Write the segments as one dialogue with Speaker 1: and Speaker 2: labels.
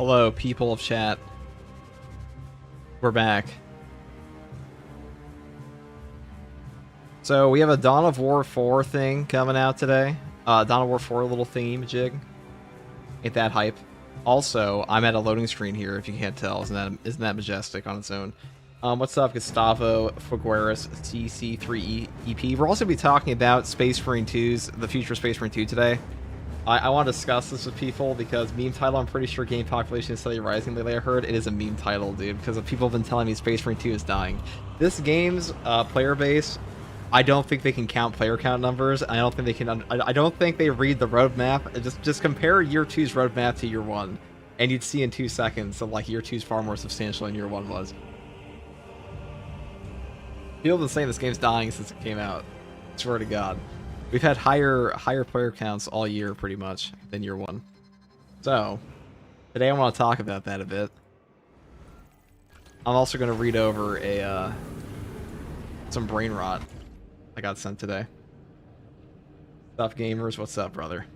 Speaker 1: Hello, people of chat. We're back. So we have a Dawn of War 4 thing coming out today. Dawn of War 4 little theme jig. Ain't that hype? Also, I'm at a loading screen here, if you can't tell. Isn't that majestic on its own? What's up, Gustavo Figueres, CC3 EP? We're also going to be talking about Space Marine 2's, the future Space Marine 2 today. I want to discuss this with people because meme title, I'm pretty sure game population is steadily rising lately. I heard it is a meme title, dude, because people have been telling me Space Marine 2 is dying. This game's player base, I don't think they can count player count numbers. I don't think they can. I don't think they read the roadmap. Just compare year 2's roadmap to year 1, and you'd see in 2 seconds that like year 2's far more substantial than year 1 was. People have been saying this game's dying since it came out. I swear to God. We've had higher player counts all year, pretty much, than year 1. So, today I want to talk about that a bit. I'm also going to read over a some brain rot I got sent today. What's up, gamers? What's up, brother?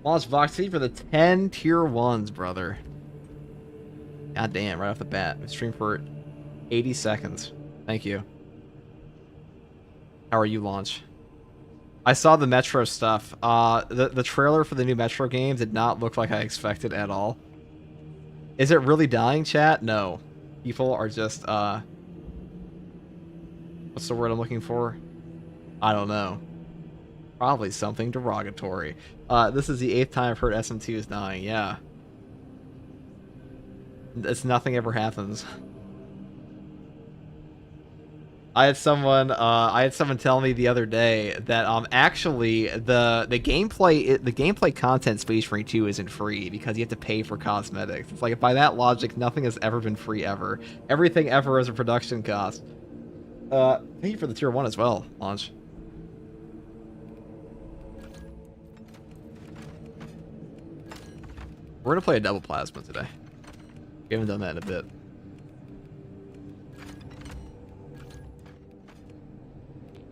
Speaker 1: Launch Vox T for the 10 tier 1s, brother. God damn, right off the bat. We streamed for 80 seconds. Thank you. How are you, Launch? I saw the Metro stuff. The trailer for the new Metro game did not look like I expected at all. Is it really dying, chat? No. People are just, what's the word I'm looking for? I don't know. Probably something derogatory. This is the 8th time I've heard SM2 is dying. Yeah. It's nothing ever happens. I had someone tell me the other day that actually the gameplay content Space Marine 2 isn't free because you have to pay for cosmetics. It's like, by that logic, nothing has ever been free ever. Everything ever is a production cost. Thank you for the tier 1 as well, Launch. We're gonna play a double plasma today. We haven't done that in a bit.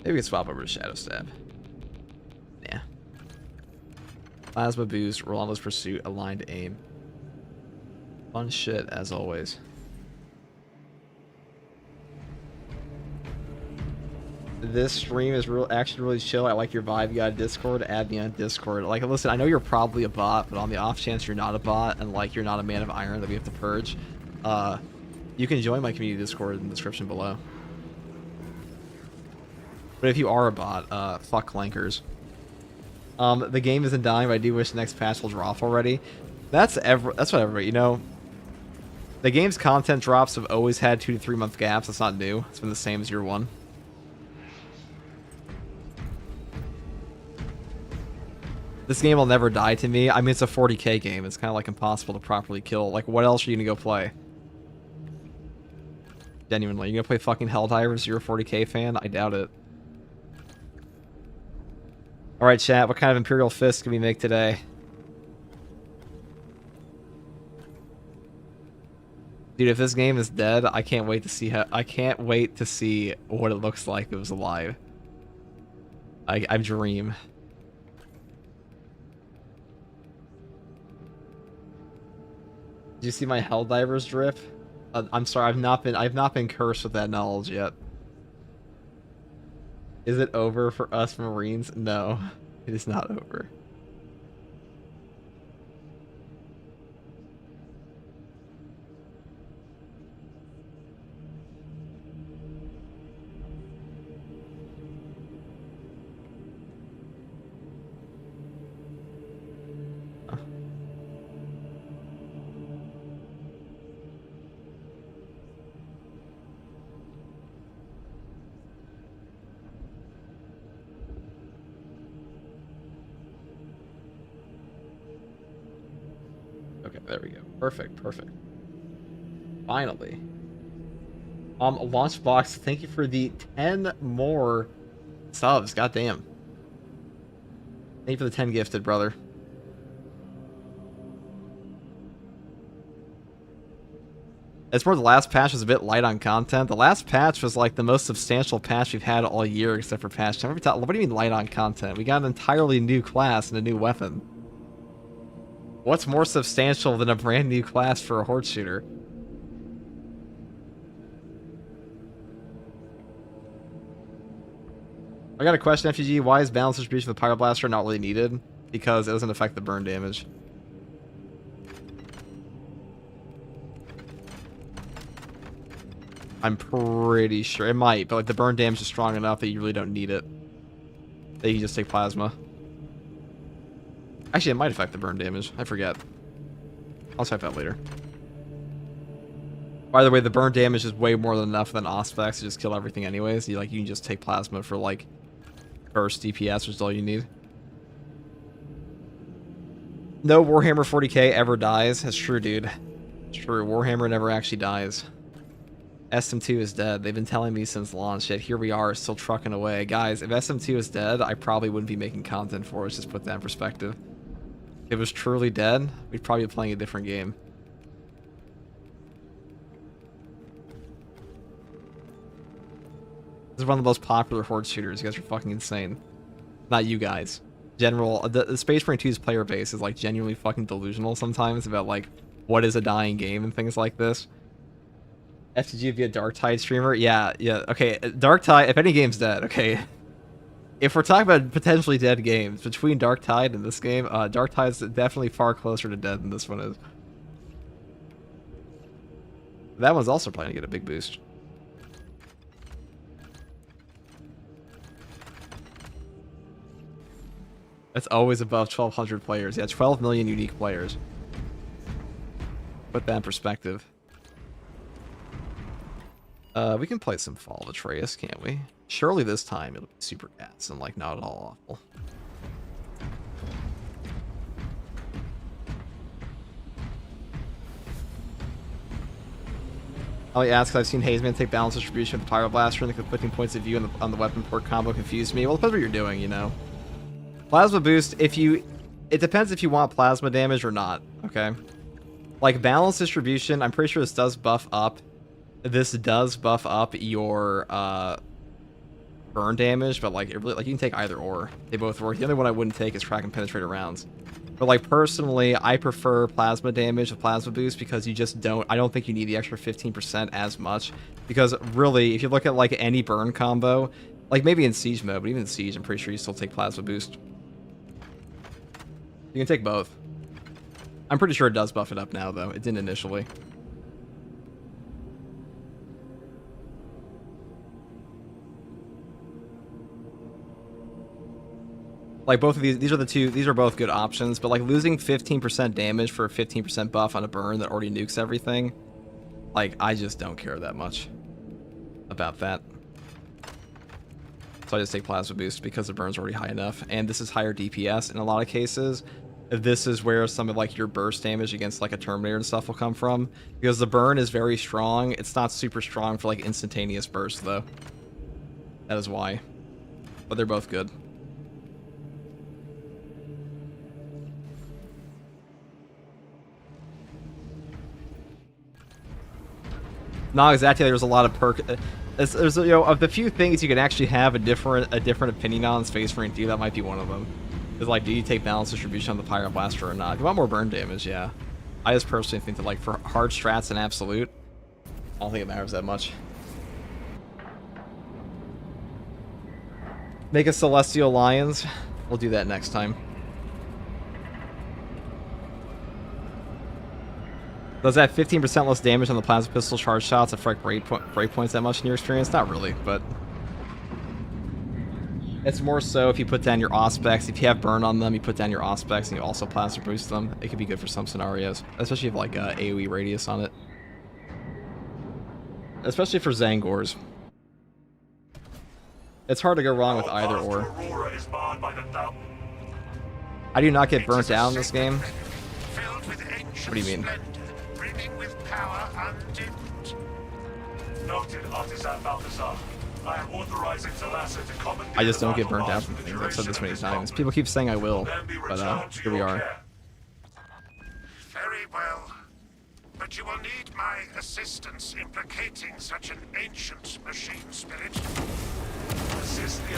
Speaker 1: Maybe we can swap over to Shadow Stab. Yeah. Plasma boost, relentless pursuit, aligned aim. Fun shit, as always. This stream is actually really chill. I like your vibe. You got a Discord? Add me on Discord. Like, listen, I know you're probably a bot, but on the off chance you're not a bot and like you're not a man of iron that we have to purge, you can join my community Discord in the description below. But if you are a bot, fuck clankers. The game isn't dying, but I do wish the next patch will drop already. That's what everybody, you know. The game's content drops have always had 2 to 3 month gaps. That's not new. It's been the same as year 1. This game will never die to me. I mean, it's a 40k game. It's kind of like impossible to properly kill. Like, what else are you gonna go play? Genuinely, you gonna play fucking Helldivers? You're a 40k fan? I doubt it. Alright, chat, what kind of Imperial Fist can we make today? Dude, if this game is dead, I can't wait to see what it looks like if it was alive. I dream. Did you see my Helldivers drip? I'm sorry, I've not been cursed with that knowledge yet. Is it over for us Marines? No, it is not over. Okay, there we go. Perfect. Finally. Launchbox, thank you for the 10 more subs. Goddamn. Thank you for the 10 gifted, brother. It's more the last patch was a bit light on content. The last patch was like the most substantial patch we've had all year, except for patch 10. What do you mean light on content? We got an entirely new class and a new weapon. What's more substantial than a brand new class for a horde shooter? I got a question, FGG. Why is balance distribution of the Pyroblaster not really needed? Because it doesn't affect the burn damage. I'm pretty sure. It might, but like the burn damage is strong enough that you really don't need it. That you can just take plasma. Actually, it might affect the burn damage. I forget. I'll check that later. By the way, the burn damage is way more than enough than Auspex to just kill everything anyways. You can just take plasma for like burst DPS, which is all you need. No Warhammer 40k ever dies. That's true, dude. It's true. Warhammer never actually dies. SM2 is dead. They've been telling me since launch, yet here we are, still trucking away. Guys, if SM2 is dead, I probably wouldn't be making content for it. Just put that in perspective. If it was truly dead, we'd probably be playing a different game. This is one of the most popular horde shooters. You guys are fucking insane. Not you guys. General, the Space Marine 2's player base is like genuinely fucking delusional sometimes about like what is a dying game and things like this. FTG via Dark Tide streamer? Yeah. Okay, Dark Tide, if any game's dead, okay. If we're talking about potentially dead games, between Dark Tide and this game, Dark Tide's definitely far closer to dead than this one is. That one's also planning to get a big boost. It's always above 1,200 players. Yeah, 12 million unique players. Put that in perspective. We can play some Fall of Atreus, can't we? Surely this time it'll be super gas and like not at all awful. Oh, yeah, because I've seen Hazeman take balance distribution with the Pyroblaster and the conflicting points of view on the weapon port combo confused me. Well, it depends what you're doing, you know. Plasma boost, it depends if you want plasma damage or not, okay? Like balance distribution, I'm pretty sure this does buff up. This does buff up your burn damage, but like it really, like you can take either or. They both work. The only one I wouldn't take is track and penetrator rounds. But like personally, I prefer plasma damage with plasma boost because you just I don't think you need the extra 15% as much. Because really, if you look at like any burn combo, like maybe in siege mode, but even in siege, I'm pretty sure you still take plasma boost. You can take both. I'm pretty sure it does buff it up now, though. It didn't initially. Like both of these are the two. These are both good options, but like losing 15% damage for a 15% buff on a burn that already nukes everything, like I just don't care that much about that. So I just take plasma boost because the burn's already high enough, and this is higher DPS in a lot of cases. This is where some of like your burst damage against like a Terminator and stuff will come from, because the burn is very strong. It's not super strong for like instantaneous burst though. That is why, but they're both good. Not exactly. There's a lot of perk. There's you know, of the few things you can actually have a different opinion on Space Marine 2, that might be one of them. Is like, do you take balance distribution on the Pyroblaster or not? If you want more burn damage, yeah. I just personally think that like for hard strats and absolute, I don't think it matters that much. Make a Celestial Lions. We'll do that next time. Does that 15% less damage on the plasma pistol charge shots affect break points that much in your experience? Not really, but it's more so if you put down your Auspex. If you have burn on them, you put down your Auspex and you also plasma boost them. It could be good for some scenarios, especially if like AoE radius on it. Especially for Zangors. It's hard to go wrong with either or. How do you not get burnt out in this game? What do you mean? I just don't get burnt out from things. I've said this many times. People keep saying I will, but here we are.
Speaker 2: Very well. But you will need my assistance in placating such an ancient machine spirit. Assist the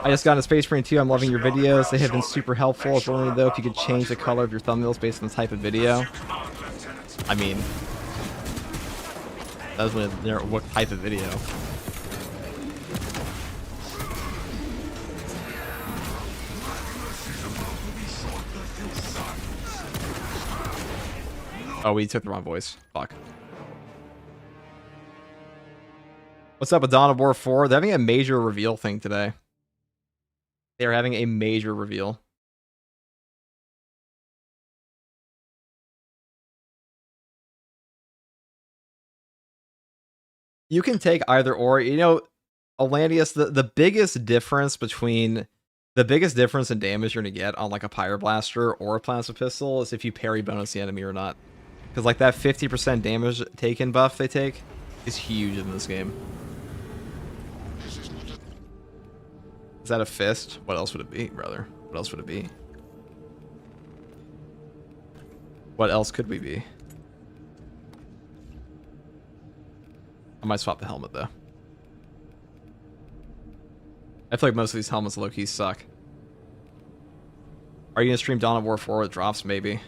Speaker 1: I just got into Space Marine 2. I'm loving your videos. They have been super helpful. I was wondering though if you could change the color of your thumbnails based on the type of video. I mean, that was what type of video. Oh, we took the wrong voice. Fuck. What's up with Dawn of War 4? They're having a major reveal thing today. They're having a major reveal. You can take either or. You know, Atlanteus, the biggest difference between... The biggest difference in damage you're going to get on like a Pyroblaster or a Plasma Pistol is if you parry bonus the enemy or not. Because like that 50% damage taken buff they take is huge in this game. Is that a fist? What else would it be, brother? What else would it be? What else could we be? I might swap the helmet though. I feel like most of these helmets low-key suck. Are you gonna stream Dawn of War 4 with drops? Maybe.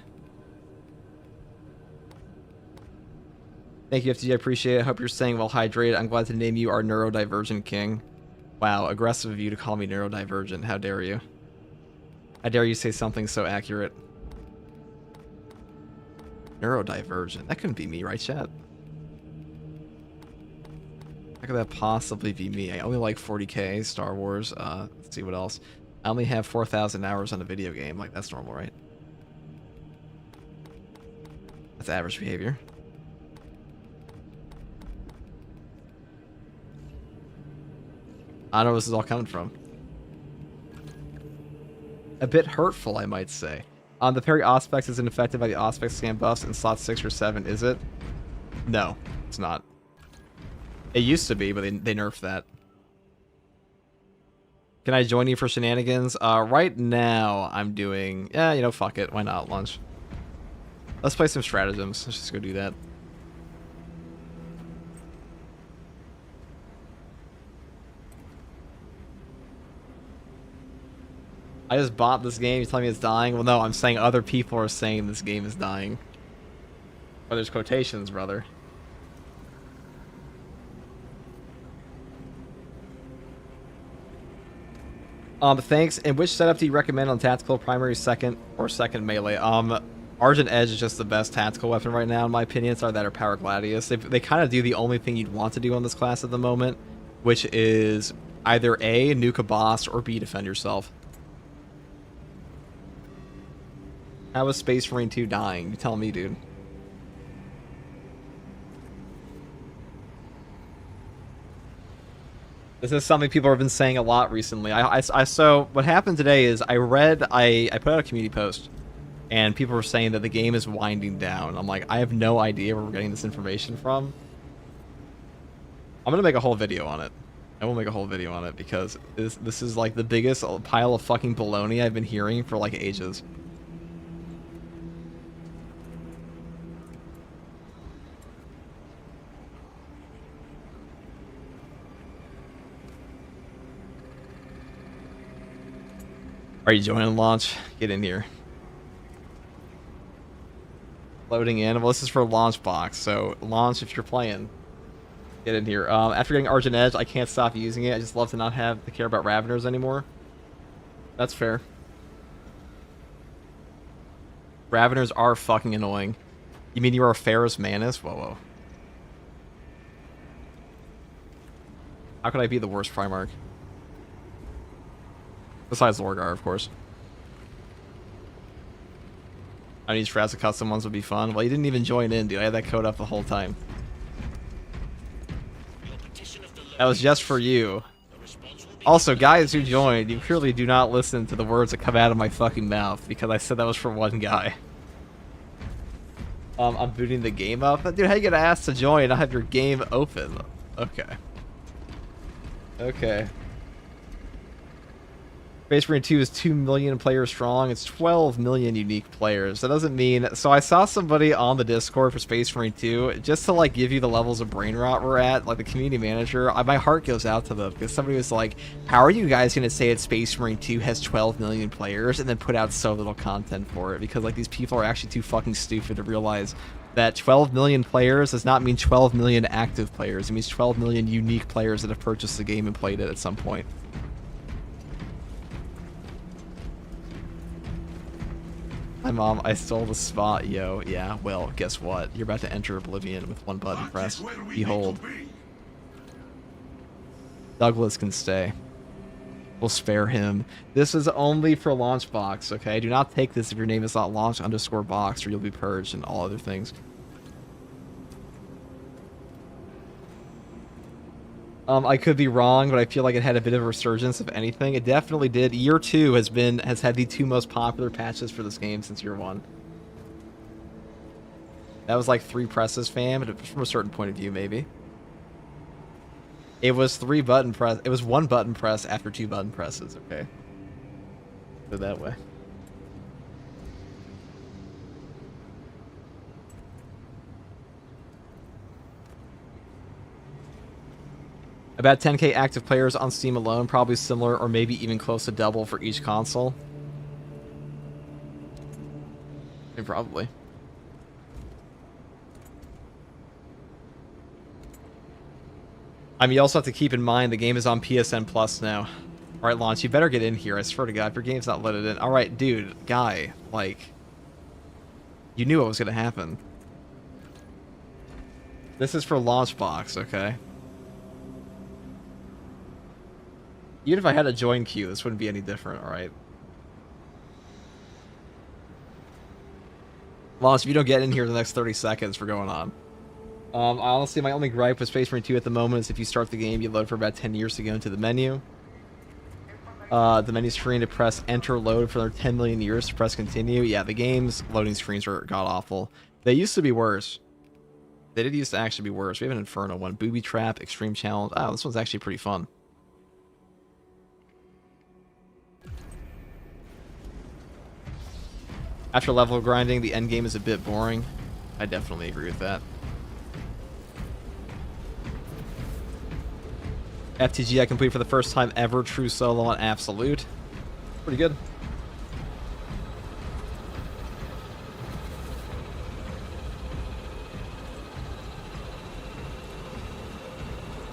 Speaker 1: Thank you, FTG. I appreciate it. Hope you're staying well hydrated. I'm glad to name you our neurodivergent king. Wow, aggressive of you to call me neurodivergent. How dare you? How dare you say something so accurate? Neurodivergent. That couldn't be me, right, chat? How could that possibly be me? I only like 40k, Star Wars. Let's see what else. I only have 4,000 hours on a video game. Like, that's normal, right? That's average behavior. I don't know where this is all coming from. A bit hurtful, I might say. The parry Auspex isn't affected by the Auspex scan buffs in slot 6 or 7, is it? No, it's not. It used to be, but they nerfed that. Can I join you for shenanigans? Right now, I'm doing... Yeah, you know, fuck it. Why not? Lunch. Let's play some stratagems. Let's just go do that. I just bought this game. You telling me it's dying? Well, no, I'm saying other people are saying this game is dying. Or there's quotations, brother. Thanks. And which setup do you recommend on tactical, primary, second, or second melee? Argent Edge is just the best tactical weapon right now, in my opinion. It's either that or Power Gladius. They kind of do the only thing you'd want to do on this class at the moment, which is either A, nuke a boss, or B, defend yourself. How is Space Marine 2 dying? You tell me, dude. This is something people have been saying a lot recently. So what happened today is I put out a community post, and people were saying that the game is winding down. I'm like, I have no idea where we're getting this information from. I'm gonna make a whole video on it. I will make a whole video on it because this is like the biggest pile of fucking baloney I've been hearing for like ages. Are you joining launch? Get in here. Loading in. Well, this is for launch box, so launch if you're playing. Get in here. After getting Argent Edge, I can't stop using it. I just love to not have to care about Raveners anymore. That's fair. Raveners are fucking annoying. You mean you are a Ferrus Manus? Whoa, whoa. How could I be the worst Primarch? Besides Lorgar, of course. I need Strats custom ones would be fun. Well, you didn't even join in, dude. I had that code up the whole time. That was just for you. Also, guys who joined, you clearly do not listen to the words that come out of my fucking mouth because I said that was for one guy. I'm booting the game up. Dude, how you get asked to join? I have your game open. Okay. Okay. Space Marine 2 is 2 million players strong. It's 12 million unique players. That doesn't mean... So I saw somebody on the Discord for Space Marine 2, just to, like, give you the levels of brain rot we're at, like, the community manager, my heart goes out to them, because somebody was like, how are you guys going to say that Space Marine 2 has 12 million players, and then put out so little content for it? Because, like, these people are actually too fucking stupid to realize that 12 million players does not mean 12 million active players. It means 12 million unique players that have purchased the game and played it at some point. Hi, Mom. I stole the spot, yo. Yeah, well, guess what? You're about to enter Oblivion with one button press. Behold. Douglas can stay. We'll spare him. This is only for launch box, okay? Do not take this if your name is not launch_box or you'll be purged and all other things. I could be wrong, but I feel like it had a bit of a resurgence, if anything. It definitely did. Year 2 has had the 2 most popular patches for this game since year 1. That was like 3 presses, fam, from a certain point of view, maybe. It was 3 button press. It was 1 button press after 2 button presses, okay? Put it that way. About 10k active players on Steam alone, probably similar or maybe even close to double for each console. I mean, probably. I mean, you also have to keep in mind the game is on PSN Plus now. Alright, Launch, you better get in here. I swear to God, if your game's not loaded in. Alright, dude, guy, like... You knew what was going to happen. This is for Launchbox, okay? Even if I had a join queue, this wouldn't be any different, alright? Launch, if you don't get in here in the next 30 seconds, we're going on. Honestly, my only gripe with Space Marine 2 at the moment is if you start the game, you load for about 10 years to go into the menu. The menu screen to press enter load for another 10 million years to press continue. Yeah, the game's loading screens are god-awful. They used to be worse. They did used to actually be worse. We have an Inferno one. Booby Trap, Extreme Challenge. Oh, this one's actually pretty fun. After level grinding, the end game is a bit boring. I definitely agree with that. FTG I complete for the first time ever, true solo on Absolute. Pretty good.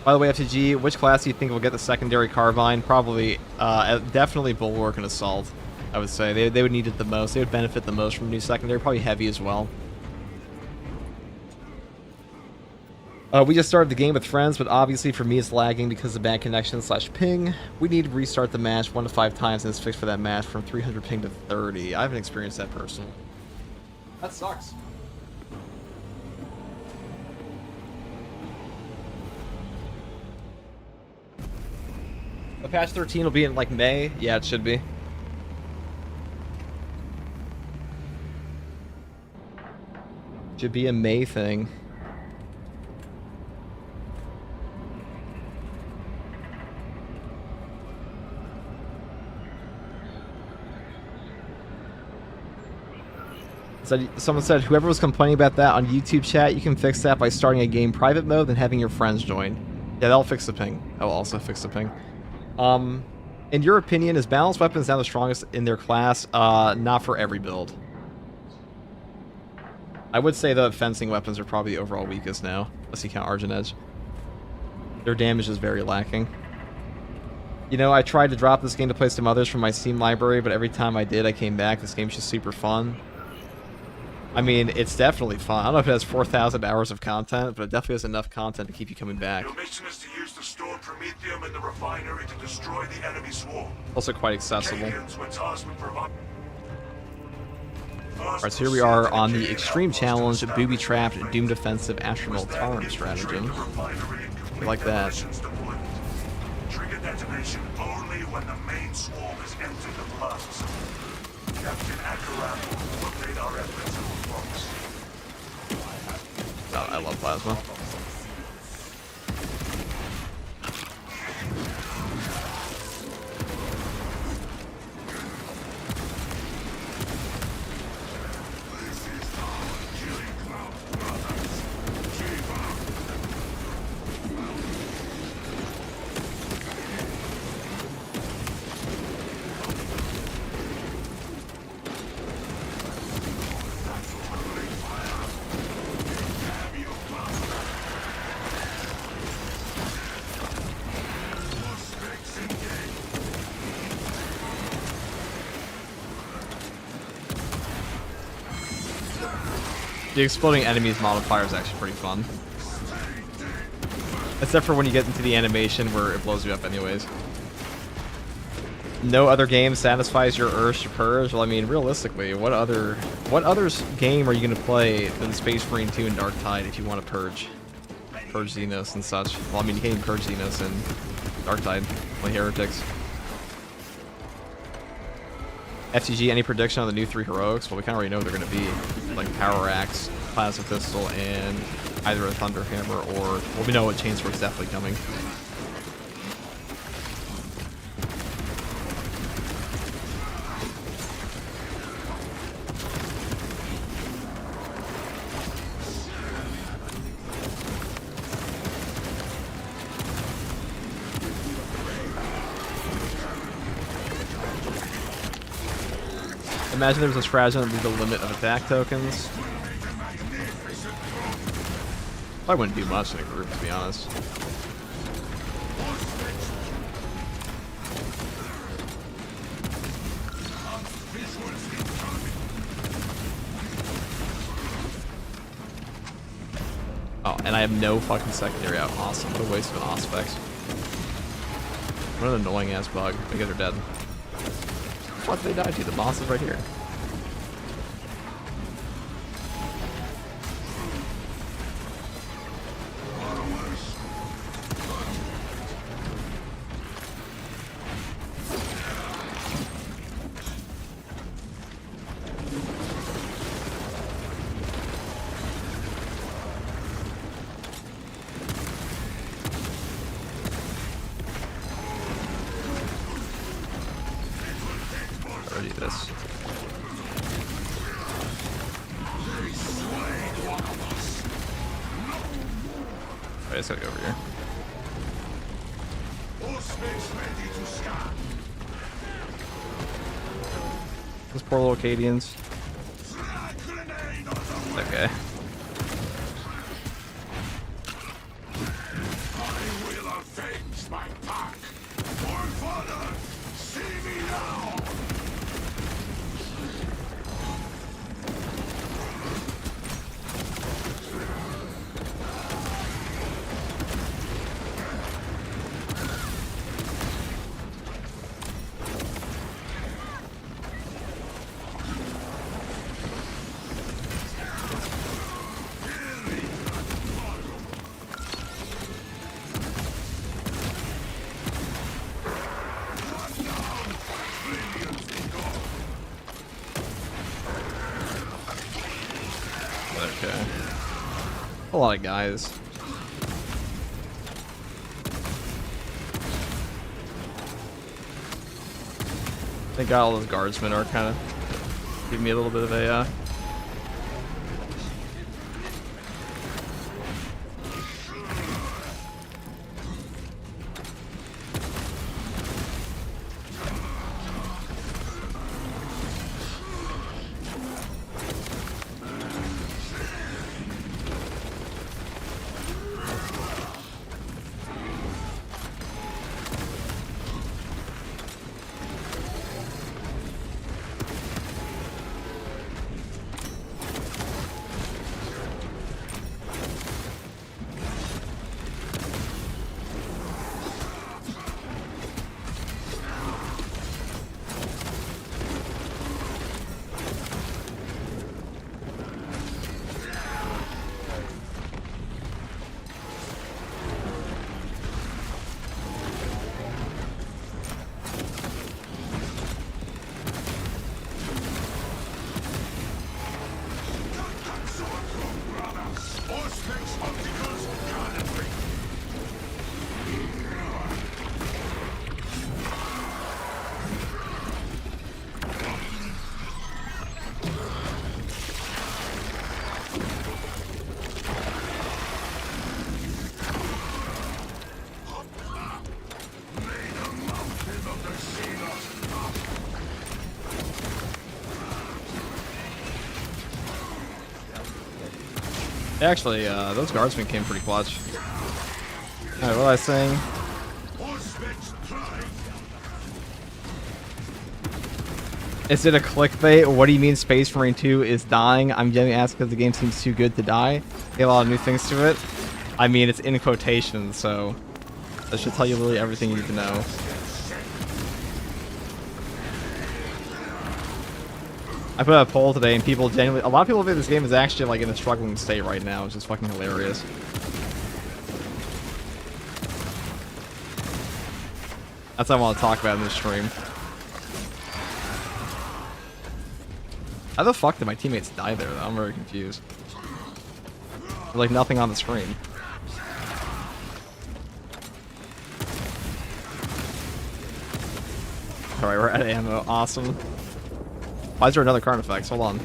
Speaker 1: By the way, FTG, which class do you think will get the secondary carbine? Probably, definitely Bulwark and Assault, I would say. They would need it the most. They would benefit the most from new secondary. Probably Heavy as well. We just started the game with friends, but obviously for me it's lagging because of bad connection / ping. We need to restart the match 1 to 5 times and it's fixed for that match from 300 ping to 30. I haven't experienced that personally. That sucks. The patch 13 will be in like May. Yeah, it should be. Should be a May thing. Someone said, whoever was complaining about that on YouTube chat, you can fix that by starting a game private mode and having your friends join. Yeah, that'll fix the ping. That will also fix the ping. In your opinion, is balanced weapons now the strongest in their class? Not for every build. I would say the fencing weapons are probably the overall weakest now, unless you count Argent Edge. Their damage is very lacking. You know, I tried to drop this game to play some others from my Steam library, but every time I did, I came back. This game's just super fun. I mean, it's definitely fun. I don't know if it has 4,000 hours of content, but it definitely has enough content to keep you coming back.
Speaker 2: Your mission is to use the stored promethium in the refinery to destroy the enemy swarm.
Speaker 1: Also quite accessible.
Speaker 2: KEYBINDS were tasked with providing...
Speaker 1: Alright, so here we are on the Extreme Challenge, Booby Trapped, Doom Defensive, Astronal Tarn stratagem. I like that.
Speaker 2: Trigger detonation only when the main swarm has entered the plant zone. Captain Akaram will update our efforts in response.
Speaker 1: Oh, I love plasma. The exploding enemies modifier is actually pretty fun. Except for when you get into the animation where it blows you up anyways. No other game satisfies your urge to purge? Well, I mean, realistically, what other game are you going to play than Space Marine 2 and Dark Tide if you want to purge? Purge Xenos and such. Well, I mean, you can't even purge Xenos and Dark Tide, like Heretics. FTG, any prediction on the new 3 heroics? Well, we kind of already know what they're going to be. Like Power Axe, Plasma Pistol, and either a Thunder Hammer or... Well, we know what Chainsword's definitely coming. Imagine there was a stratagem that would be the limit of attack tokens. I wouldn't do much in a group, to be honest. Oh, and I have no fucking secondary out. Awesome. What a waste of an Auspex. What an annoying ass bug. I guess they're dead. What did they die to? The boss is right here. This. I just gotta go over here. Those poor little Acadians. Okay. Okay. A lot of guys. Thank God all those guardsmen are kind of giving me a little bit of a Actually, those guardsmen came pretty clutch. Alright, what was I saying? Is it a clickbait? What do you mean Space Marine 2 is dying? I'm getting asked because the game seems too good to die. Get a lot of new things to it. I mean, it's in quotations, so that should tell you literally everything you need to know. I put out a poll today, and people genuinely, a lot of people think this game is actually like in a struggling state right now, which is fucking hilarious. That's what I want to talk about in this stream. How the fuck did my teammates die there, though? I'm very confused. There's, like, nothing on the screen. Alright, we're out of ammo. Awesome. Why is there another current effect? Hold on.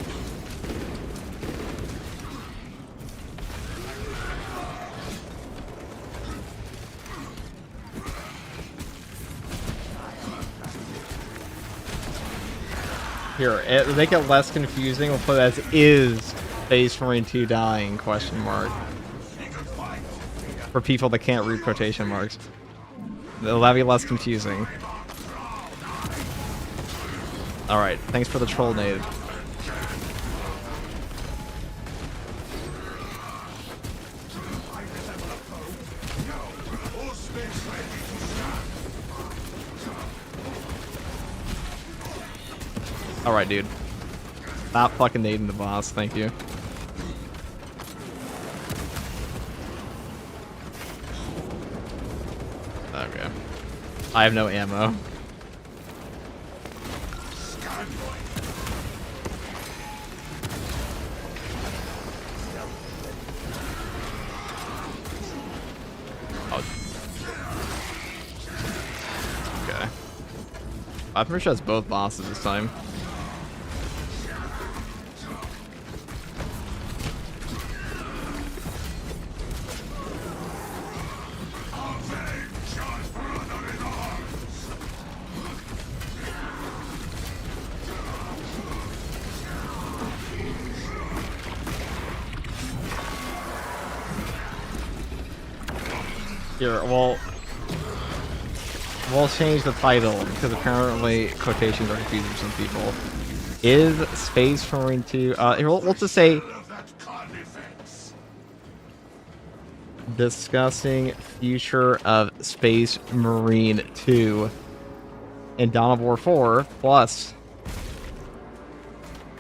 Speaker 1: Here, to make it less confusing, we'll put it as is Space Marine 2 dying, question mark. For people that can't read quotation marks. That'll be less confusing. Alright, thanks for the troll nade. Alright, dude. Stop fucking nading the boss, thank you. Okay. I have no ammo. Oh. Okay. I'm pretty sure it's both bosses this time. Here, we'll change the title because apparently quotations are confusing for some people. Is Space Marine 2? Here, we'll just say discussing future of Space Marine 2 and Dawn of War 4 plus.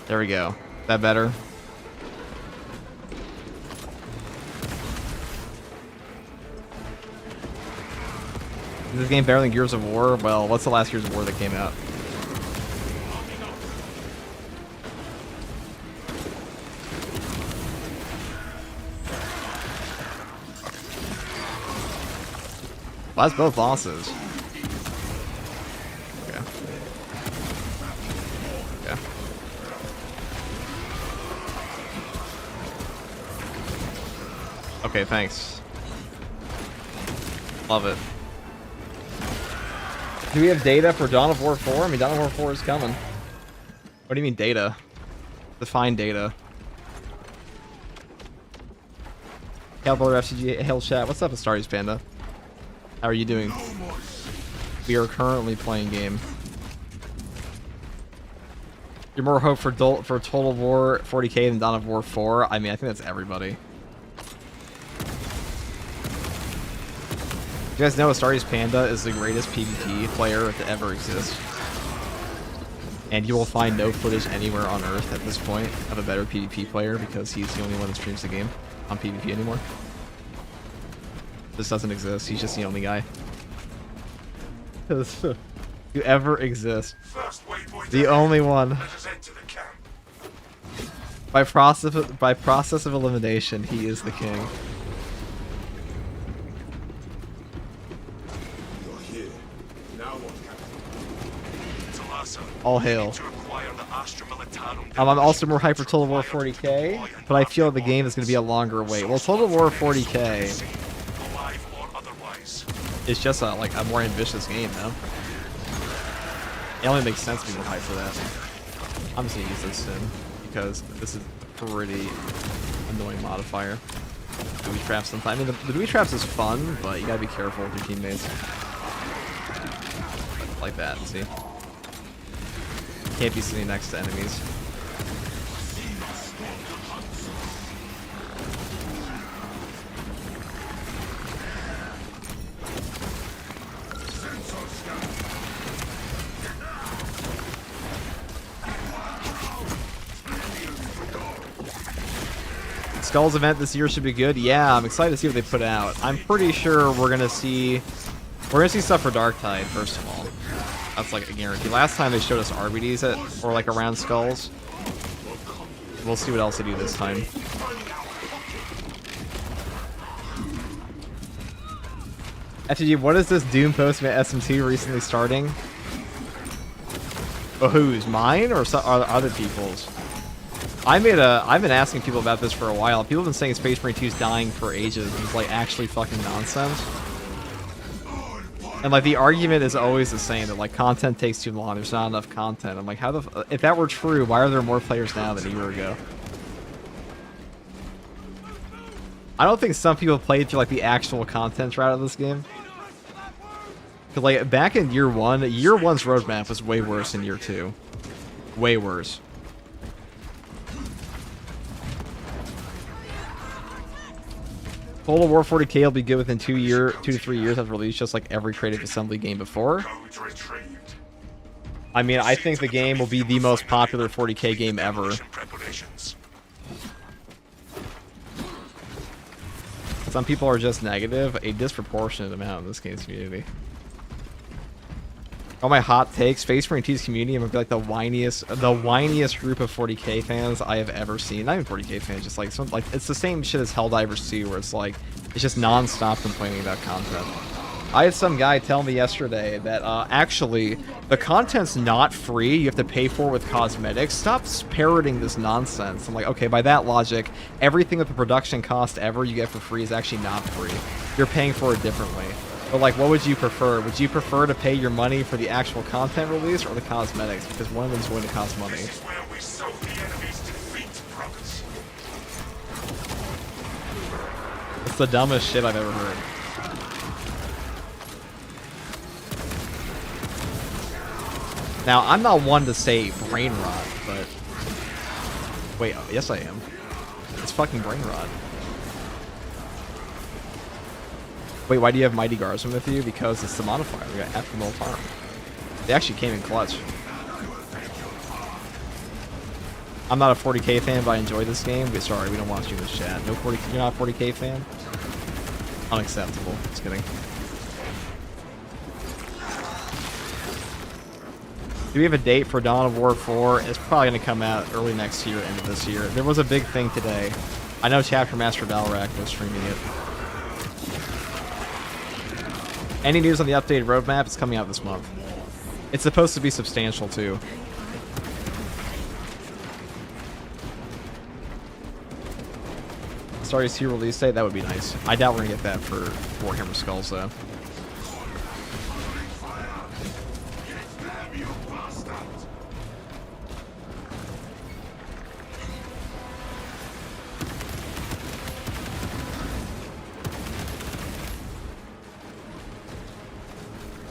Speaker 1: There we go. Is that better? Is this game better than Gears of War? Well, what's the last Gears of War that came out? Well, that's both bosses. Okay. Okay. Okay, thanks. Love it. Do we have data for Dawn of War 4? I mean, Dawn of War 4 is coming. What do you mean data? Define data. Cowboy FCG, hail chat. What's up, Astartes Panda? How are you doing? We are currently playing game. You're more hope for Total War 40k than Dawn of War 4? I mean, I think that's everybody. You guys know Astartes Panda is the greatest PvP player to ever exist. And you will find no footage anywhere on Earth at this point of a better PvP player because he's the only one that streams the game on PvP anymore. This doesn't exist, he's just the only guy. To ever exist. The only one. By process of elimination, he is the king. All hail. I'm also more hyped for Total War 40k, but I feel the game is going to be a longer wait. Well, Total War 40k is just a more ambitious game, though. It only makes sense to be more hyped for that. I'm just going to use this soon, because this is a pretty annoying modifier. Booby traps sometimes. I mean, the booby traps is fun, but you gotta be careful with your teammates. Like that, see? Can't be sitting next to enemies. Skulls event this year should be good. Yeah, I'm excited to see what they put out. I'm pretty sure we're gonna see stuff for Darktide first of all. That's like a guarantee. Last time they showed us RBDs or like around skulls. We'll see what else they do this time. FTG, what is this Doom post about SM2 recently starting? Oh, whose? Mine or other people's? I've been asking people about this for a while. People have been saying Space Marine 2 is dying for ages. It's like actually fucking nonsense. And like the argument is always the same, that like content takes too long, there's not enough content. I'm like, how if that were true, why are there more players now than a year ago? I don't think some people played through like the actual content route of this game. Cause like back in year 1's roadmap was way worse than year 2. Way worse. Total War 40k will be good within 2 to 3 years after release, just like every Creative Assembly game before. I mean, I think the game will be the most popular 40k game ever. Some people are just negative, a disproportionate amount in this game's community. All my hot takes, Space Marine 2's community would be like the whiniest group of 40k fans I have ever seen. Not even 40k fans, just like it's the same shit as Helldivers 2, where it's like it's just non-stop complaining about content. I had some guy tell me yesterday that actually the content's not free. You have to pay for it with cosmetics. Stop parroting this nonsense. I'm like, okay, by that logic, everything with the production cost ever you get for free is actually not free. You're paying for it differently. But like, what would you prefer? Would you prefer to pay your money for the actual content release or the cosmetics? Because one of them's going to cost money. It's the dumbest shit I've ever heard. Now, I'm not one to say brain rot, but... Wait, yes I am. It's fucking brain rot. Wait, why do you have Mighty Guardsman with you? Because it's the modifier. We got half the most harm. They actually came in clutch. I'm not a 40k fan, but I enjoy this game. Sorry, we don't want you in this chat. No 40. You're not a 40k fan? Unacceptable. Just kidding. Do we have a date for Dawn of War 4? It's probably going to come out early next year, end of this year. There was a big thing today. I know Chapter Master Valrak was streaming it. Any news on the updated roadmap? It's coming out this month. It's supposed to be substantial, too. Starry 2 release date? That would be nice. I doubt we're going to get that for Warhammer Skulls, though.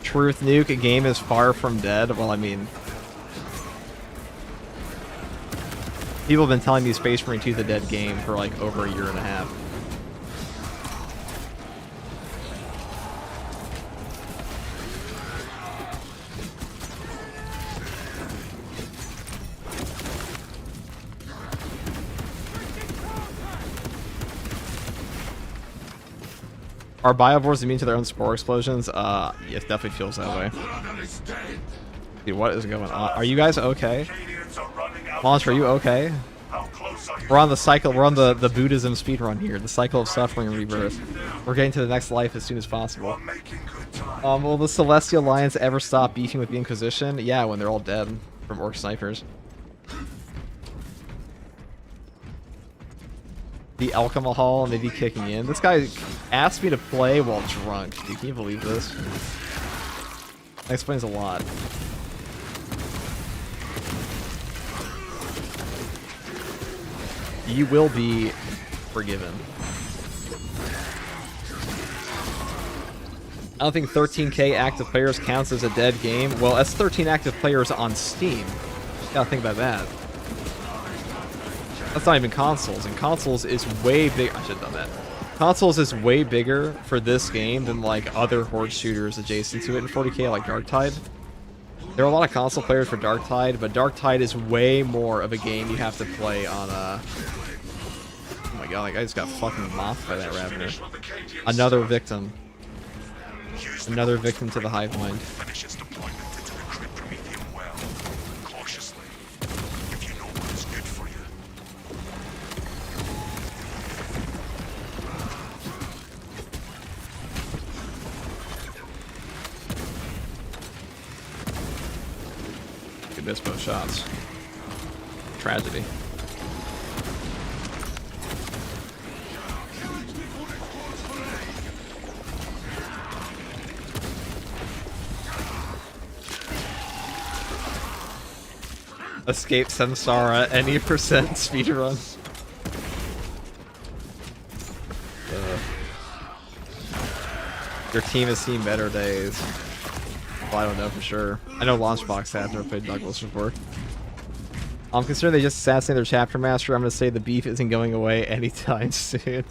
Speaker 1: Truth nuke, a game is far from dead. Well, I mean, people have been telling me Space Marine 2 is a dead game for like over a year and a half. Are biovores immune to their own spore explosions? Yeah, it definitely feels that way. Dude, what is going on? Are you guys okay? Monster, are you okay? We're on the cycle, we're on the Buddhism speedrun here, the cycle of suffering and rebirth. We're getting to the next life as soon as possible. Will the Celestial Alliance ever stop beefing with the Inquisition? Yeah, when they're all dead from orc snipers. The alcohol maybe kicking in. This guy asked me to play while drunk. Dude, can you believe this? That explains a lot. You will be forgiven. I don't think 13k active players counts as a dead game. Well, that's 13 active players on Steam. Gotta think about that. That's not even consoles, and consoles is way big. I should have done that. Consoles is way bigger for this game than like other horde shooters adjacent to it in 40k, like Darktide. There are a lot of console players for Darktide, but Darktide is way more of a game you have to play on a... Oh my god, that guy just got fucking mopped by that Ravener. Another victim. Another victim to the hive mind. Missed both shots. Tragedy. Escape Samsara, any percent speedrun. Your team has seen better days. Well, I don't know for sure. I know Launchbox has never played Douglas before. I'm concerned they just assassinated their chapter master. I'm gonna say the beef isn't going away anytime soon.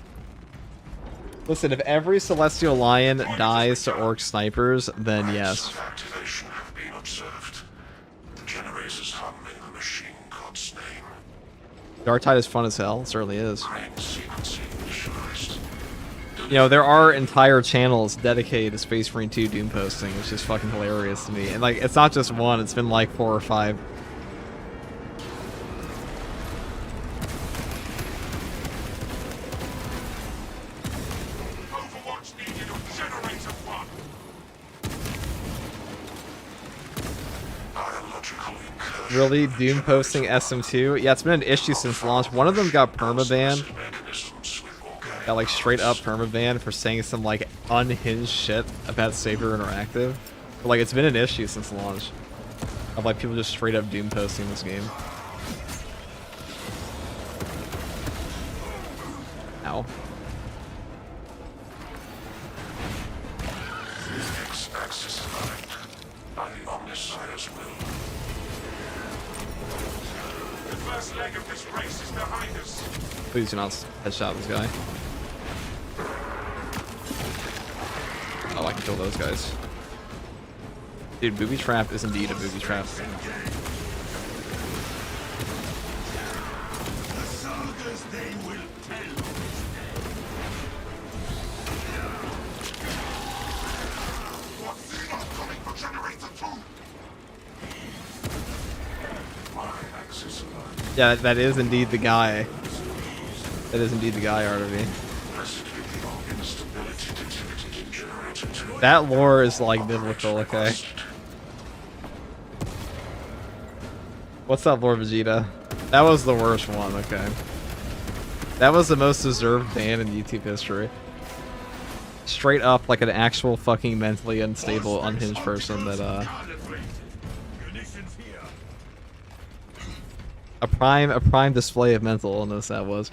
Speaker 1: Listen, if every Celestial Lion dies to Orc Snipers, then yes. Darktide is fun as hell. It certainly is. You know, there are entire channels dedicated to Space Marine 2 Doom posting, which is fucking hilarious to me. And, like, it's not just one, it's been like 4 or 5. Really? Doom posting SM2? Yeah, it's been an issue since launch. One of them got permabanned. Got like straight up permaban for saying some like unhinged shit about Saber Interactive. But like it's been an issue since launch of like people just straight up doom posting this game. Ow.
Speaker 2: The first leg of this race is behind us.
Speaker 1: Please do not headshot this guy. Oh, I can kill those guys. Dude, booby trap is indeed a booby trap. Yeah, that is indeed the guy. That is indeed the guy, RV. That lore is like biblical, okay? What's up, Lord Vegeta? That was the worst one, okay. That was the most deserved ban in YouTube history. Straight up like an actual fucking mentally unstable, unhinged person that, a prime display of mental illness that was.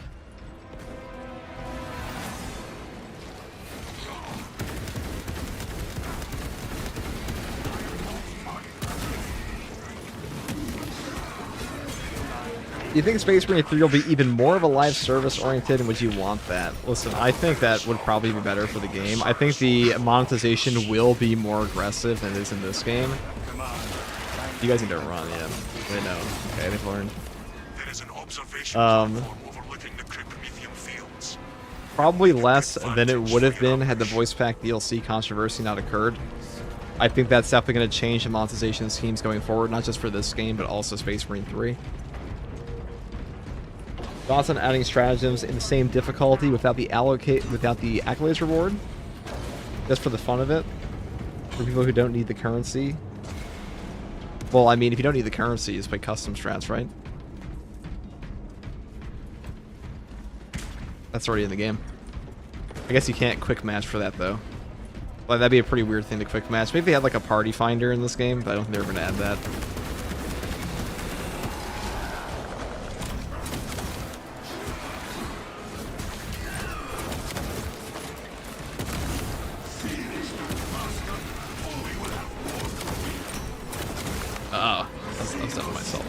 Speaker 1: Do you think Space Marine 3 will be even more of a live service oriented, and would you want that? Listen, I think that would probably be better for the game. I think the monetization will be more aggressive than it is in this game. You guys need to run, yeah. They know. Okay, they've learned. Probably less than it would have been had the voice pack DLC controversy not occurred. I think that's definitely going to change the monetization schemes going forward, not just for this game, but also Space Marine 3. Thoughts on adding stratagems in the same difficulty without the accolades reward? Just for the fun of it? For people who don't need the currency? Well, I mean, if you don't need the currency, you just play custom strats, right? That's already in the game. I guess you can't quick match for that, though. Like, that'd be a pretty weird thing to quick match. Maybe they had, like, a party finder in this game, but I don't think they're going to add that. I was done with myself.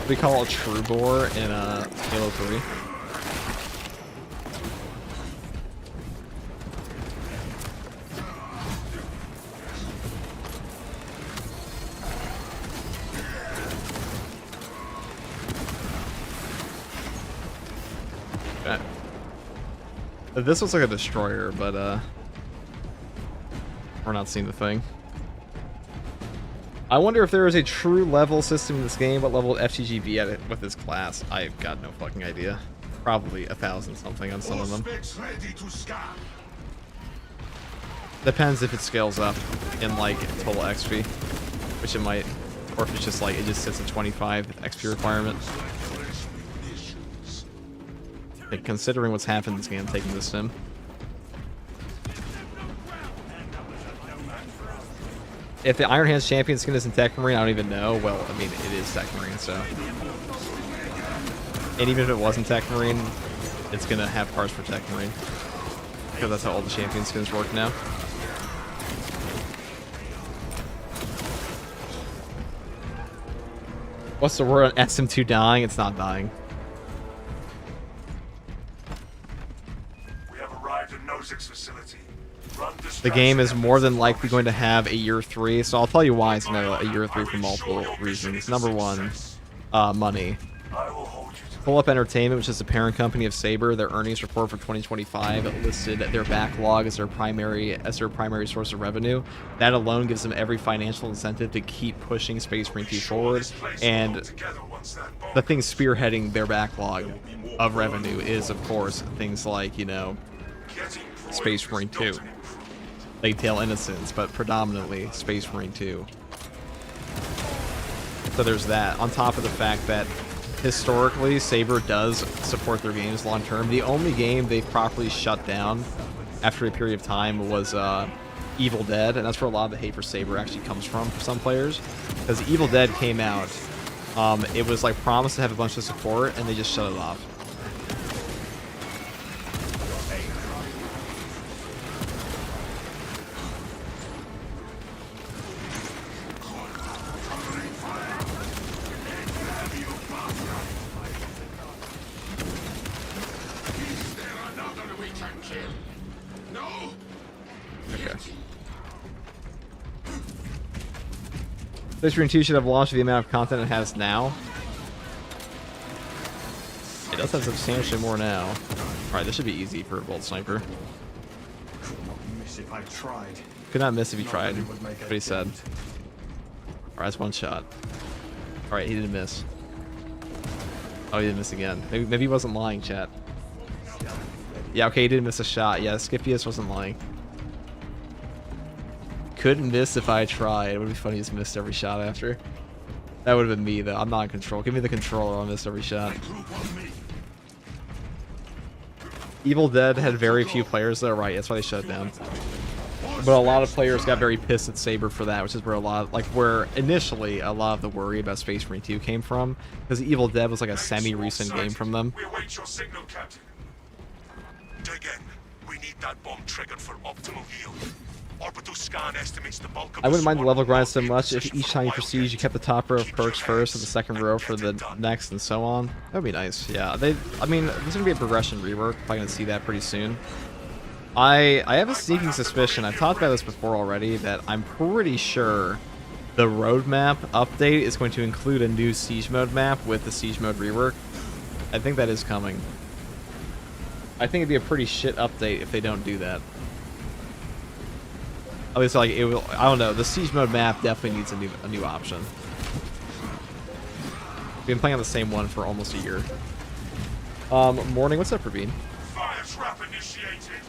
Speaker 1: We call it true bore in Halo 3. Okay. This looks like a destroyer, but we're not seeing the thing. I wonder if there is a true level system in this game. What level would FTG be at it with this class? I've got no fucking idea. Probably 1,000 something on some of them. Depends if it scales up in like total XP, which it might, or if it's just like it just sits at 25 XP requirement. Like, considering what's happened in this game, I'm taking this sim. If the Iron Hands champion skin is in Tech Marine, I don't even know. Well, I mean, it is Tech Marine, so. And even if it wasn't Tech Marine, it's gonna have parts for Tech Marine. Because that's how all the champion skins work now. What's the word on SM2 dying? It's not dying.
Speaker 2: We have arrived at Nozick's facility.
Speaker 1: The game is more than likely going to have a year 3, so I'll tell you why it's not a year 3 for multiple reasons. Number one, money. Pull Up Entertainment, which is the parent company of Saber, their earnings report for 2025 listed their backlog as their primary source of revenue. That alone gives them every financial incentive to keep pushing Space Marine 2 forward. And the thing spearheading their backlog of revenue is, of course, things like, you know, Space Marine 2. Plague Tale Innocence, but predominantly Space Marine 2. So there's that. On top of the fact that historically, Saber does support their games long term. The only game they've properly shut down after a period of time was Evil Dead, and that's where a lot of the hate for Saber actually comes from for some players. Because Evil Dead came out, it was like promised to have a bunch of support, and they just shut it off. Space Marine 2 should have launched the amount of content it has now. It does have substantially more now. Alright, this should be easy for a Bolt Sniper. Could not miss if he tried. What he said. Alright, that's one shot. Alright, he didn't miss. Oh, he didn't miss again. Maybe he wasn't lying, chat. Yeah, okay, he did miss a shot. Yeah, Scipius wasn't lying. Couldn't miss if I tried. It would be funny if he just missed every shot after. That would have been me, though. I'm not in control. Give me the controller. I'll miss every shot. Evil Dead had very few players, though. Right, that's why they shut it down. But a lot of players got very pissed at Saber for that, which is where where initially a lot of the worry about Space Marine 2 came from. Because Evil Dead was like a semi-recent game from them.
Speaker 2: We await your signal, Captain. Dig in. We need that bomb triggered for optimal yield. Orbital scan estimates the bulk of
Speaker 1: I wouldn't mind the level grind so much if each time you proceed you kept the top row of perks first and the second row for the next and so on. That would be nice. Yeah, I mean, there's gonna be a progression rework. I'm gonna see that pretty soon. I have a sneaking suspicion. I've talked about this before already that I'm pretty sure the roadmap update is going to include a new siege mode map with the siege mode rework. I think that is coming. I think it'd be a pretty shit update if they don't do that. At least, like, it will. I don't know. The siege mode map definitely needs a new option. We've been playing on the same one for almost a year. Morning. What's up, Praveen?
Speaker 2: Fire trap initiated.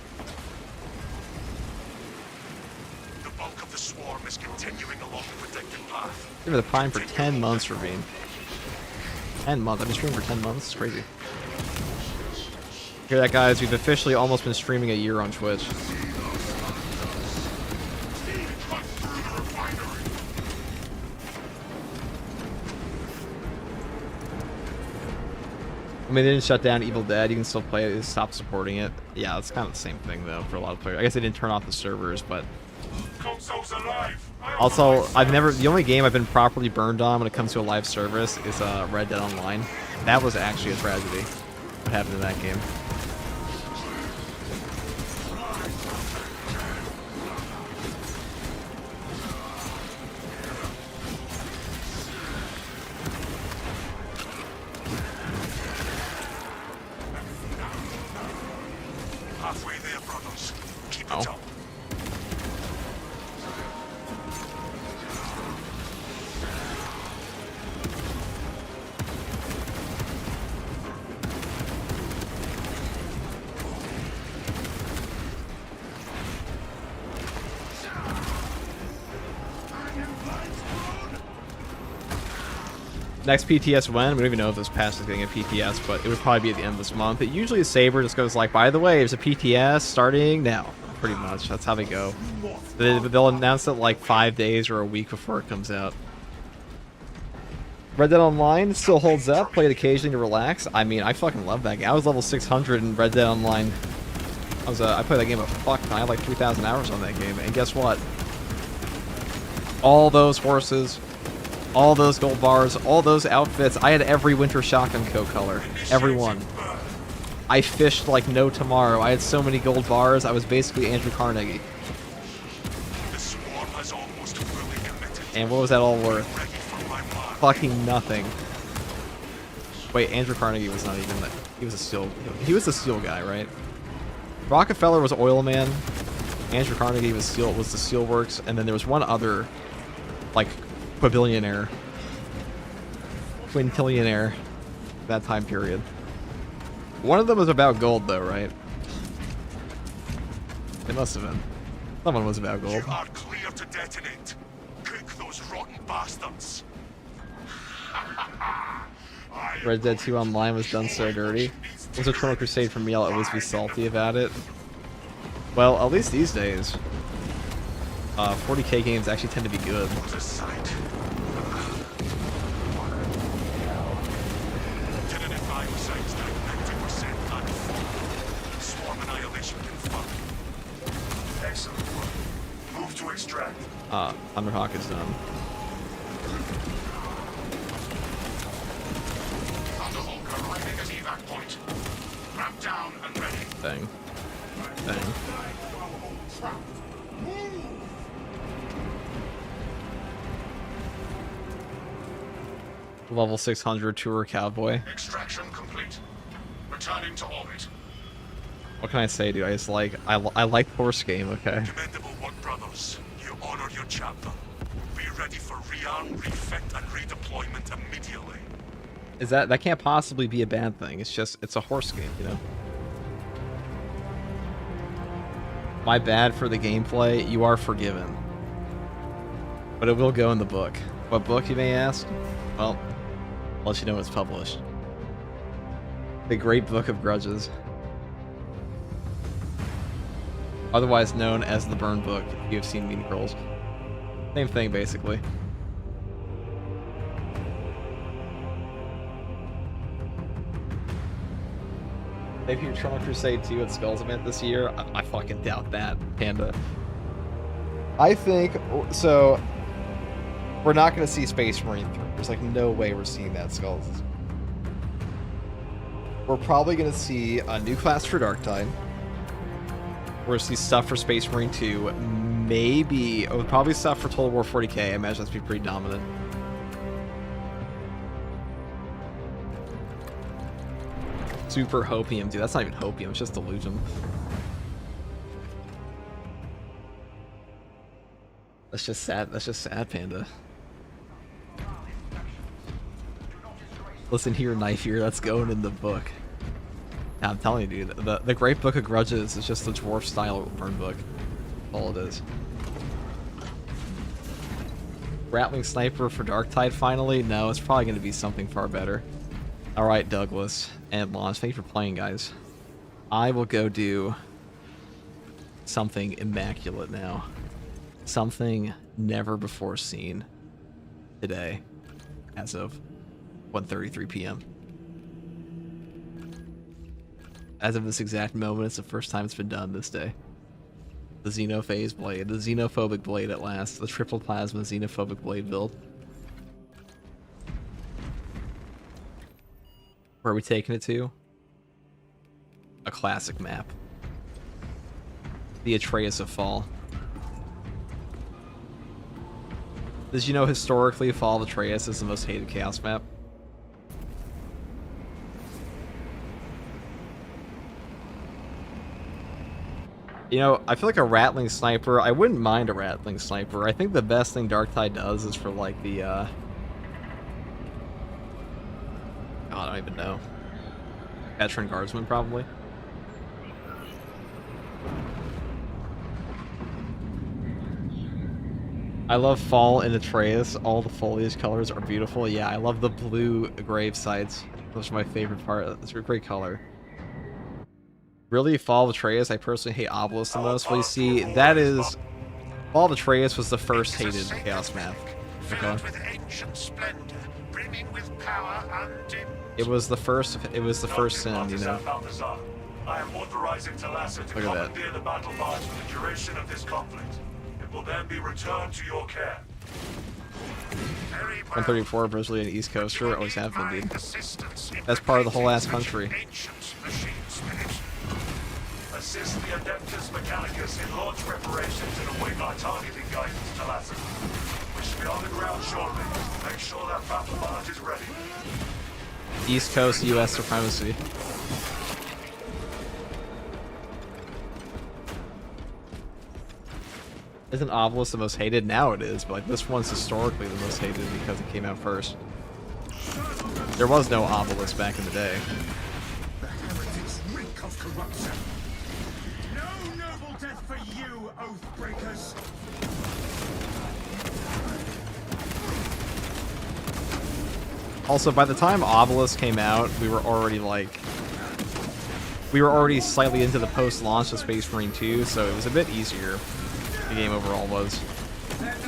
Speaker 2: The bulk of the swarm is continuing along the predicted path.
Speaker 1: Give me the Prime for 10 months, Praveen. 10 months. I've been streaming for 10 months. It's crazy. Hear that, guys? We've officially almost been streaming a year on Twitch. I mean, they didn't shut down Evil Dead. You can still play it. They stopped supporting it. Yeah, it's kind of the same thing, though, for a lot of players. I guess they didn't turn off the servers, but...
Speaker 2: Console's alive.
Speaker 1: Also, the only game I've been properly burned on when it comes to a live service is Red Dead Online. That was actually a tragedy, what happened in that game.
Speaker 2: Halfway there, brothers. Keep it up.
Speaker 1: Next PTS when? We don't even know if this pass is getting a PTS, but it would probably be at the end of this month. It usually Saber just goes like, by the way, there's a PTS starting now. Pretty much. That's how they go. They'll announce it like 5 days or a week before it comes out. Red Dead Online still holds up. Play it occasionally to relax. I mean, I fucking love that game. I was level 600 in Red Dead Online. I played that game a fuck ton. I had like 3,000 hours on that game. And guess what? All those horses... all those gold bars, all those outfits. I had every winter shotgun coat color. Every one. I fished like no tomorrow. I had so many gold bars, I was basically Andrew Carnegie. And what was that all worth? Fucking nothing. Wait, Andrew Carnegie was not even that. He was a steel guy, right? Rockefeller was oil man. Andrew Carnegie was the steelworks, and then there was one other, like, quadrillionaire, quintillionaire, that time period. One of them was about gold, though, right? It must have been. Someone was about gold.
Speaker 2: You are clear to detonate. Cook those rotten bastards.
Speaker 1: Red Dead 2 Online was done so dirty. Was Eternal Crusade for me? I'll always be salty about it. Well, at least these days, 40k games actually tend to be good.
Speaker 2: Excellent work. Move to extract.
Speaker 1: Thunderhawk is done.
Speaker 2: Thunderhawk arriving at evac point. Ramp down and ready.
Speaker 1: Thing. Level 600 tour cowboy.
Speaker 2: Extraction complete. Returning to orbit.
Speaker 1: What can I say, dude? I like horse game, okay?
Speaker 2: Commendable work, brothers. You honor your chapter. Be ready for rearm, refit, and redeployment immediately.
Speaker 1: That can't possibly be a bad thing. It's a horse game, you know? My bad for the gameplay. You are forgiven. But it will go in the book. What book, you may ask? Well, I'll let you know it's published. The Great Book of Grudges. Otherwise known as the Burn Book, if you have seen Mean Girls. Same thing, basically. Maybe Eternal Crusade 2 at Skulls event this year? I fucking doubt that, Panda. I think, so, we're not going to see Space Marine 3. There's like no way we're seeing that Skulls. We're probably going to see a new class for Darktide. We're going to see stuff for Space Marine 2. Maybe, probably stuff for Total War 40k. I imagine that's be pretty dominant. Super hopium, dude. That's not even hopium. It's just delusion. That's just sad. That's just sad, Panda. Listen here, knife here. That's going in the book. Yeah, I'm telling you, dude. The Great Book of Grudges is just a dwarf style burn book. All it is. Rattling Sniper for Darktide finally? No, it's probably going to be something far better. Alright, Douglas and Lons, thank you for playing, guys. I will go do something immaculate now. Something never before seen today as of 1:33 p.m. As of this exact moment, it's the first time it's been done this day. The Xenophase blade, the xenophobic blade at last, the triple plasma xenophobic blade build. Where are we taking it to? A classic map. The Atreus of Fall. Did you know historically Fall of Atreus is the most hated Chaos map? You know, I feel like a Rattling Sniper, I wouldn't mind a Rattling Sniper. I think the best thing Darktide does is for like the, God, I don't even know. Veteran Guardsman, probably. I love Fall in Atreus. All the foliage colors are beautiful. Yeah, I love the blue grave sites. Those are my favorite part. It's a great color. Really, Fall of Atreus, I personally hate Obelisk the most. Well, you see, that is... Fall of Atreus was the first hated Chaos map. Okay. It was the first sin, you know.
Speaker 2: I am authorizing Talassa to commandeer the battle barge for the duration of this conflict. It will then be returned to your care.
Speaker 1: 134, Brazilian East Coaster, always have been, dude. That's part of the whole ass country.
Speaker 2: Assist the Adeptus Mechanicus in launch preparations and await our targeting guidance, Talassa. We should be on the ground shortly. Make sure that battle barge is ready.
Speaker 1: East Coast U.S. supremacy. Isn't Obelisk the most hated? Now it is, but like this one's historically the most hated because it came out first. There was no Obelisk back in the day.
Speaker 2: The heretics reek of corruption. No noble death for you, Oathbreakers.
Speaker 1: Also, by the time Obelisk came out, we were already slightly into the post-launch of Space Marine 2, so it was a bit easier. The game overall was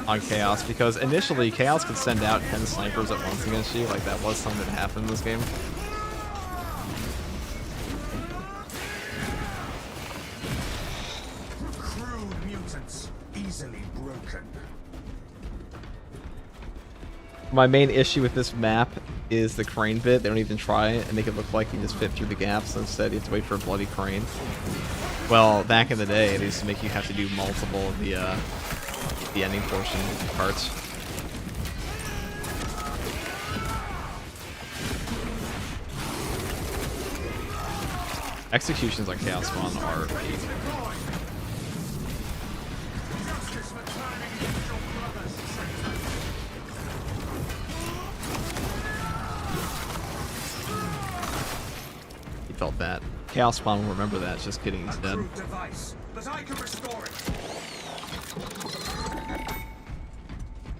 Speaker 1: on Chaos, because initially Chaos could send out 10 snipers at once against you. Like, that was something that happened in this game.
Speaker 2: Crude mutants, easily broken.
Speaker 1: My main issue with this map is the crane bit. They don't even try it and make it look like you just fit through the gaps. Instead, you have to wait for a bloody crane. Well, back in the day, it used to make you have to do multiple of the ending portion parts. Executions on Chaos Spawn are peak. He felt that. Chaos Spawn will remember that. Just kidding, he's dead.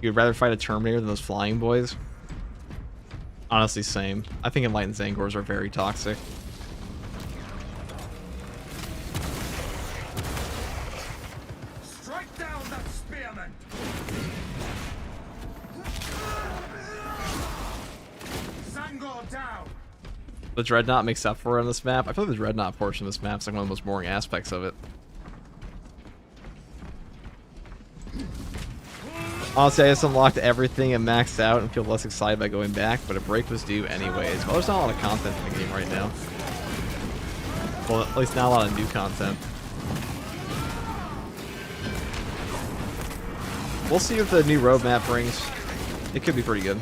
Speaker 1: You'd rather fight a Terminator than those flying boys? Honestly, same. I think Enlightened Zangors are very toxic.
Speaker 2: Strike down that spearman. Zangor down.
Speaker 1: The Dreadnought makes up for it on this map. I feel like the Dreadnought portion of this map is like one of the most boring aspects of it. Honestly, I just unlocked everything and maxed out and feel less excited by going back, but a break was due anyways. Well, there's not a lot of content in the game right now. Well, at least not a lot of new content. We'll see what the new roadmap brings. It could be pretty good.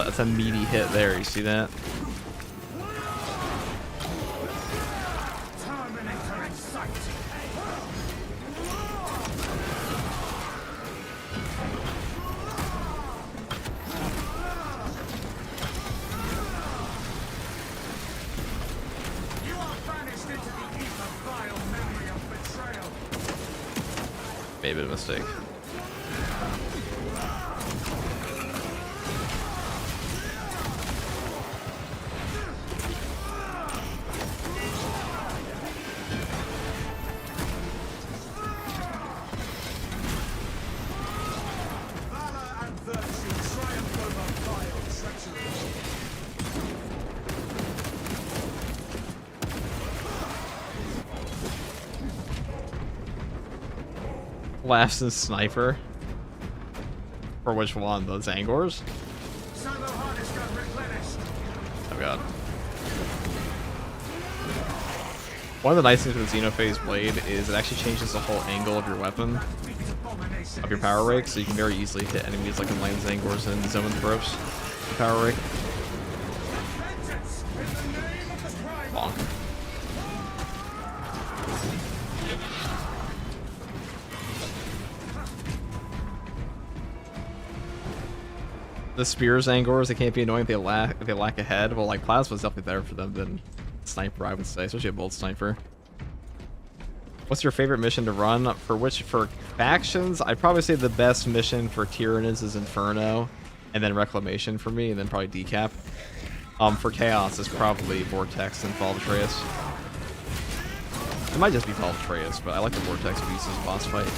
Speaker 1: It's a meaty hit there, you see that?
Speaker 2: Terminator in sight. You are banished into the ether, vile memory of betrayal.
Speaker 1: Made a bit of a mistake. Laughs and Sniper. For which one? The Zangors? Oh god. One of the nice things with the Xenophase Blade is it actually changes the whole angle of your weapon, of your power rake, so you can very easily hit enemies like in Land Zangors and Zoanthropes. Power rake. Bonk. The Spears Angors, they can't be annoying if they lack a head. Well, like Plasma's definitely better for them than Sniper, I would say, especially a Bolt Sniper. What's your favorite mission to run? For factions, I'd probably say the best mission for Tyranids is Inferno, and then Reclamation for me, and then probably Decap. For Chaos, it's probably Vortex and Fall of Atreus. It might just be Fall of Atreus, but I like the Vortex Beast as a boss fight.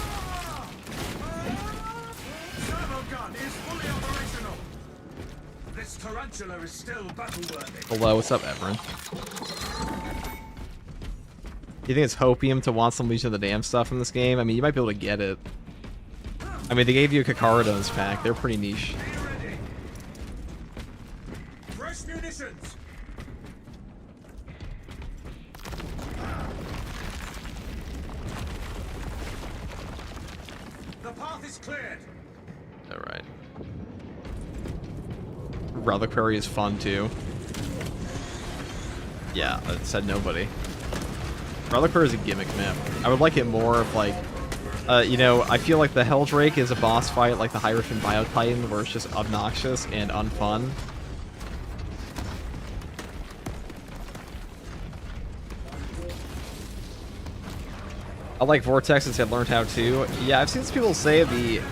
Speaker 2: Tarantula is still battle-worthy.
Speaker 1: Hello, what's up, Everin? You think it's hopium to want some Legion of the Damned stuff in this game? I mean, you might be able to get it. I mean, they gave you a Kakarodo's pack. They're pretty niche.
Speaker 2: Fresh munitions. The path is cleared.
Speaker 1: All right. Reliquary is fun too. Yeah, it said nobody. Reliquary is a gimmick map. I would like it more if, like, you know, I feel like the Helldrake is a boss fight like the Hierophant Biotitan, where it's just obnoxious and unfun. I like Vortex since I learned how to. Yeah, I've seen some people say the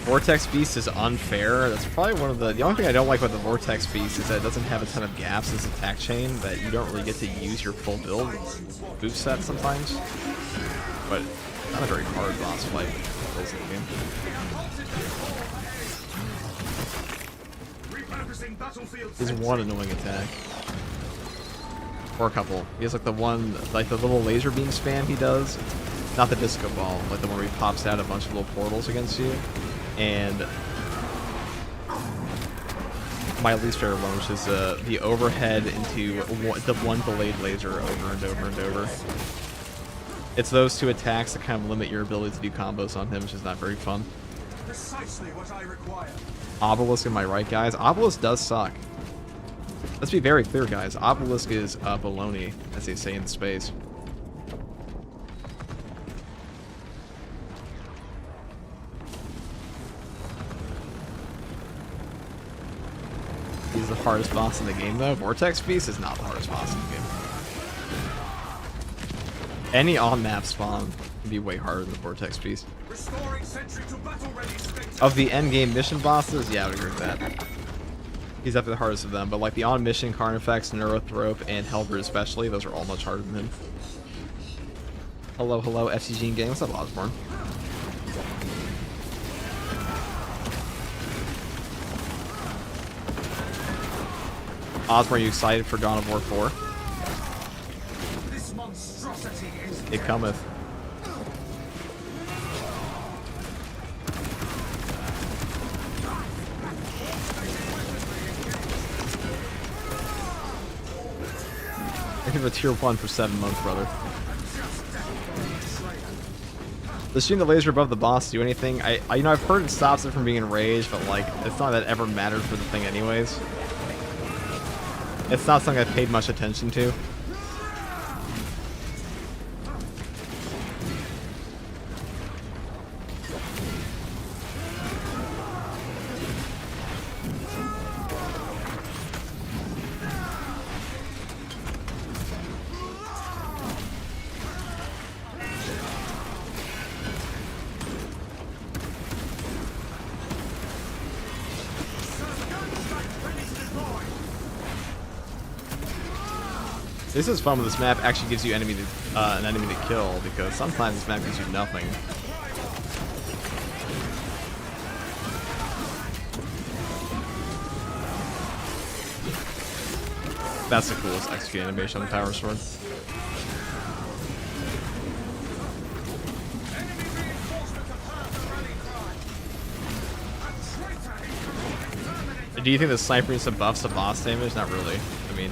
Speaker 1: Vortex Beast is unfair. That's probably one of the only thing I don't like about the Vortex Beast is that it doesn't have a ton of gaps in its attack chain, that you don't really get to use your full build move set sometimes. But not a very hard boss fight in the game. He's one annoying attack. Or a couple. He has like the one, like the little laser beam spam he does. Not the disco ball, like the one where he pops out a bunch of little portals against you. And my least favorite one, which is the overhead into the one delayed laser over and over and over. It's those two attacks that kind of limit your ability to do combos on him, which is not very fun.
Speaker 2: Precisely what I require.
Speaker 1: Obelisk, am I right, guys? Obelisk does suck. Let's be very clear, guys. Obelisk is baloney, as they say in space. He's the hardest boss in the game, though. Vortex Beast is not the hardest boss in the game. Any on-map spawn can be way harder than the Vortex Beast. Of the endgame mission bosses, yeah, I would agree with that. He's definitely the hardest of them, but like the on-mission Carnifex, Neurothrope, and Hellbird especially, those are all much harder than him. Hello, hello, FCG Game. What's up, Osborne? Osborne, are you excited for Dawn of War 4?
Speaker 2: This monstrosity is
Speaker 1: It cometh. I give a tier 1 for 7 months, brother. Does shooting the laser above the boss do anything? You know, I've heard it stops it from being enraged, but like, it's not that it ever mattered for the thing anyways. It's not something I've paid much attention to. This is fun when this map actually gives you an enemy to kill, because sometimes this map gives you nothing. That's the coolest execute animation on the Power Sword. Do you think the sniper needs to buffs the boss damage? Not really. I mean,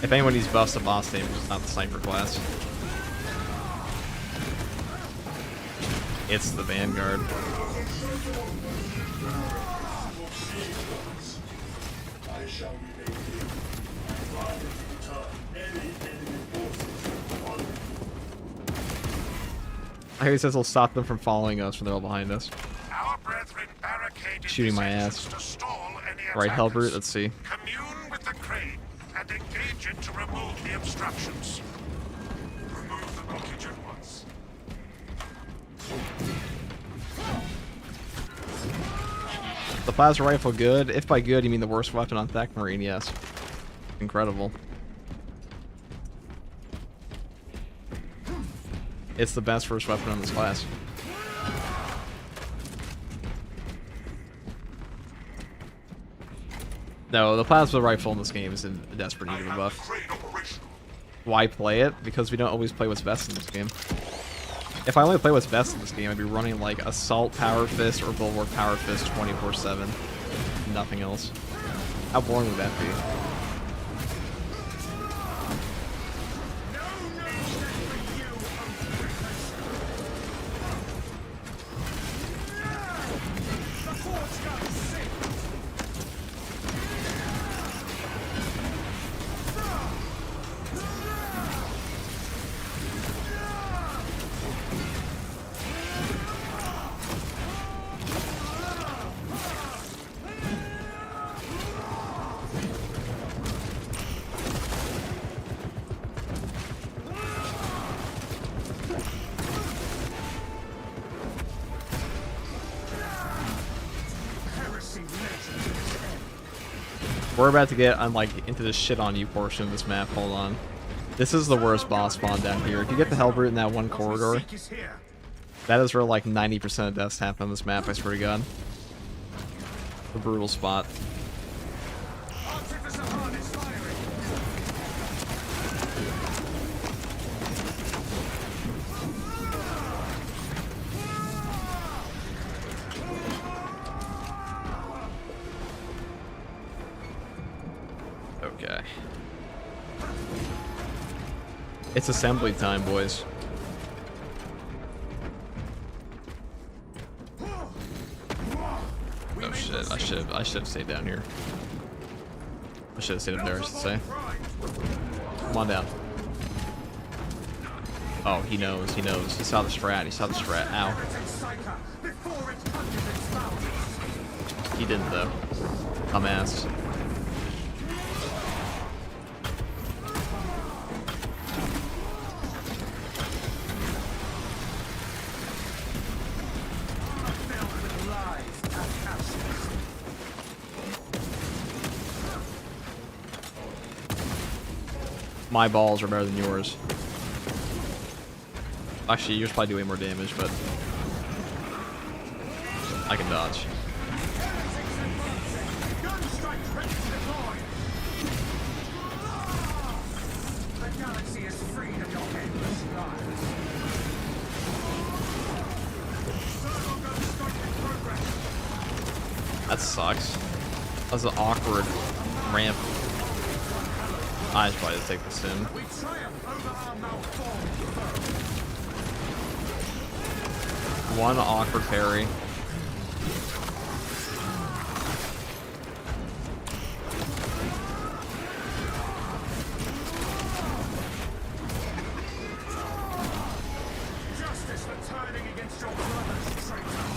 Speaker 1: if anyone needs buffs to boss damage, it's not the sniper class. It's the Vanguard. I hear he says he'll stop them from following us when they're all behind us.
Speaker 2: Our brethren barricaded
Speaker 1: Shooting my
Speaker 2: these
Speaker 1: ass.
Speaker 2: exits to stall any
Speaker 1: Right,
Speaker 2: attackers.
Speaker 1: Helbert? Let's see.
Speaker 2: Commune with the crane and engage it to remove the obstructions. Remove the blockage at once.
Speaker 1: The plasma rifle good? If by good you mean the worst weapon on Thak Marine, yes. Incredible. It's the best first weapon on this class. No, the plasma rifle in this game is in desperate need of a buff. Why play it? Because we don't always play what's best in this game. If I only play what's best in this game, I'd be running like Assault Power Fist or Bulwark Power Fist 24/7. Nothing else. How boring would that be? We're about to get on like into the shit on you portion of this map. Hold on. This is the worst boss spawn down here. If you get the Hellbrute in that one corridor, that is where like 90% of deaths happen on this map, I swear to God. The brutal spot. Okay. It's assembly time, boys. Oh shit, I should have stayed down here. I should have stayed up there, I should say. Come on down. Oh, he knows, he knows. He saw the strat, he saw the strat. Ow. He didn't though. Dumbass. My balls are better than yours. Actually, yours probably do way more damage, but I can dodge. That sucks. That was an awkward ramp. I should probably just take this in. One awkward parry.
Speaker 2: Justice for turning against your brothers, traitor.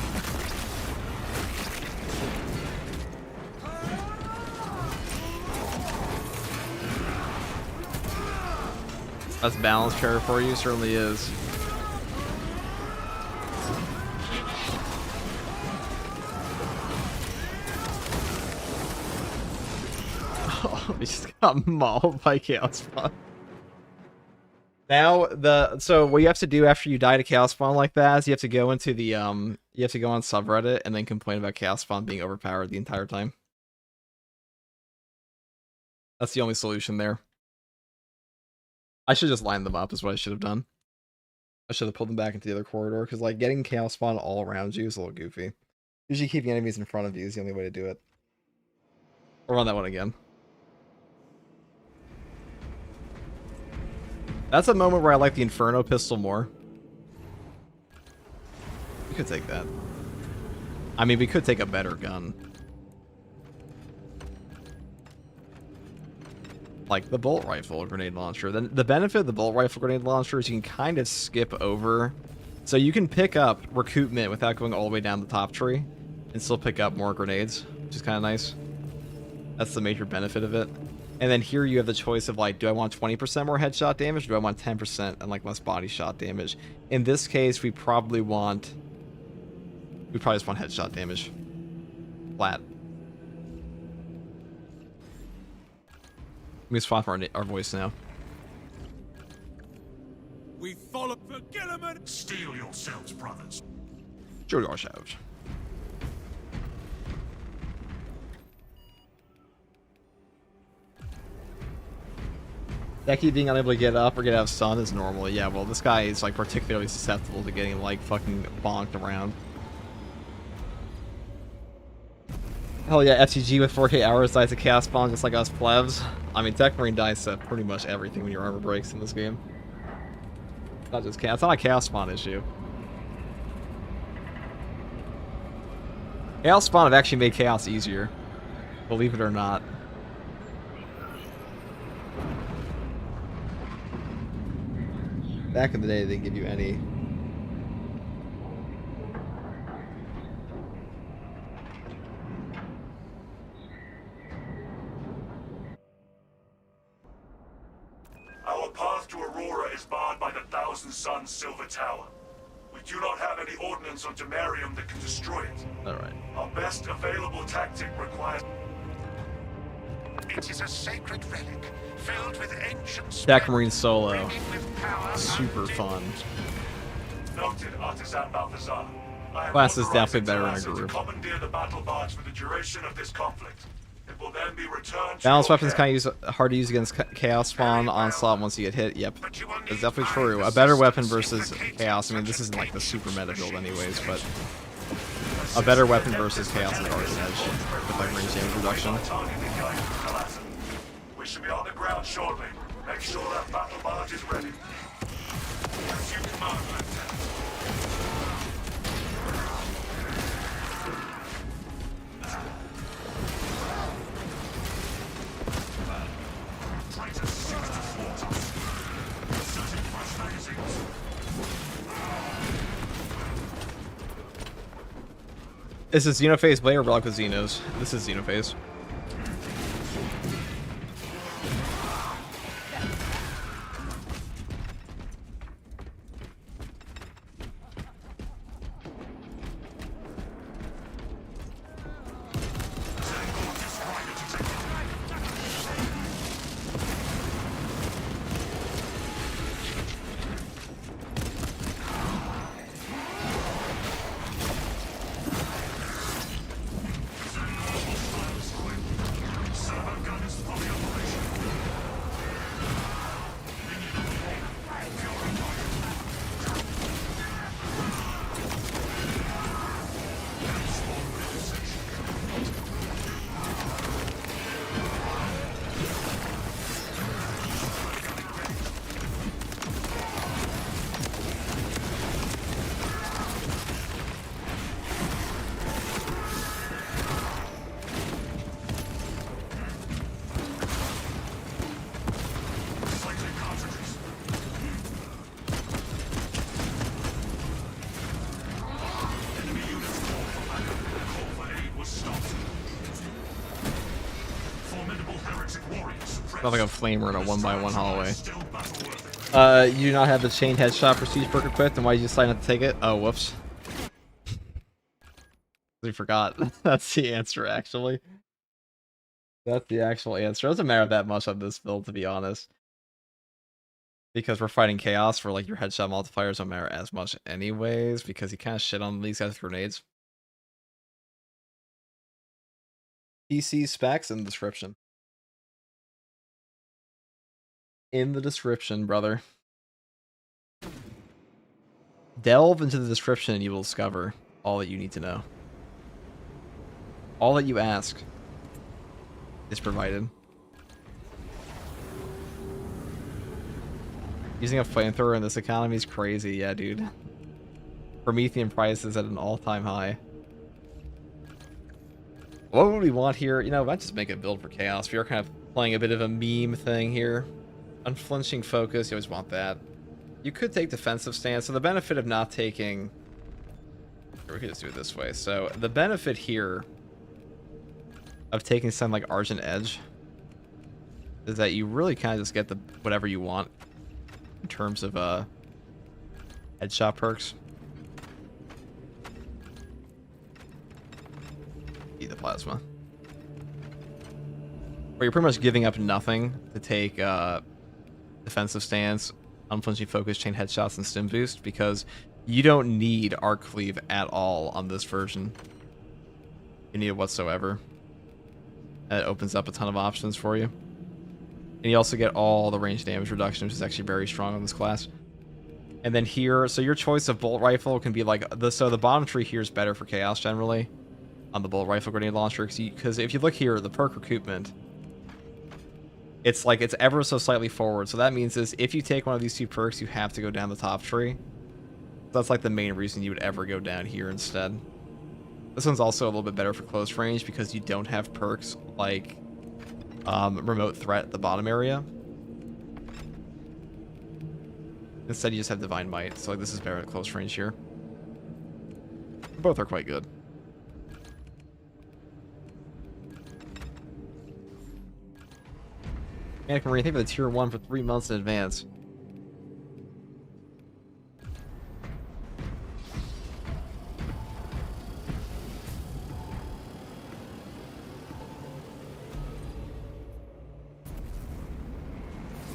Speaker 1: That's balance chair for you, certainly is. Oh, we just Got mauled by Chaos Spawn. Now so what you have to do after you die to Chaos Spawn like that is you have to go into the you have to go on subreddit and then complain about Chaos Spawn being overpowered the entire time. That's the only solution there. I should just line them up is what I should have done. I should have pulled them back into the other corridor because like getting Chaos Spawn all around you is a little goofy. Usually keeping enemies in front of you is the only way to do it. I'll run that one again. That's a moment where I like the Inferno pistol more. We could take that. I mean, we could take a better gun. Like the bolt rifle grenade launcher. Then the benefit of the bolt rifle grenade launcher is you can kind of skip over. So you can pick up recoupment without going all the way down the top tree and still pick up more grenades, which is kind of nice. That's the major benefit of it. And then here you have the choice of like, do I want 20% more headshot damage? Or do I want 10% and like less body shot damage? In this case, we probably just want headshot damage. Flat. Let me swap our voice now.
Speaker 2: We follow for Gilliman. Steel yourselves, brothers.
Speaker 1: Show yourselves. Becky being unable to get up or get out of stun is normal. Yeah, well, this guy is like particularly susceptible to getting like fucking bonked around. Hell yeah, FTG with 4K hours dies to Chaos Spawn just like us plebs. I mean, Tech Marine dies to pretty much everything when your armor breaks in this game. Not just Chaos. It's not a Chaos Spawn issue. Chaos Spawn have actually made Chaos easier. Believe it or not. Back in the day, they didn't give you any.
Speaker 2: Our path to Aurora is barred by the Thousand Suns Silver Tower. We do not have any ordnance on Demarium that can destroy it.
Speaker 1: Alright.
Speaker 2: Our best available tactic requires... It is a sacred relic, filled with ancient...
Speaker 1: Tech Marine solo. Super fun.
Speaker 2: Noted, Artisan Balthazar.
Speaker 1: Class is definitely better in a group.
Speaker 2: Commandeer the battle barge for the duration of this conflict. It will then be returned to
Speaker 1: Balance
Speaker 2: your
Speaker 1: weapons
Speaker 2: care.
Speaker 1: kind of hard to use against Chaos Spawn onslaught once you get hit. Yep, that's definitely true. A better weapon versus Chaos. I mean, this isn't like the super meta build anyways, but a better weapon versus Chaos is always an edge with like range damage reduction.
Speaker 2: We should be on the ground shortly. Make sure that battle barge is ready. As you command, Lieutenant.
Speaker 1: Is this Xenophase Blade or Relic with Xenos? This is Xenophase. Not like a flamer in a 1x1 hallway. You do not have the chain headshot prestige perk equipped, and why did you decide not to take it? Oh, whoops. We forgot. That's the answer, actually. That's the actual answer. It doesn't matter that much on this build, to be honest. Because we're fighting chaos for like your headshot multipliers don't matter as much anyways, because you kind of shit on these guys with grenades. PC specs in the description. In the description, brother. Delve into the description and you will discover all that you need to know. All that you ask is provided. Using a flamethrower in this economy is crazy, yeah, dude. Promethean prices at an all-time high. What would we want here? You know, I might just make a build for chaos. We are kind of playing a bit of a meme thing here. Unflinching focus, you always want that. You could take defensive stance. So the benefit of not taking... We could just do it this way. So the benefit here of taking something like Argent Edge is that you really kind of just get the whatever you want in terms of headshot perks. Eat the plasma. Where you're pretty much giving up nothing to take defensive stance, unflinching focus, chain headshots, and stim boost, because you don't need arc cleave at all on this version. You need it whatsoever. And it opens up a ton of options for you. And you also get all the range damage reduction, which is actually very strong on this class. And then here, so your choice of bolt rifle can be like, so the bottom tree here is better for chaos generally on the bolt rifle grenade launcher, because if you look here, the perk recoupment, it's like it's ever so slightly forward. So that means is if you take one of these two perks, you have to go down the top tree. That's like the main reason you would ever go down here instead. This one's also a little bit better for close range because you don't have perks like remote threat at the bottom area. Instead, you just have divine might. So like this is better at close range here. Both are quite good. Manic Marine, thank you for the tier 1 for 3 months in advance.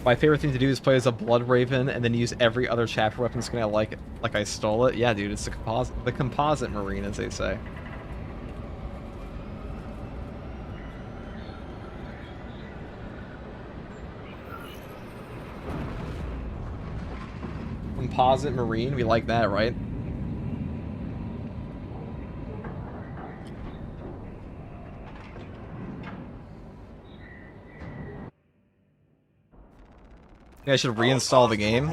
Speaker 1: My favorite thing to do is play as a Blood Raven and then use every other chapter weapon skin I like I stole it. Yeah, dude, it's the composite Marine, as they say. Composite Marine, we like that, right? I should reinstall the game.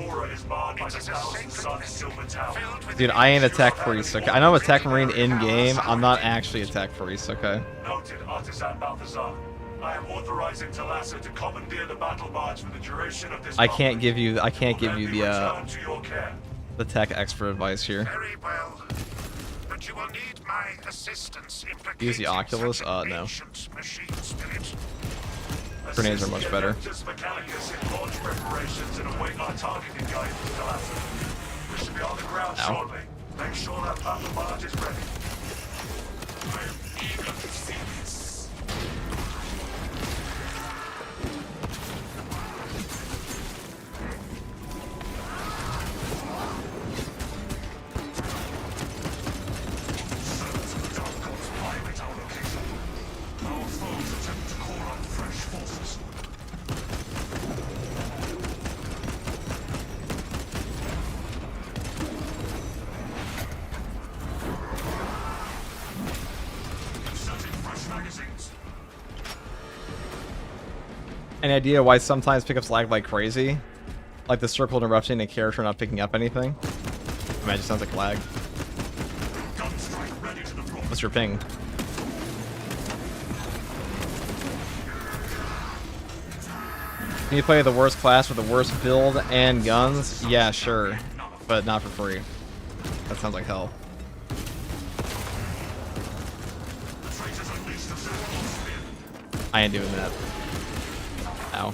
Speaker 1: Dude, I ain't a tech priest, okay? I know I'm a tech marine in-game. I'm not actually a tech priest, okay?
Speaker 2: Noted, Artisan Balthazar. I am authorizing Talassa to commandeer the battle barge for the duration of this
Speaker 1: I can't give you the tech expert advice here.
Speaker 3: Very well. But you will need my assistance in
Speaker 1: Use the Oculus? No. Grenades are much better. Ow.
Speaker 2: Make sure that battle barge is ready. I am eager to see this.
Speaker 1: Any idea why sometimes pickups lag like crazy? Like the circle interrupting a character not picking up anything? I mean, it just sounds like lag. What's your ping? Can you play the worst class with the worst build and guns? Yeah, sure. But not for free. That sounds like hell. I ain't doing that. Ow.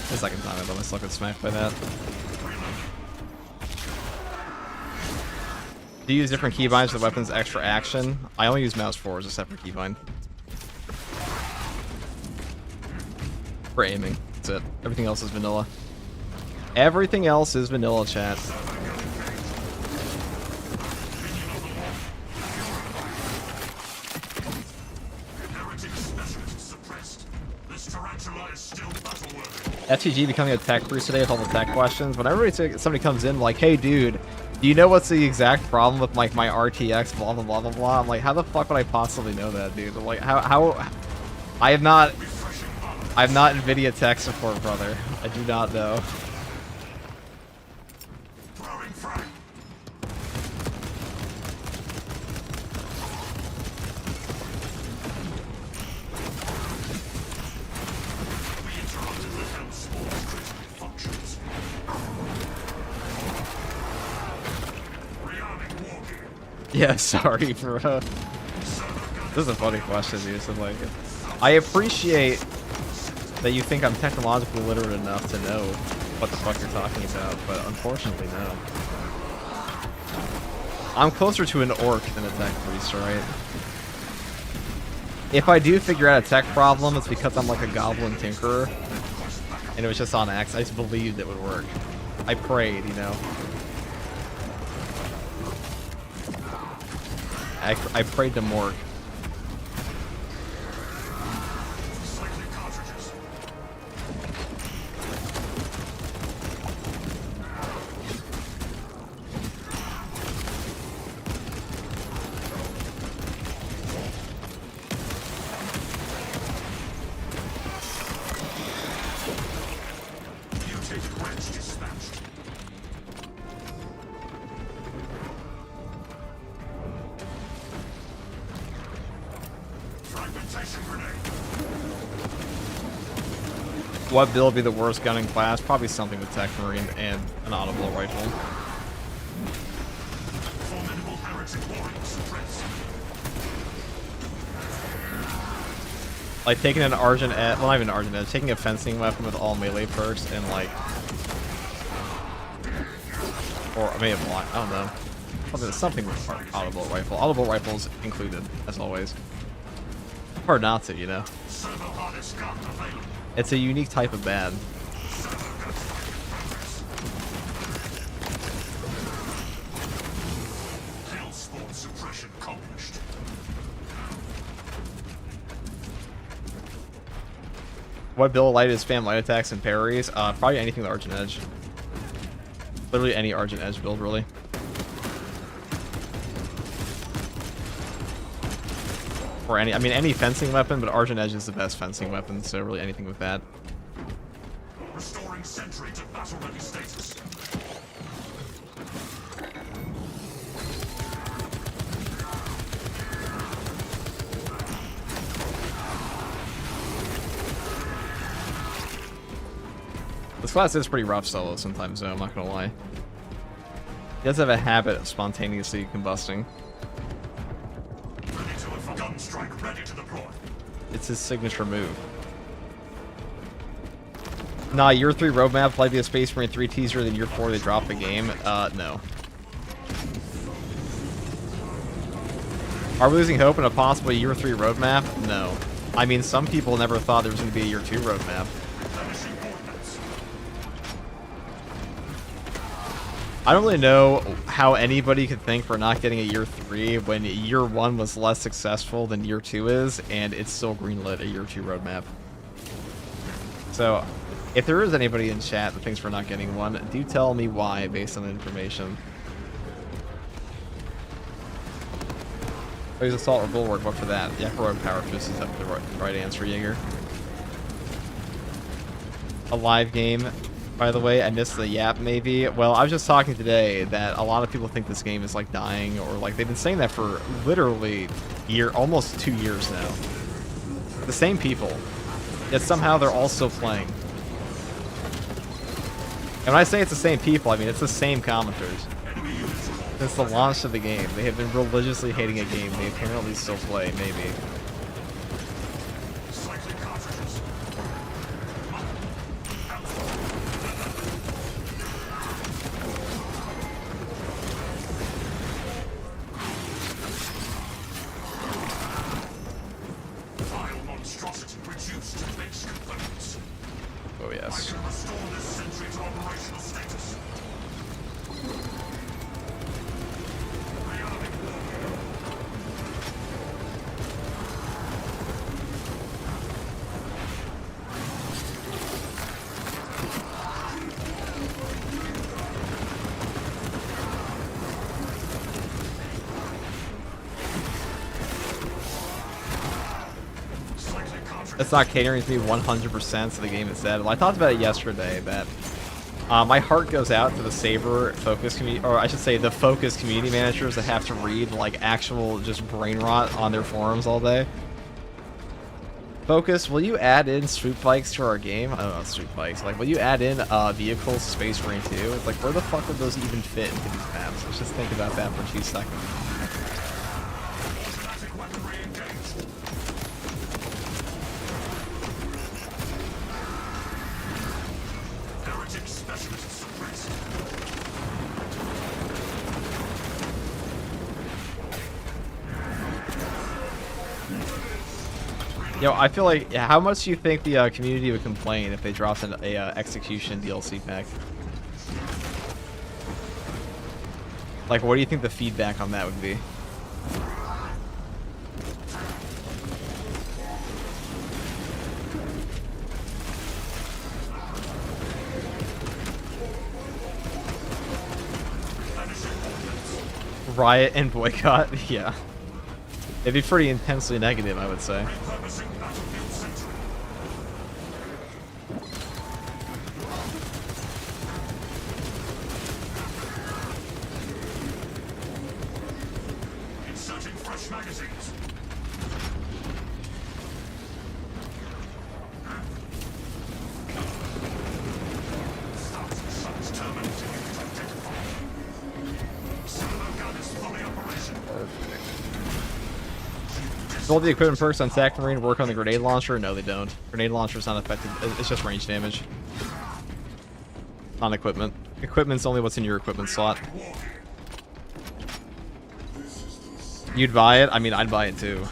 Speaker 1: The second time I let myself get smacked by that. Do you use different keybinds for the weapon's extra action? I only use mouse 4 as a separate keybind. For aiming. That's it. Everything else is vanilla. Everything else is vanilla, chat. FTG becoming a tech priest today with all the tech questions. Whenever somebody comes in like, hey dude, do you know what's the exact problem with like my RTX blah blah blah blah blah? I'm like, how the fuck would I possibly know that, dude? I'm like, how I have not NVIDIA tech support, brother. I do not know. Yeah, sorry, bro. This is a funny question, dude. So, like, I appreciate that you think I'm technologically literate enough to know what the fuck you're talking about, but unfortunately, no. I'm closer to an orc than a tech priest, right? If I do figure out a tech problem, it's because I'm like a goblin tinkerer, and it was just on accident. I just believed it would work. I prayed, you know. I prayed to Morg. What build would be the worst gun in class? Probably something with Tech Marine and an audible rifle. Like taking an Argent Edge, well not even an Argent Edge, taking a fencing weapon with all melee perks and like, or maybe a block, I don't know. Something with audible rifle. Audible rifles included, as always. Hard not to, you know. It's a unique type of bad. What build light is spam light attacks and parries? Probably anything with Argent Edge. Literally any Argent Edge build, really. Or any, I mean, any fencing weapon, but Argent Edge is the best fencing weapon, so really anything with that. Restoring sentry to battle ready status. This class is pretty rough solo sometimes, though, I'm not gonna lie. He does have a habit of spontaneously combusting. Strike ready to deploy. It's his signature move. Nah, year 3 roadmap might be a Space Marine 3 teaser, then year 4 they drop the game. No. Are we losing hope in a possible year 3 roadmap? No. I mean, some people never thought there was going to be a year 2 roadmap. I don't really know how anybody could think we're not getting a year 3 when year 1 was less successful than year 2 is, and it's still greenlit a year 2 roadmap. So, if there is anybody in chat that thinks we're not getting one, do tell me why based on the information. Oh, use Assault or Bulwark, what for that? Yeah, heroic power fist is the right answer, Jaeger. A live game. By the way, I missed the yap maybe. Well, I was just talking today that a lot of people think this game is like dying, or like they've been saying that for literally almost 2 years now. The same people. Yet somehow they're all still playing. And when I say it's the same people, I mean it's the same commenters. Since the launch of the game, they have been religiously hating a game they apparently still play, maybe. Oh, yes.
Speaker 2: Restore this sentry to operational status.
Speaker 1: It's not catering to me 100%, so the game is dead. Well, I talked about it yesterday, that my heart goes out to the Saber focus community, or I should say the focus community managers that have to read like actual just brain rot on their forums all day. Focus, will you add in swoop bikes to our game? I don't know, swoop bikes. Like, will you add in vehicles to Space Marine 2? It's like, where the fuck would those even fit into these maps? Let's just think about that for 2 seconds. Yo, I feel like, how much do you think the community would complain if they dropped a execution DLC pack? Like, what do you think the feedback on that would be? Riot and boycott? Yeah. It'd be pretty intensely negative, I would say.
Speaker 2: Inserting fresh magazines.
Speaker 1: All the equipment perks on Sack Marine work on the grenade launcher? No, they don't. Grenade launcher's not effective. It's just range damage. On equipment. Equipment's only what's in your equipment slot. You'd buy it? I mean, I'd buy it too.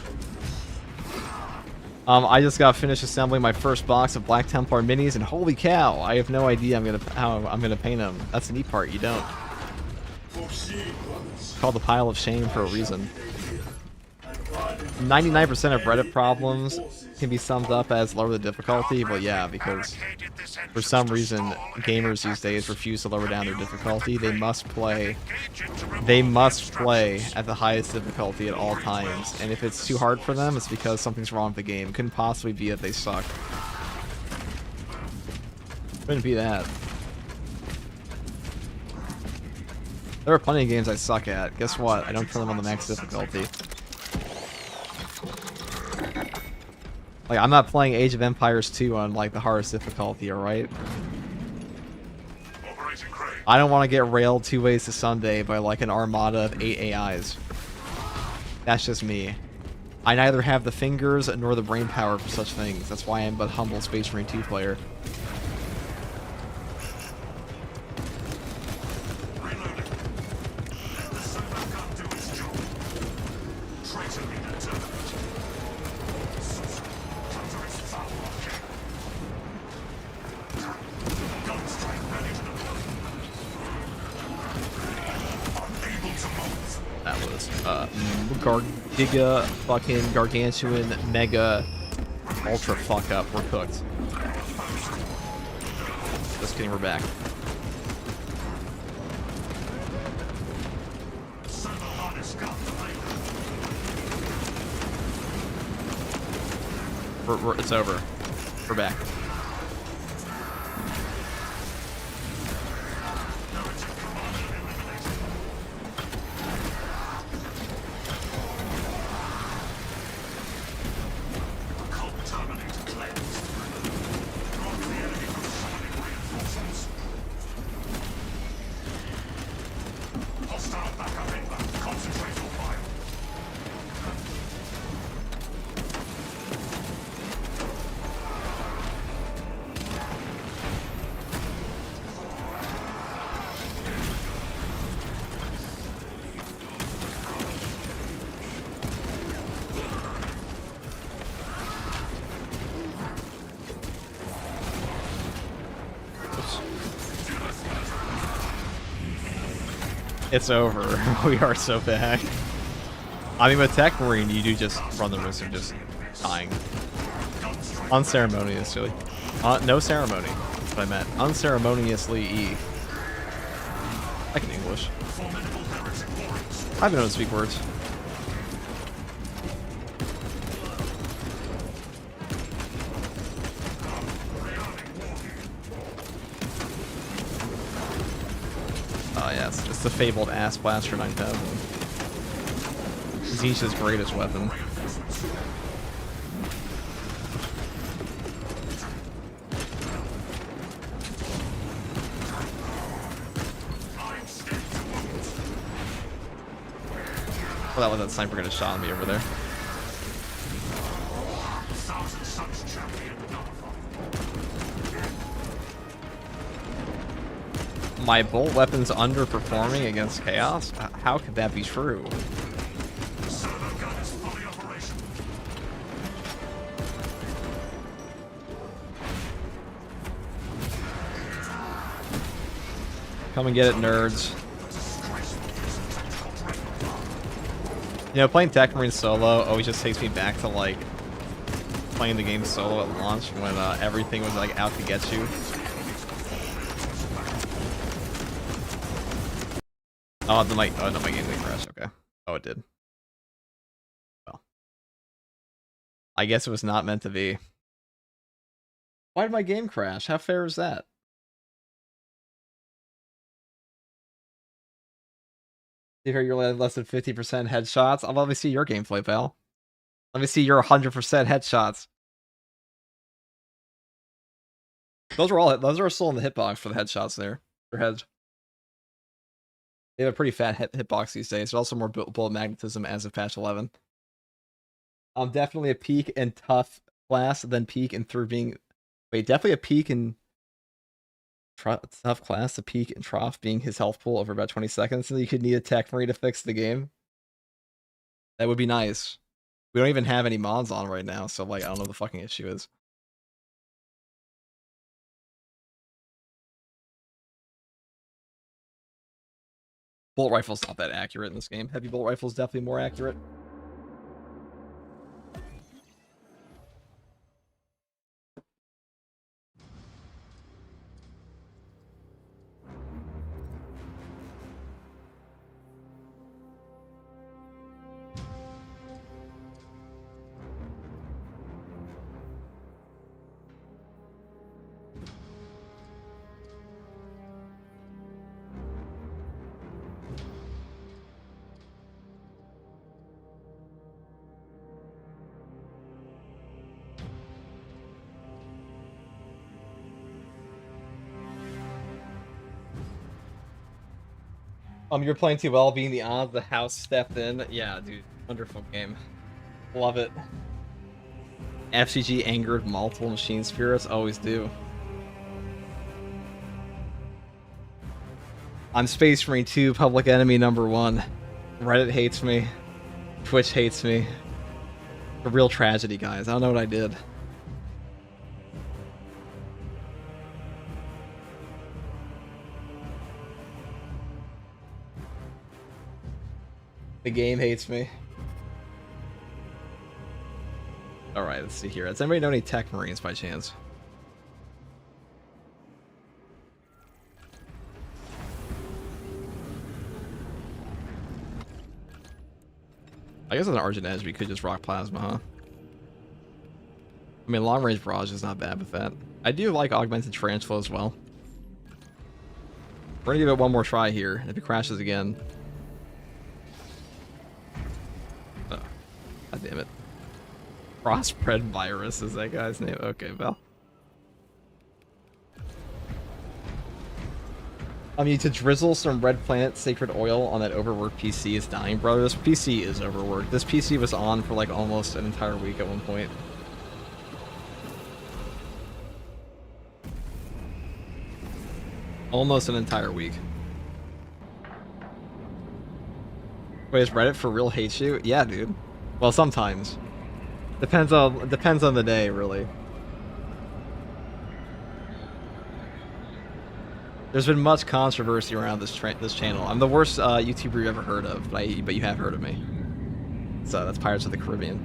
Speaker 1: I just got finished assembling my first box of Black Templar minis, and holy cow, I have no idea how I'm gonna paint them. That's the neat part. You don't. It's called the pile of shame for a reason. 99% of Reddit problems can be summed up as lower the difficulty. Well, yeah, because for some reason gamers these days refuse to lower down their difficulty. They must play at the highest difficulty at all times. And if it's too hard for them, it's because something's wrong with the game. It couldn't possibly be that they suck. Couldn't be that. There are plenty of games I suck at. Guess what? I don't turn them on the max difficulty. Like, I'm not playing Age of Empires 2 on, like, the hardest difficulty, alright? I don't want to get railed 2 ways to Sunday by, like, an armada of 8 AIs. That's just me. I neither have the fingers nor the brain power for such things. That's why I'm but a humble Space Marine 2 player. Giga fucking gargantuan mega ultra fuck up. We're cooked. Just kidding, we're back. It's over. We're back. It's over. We are so bad. I mean, with Tech Marine, you do just run the risk of just dying. Unceremoniously. No ceremony. That's what I meant. Unceremoniously E. I can English. I've been able to speak words. Oh yes, it's the fabled Ass Blaster 9000. Zinch's greatest weapon. Oh, that was that sniper gonna shot me over there. My bolt weapon's underperforming against Chaos? How could that be true? Come and get it, nerds. You know, playing Tech Marine solo always just takes me back to, like, playing the game solo at launch when everything was, like, out to get you. Oh, no, my game didn't crash. Okay. Oh, it did. Well. I guess it was not meant to be. Why did my game crash? How fair is that? You hear you're less than 50% headshots? I'll let me see your gameplay, pal. Let me see your 100% headshots. Those are still in the hitbox for the headshots there. Their heads. They have a pretty fat hitbox these days. There's also more bullet magnetism as of patch 11. I'm definitely a peak in tough class, then peak in through being... Wait, definitely a peak in... tough class, the peak and trough being his health pool over about 20 seconds, so you could need a Tech Marine to fix the game. That would be nice. We don't even have any mods on right now, so like I don't know what the fucking issue is. Bolt rifle's not that accurate in this game. Heavy bolt rifle's definitely more accurate. You're playing too well, being the odds the house stepped in. Yeah, dude, wonderful game. Love it. FCG angered multiple machine spirits, always do. I'm Space Marine 2, public enemy number 1. Reddit hates me. Twitch hates me. A real tragedy, guys. I don't know what I did. The game hates me. Alright, let's see here. Does anybody know any Tech Marines by chance? I guess as an Argent Edge, we could just rock Plasma, huh? I mean, long range barrage is not bad with that. I do like augmented transflow as well. We're gonna give it one more try here. If it crashes again. Oh, God damn it. Crossbred virus is that guy's name? Okay, Val. I mean, to drizzle some Red Planet Sacred Oil on that overworked PC is dying, brother. This PC is overworked. This PC was on for like almost an entire week at one point. Almost an entire week. Wait, is Reddit for real hate you? Yeah, dude. Well, sometimes. Depends on the day, really. There's been much controversy around this channel. I'm the worst YouTuber you've ever heard of, but you have heard of me. So that's Pirates of the Caribbean.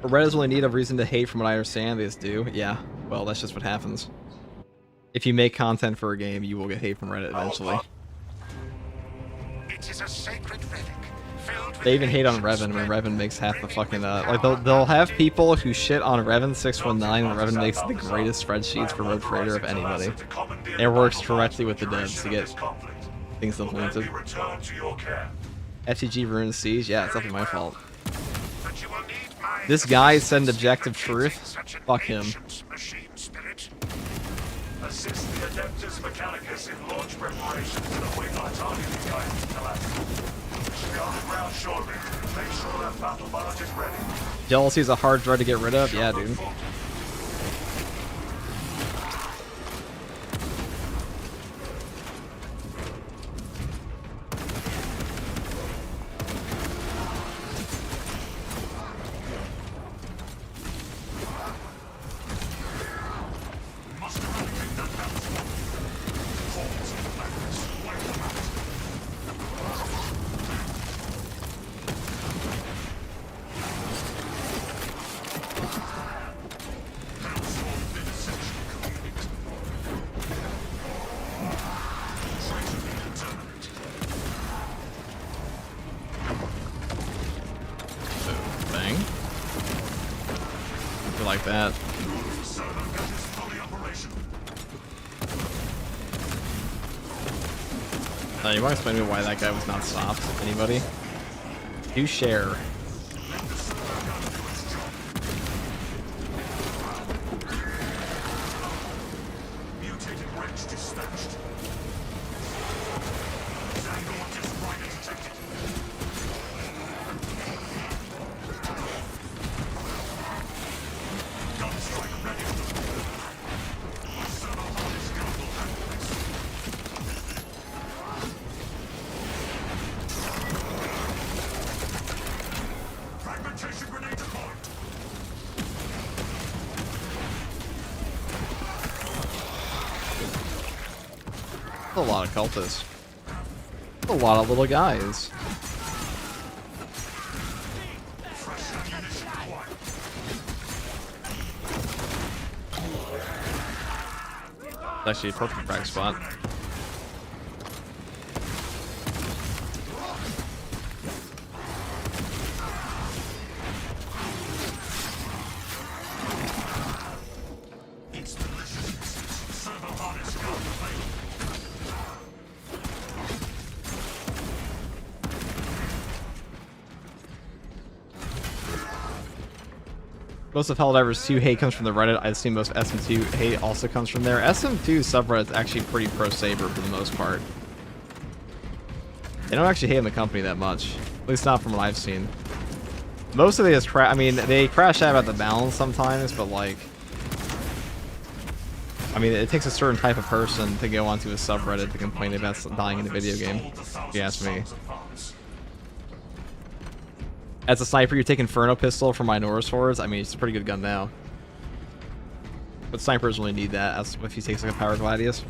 Speaker 1: Reddit's only need a reason to hate from what I understand. They just do. Yeah, well, that's just what happens. If you make content for a game, you will get hate from Reddit eventually.
Speaker 3: It is a sacred relic, filled with
Speaker 1: They even hate on
Speaker 3: ancient
Speaker 1: Revan when
Speaker 3: strength.
Speaker 1: Revan makes half the fucking like they'll have people who shit on Revan 619 when Revan makes the greatest spreadsheets for Rogue Trader of anybody. And it works directly with the devs to get things implemented. FTG ruined Siege? Yeah, it's definitely my fault.
Speaker 3: But you will need my
Speaker 1: This guy said objective
Speaker 3: completing
Speaker 1: truth.
Speaker 3: such an
Speaker 1: Fuck him.
Speaker 3: ancient machine spirit.
Speaker 2: Assist the Adeptus Mechanicus in launch preparations to the Wingeye targeting guidance telepathy. We should be on the ground shortly. Make sure that battle barge is ready.
Speaker 1: Jealousy is a hard drug to get rid of? Yeah, dude. Bang. You like that? You want to explain to me why that guy was not stopped? Anybody? Do share.
Speaker 2: Mutated wrench dispatched. Zangon is right detected. Gunstrike ready to deploy. Servo harness gun will handle this. Fragmentation grenade deployed.
Speaker 1: A lot of cultists. A lot of little guys.
Speaker 2: Fresh ammunition acquired.
Speaker 1: It's actually a perfect frag spot.
Speaker 2: It's delicious. Servo harness gun available.
Speaker 1: Most of Helldivers 2 hate comes from the Reddit. I assume most SM2 hate also comes from there. SM2 subreddit's actually pretty pro-Saber for the most part. They don't actually hate on the company that much. At least not from what I've seen. Most of it is I mean, they crash out about the balance sometimes, but like... I mean, it takes a certain type of person to go onto a subreddit to complain about dying in a video game, if you ask me. As a sniper, you take Inferno Pistol from Minotaur's Hordes. I mean, it's a pretty good gun now. But snipers really need that as if he takes like a Power Gladius.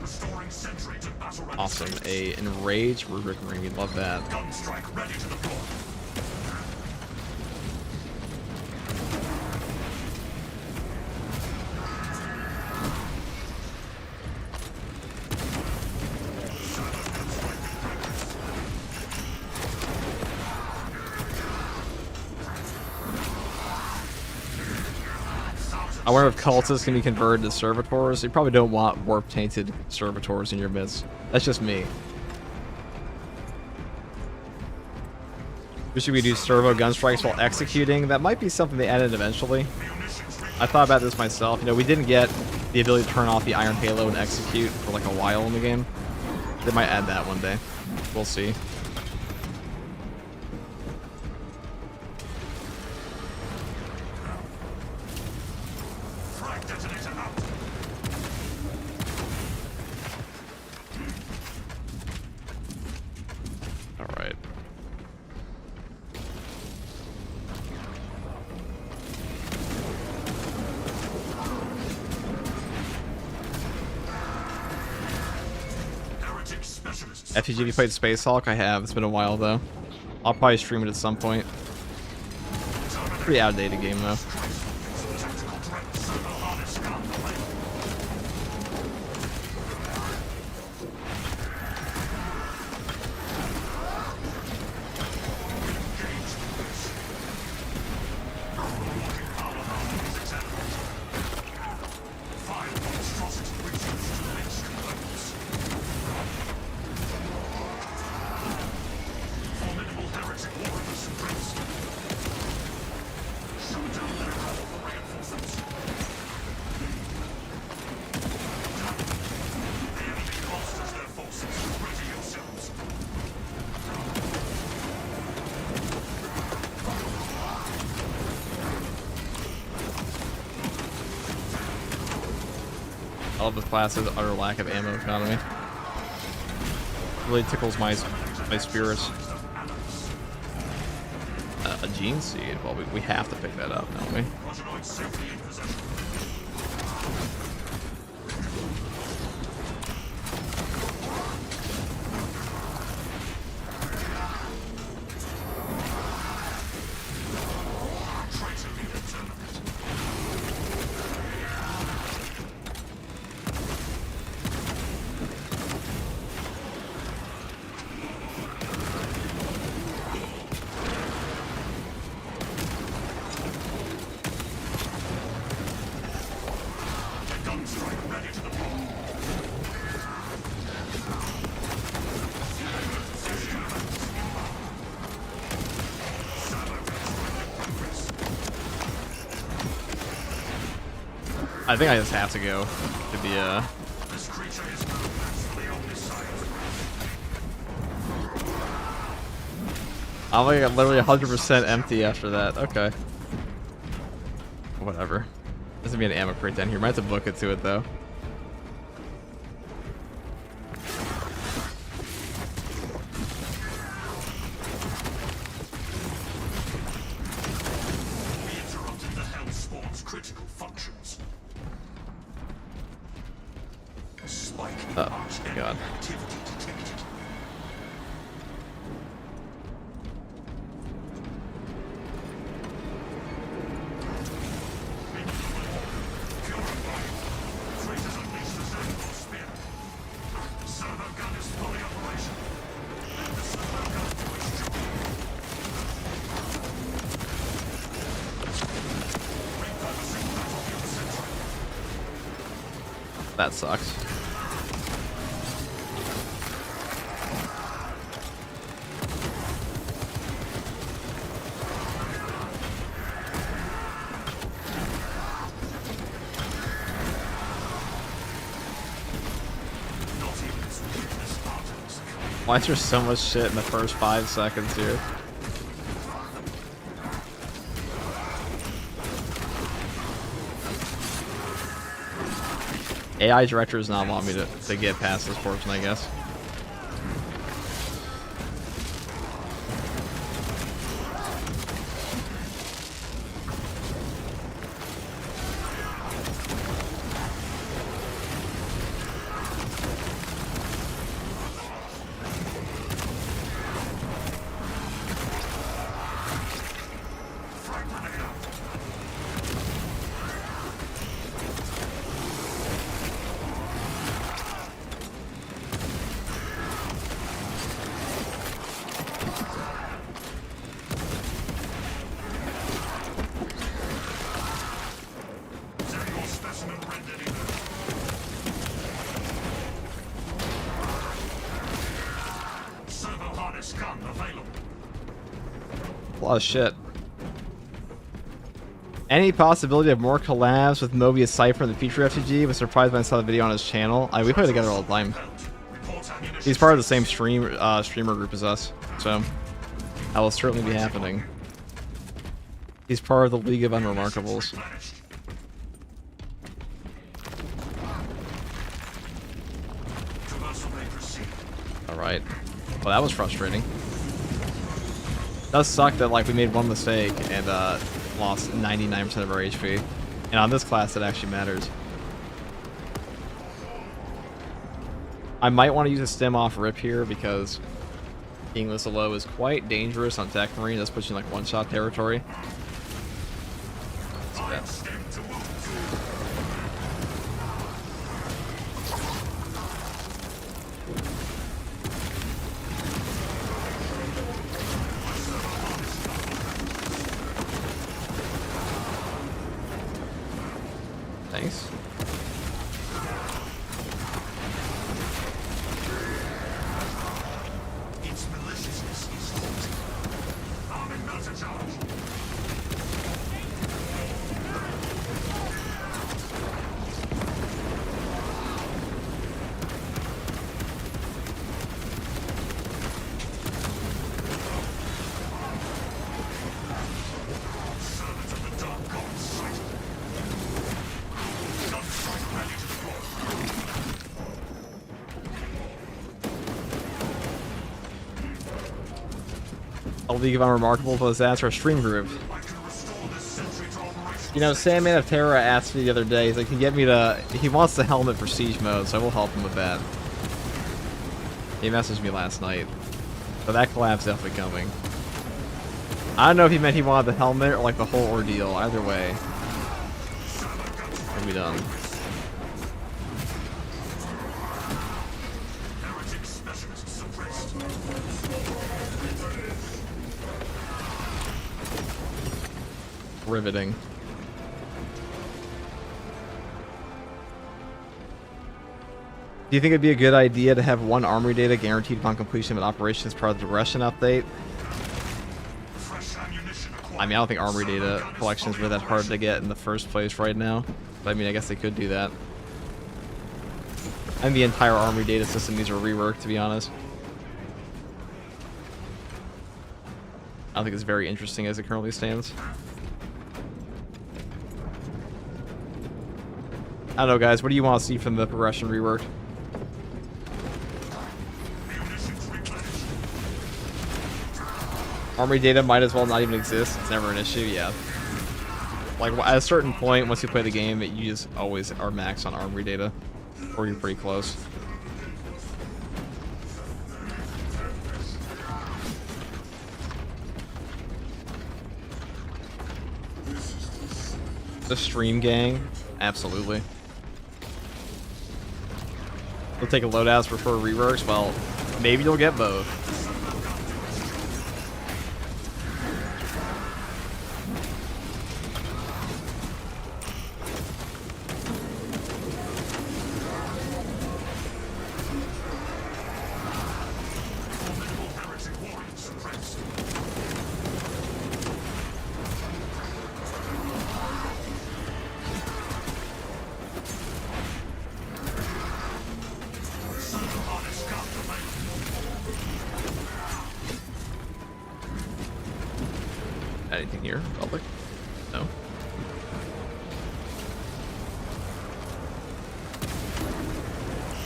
Speaker 2: Restoring sentry to battle ready.
Speaker 1: Awesome. A Enraged Rubric Ring. We love that.
Speaker 2: Gunstrike ready to deploy.
Speaker 1: I wonder if cultists can be converted to servitors. You probably don't want warp-tainted servitors in your midst. That's just me. Should we do servo gun strikes while executing? That might be something they added eventually. I thought about this myself. You know, we didn't get the ability to turn off the Iron Halo and execute for like a while in the game. They might add that one day. We'll see.
Speaker 2: Frag detonator out.
Speaker 1: Alright. FTG, have you played Space Hulk? I have. It's been a while though. I'll probably stream it at some point. Pretty outdated game though. I love this class's utter lack of ammo economy. Really tickles my spirits. A gene seed. Well, we have to pick that up, don't we? I think I just have to go to the I'm like literally 100% empty after that. Okay. Whatever. There's gonna be an ammo crate down here. Might have to book it to it though. Oh, God. That sucks. Why is there so much shit in the first 5 seconds here? AI director does not want me to get past this portion, I guess. A lot of shit. Any possibility of more collabs with Mobius Cypher in the future FTG? Was surprised when I saw the video on his channel. We play together all the time. He's part of the same streamer group as us, so that will certainly be happening. He's part of the League of Unremarkables. Alright. Well, that was frustrating. It does suck that like we made one mistake and lost 99% of our HP. And on this class, it actually matters. I might want to use a stem off rip here because being this low is quite dangerous on Tech Marine. This puts you in like one-shot territory. Thanks.
Speaker 2: Its maliciousness is hot. Arming not a charge. Servant of the Dark Gods sighted. Gunstrike ready to deploy.
Speaker 1: I'll leave unremarkable for this answer stream group.
Speaker 2: I can restore this sentry to operational
Speaker 1: You know, Sandman of Terra asked me the other day, he's like, he wants the helmet for siege mode, so I will help him with that. He messaged me last night. So that collab's definitely coming. I don't know if he meant he wanted the helmet or like the whole ordeal. Either way, it'll be done.
Speaker 2: heretic specialist suppressed.
Speaker 1: Riveting. Do you think it'd be a good idea to have one armory data guaranteed upon completion of an operation as part of the Russian update?
Speaker 2: Fresh ammunition acquired.
Speaker 1: I mean, I don't think armory data collection is really that hard to get in the first place right now. But I mean, I guess they could do that. And the entire armory data system needs a rework, to be honest. I don't think it's very interesting as it currently stands. I don't know, guys. What do you want to see from the progression rework?
Speaker 2: Munitions replenished.
Speaker 1: Armory data might as well not even exist. It's never an issue, yeah. Like, at a certain point, once you play the game, you just always are max on armory data. Or you're pretty close. The stream gang? Absolutely. You'll take a loadouts prefer reworks? Well, maybe you'll get both.
Speaker 2: Formidable heretic warriors suppressed. Honest compliment.
Speaker 1: Anything here? Public? No.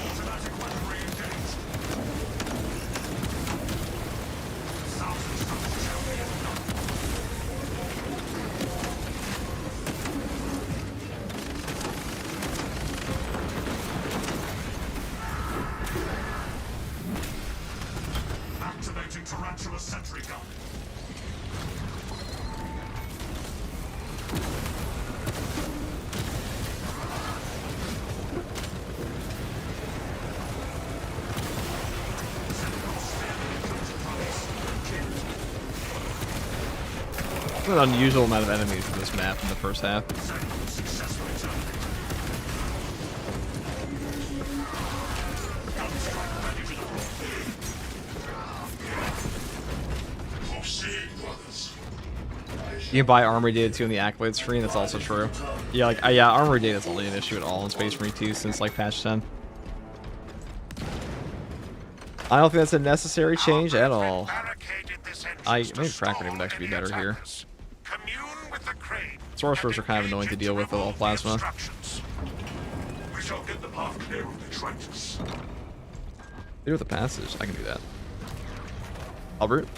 Speaker 2: Automatic weaponry engaged. Thousands of shall be enough. Activating tarantula sentry gun.
Speaker 1: An unusual amount of enemies in this map in the first half.
Speaker 2: Successfully terminated. Gunstrike ready to deploy. Proceed, brothers.
Speaker 1: You can buy armory data too on the accolade screen. That's also true. Yeah, like yeah, armory data is only an issue at all in Space Marine 2 since like patch 10. I don't think that's a necessary change at all. Maybe track rating would actually be better here. Sorcerers are kind of annoying to deal with all plasma.
Speaker 2: We shall get the path clear of the trenches.
Speaker 1: Clear the passage. I can do that. Albert.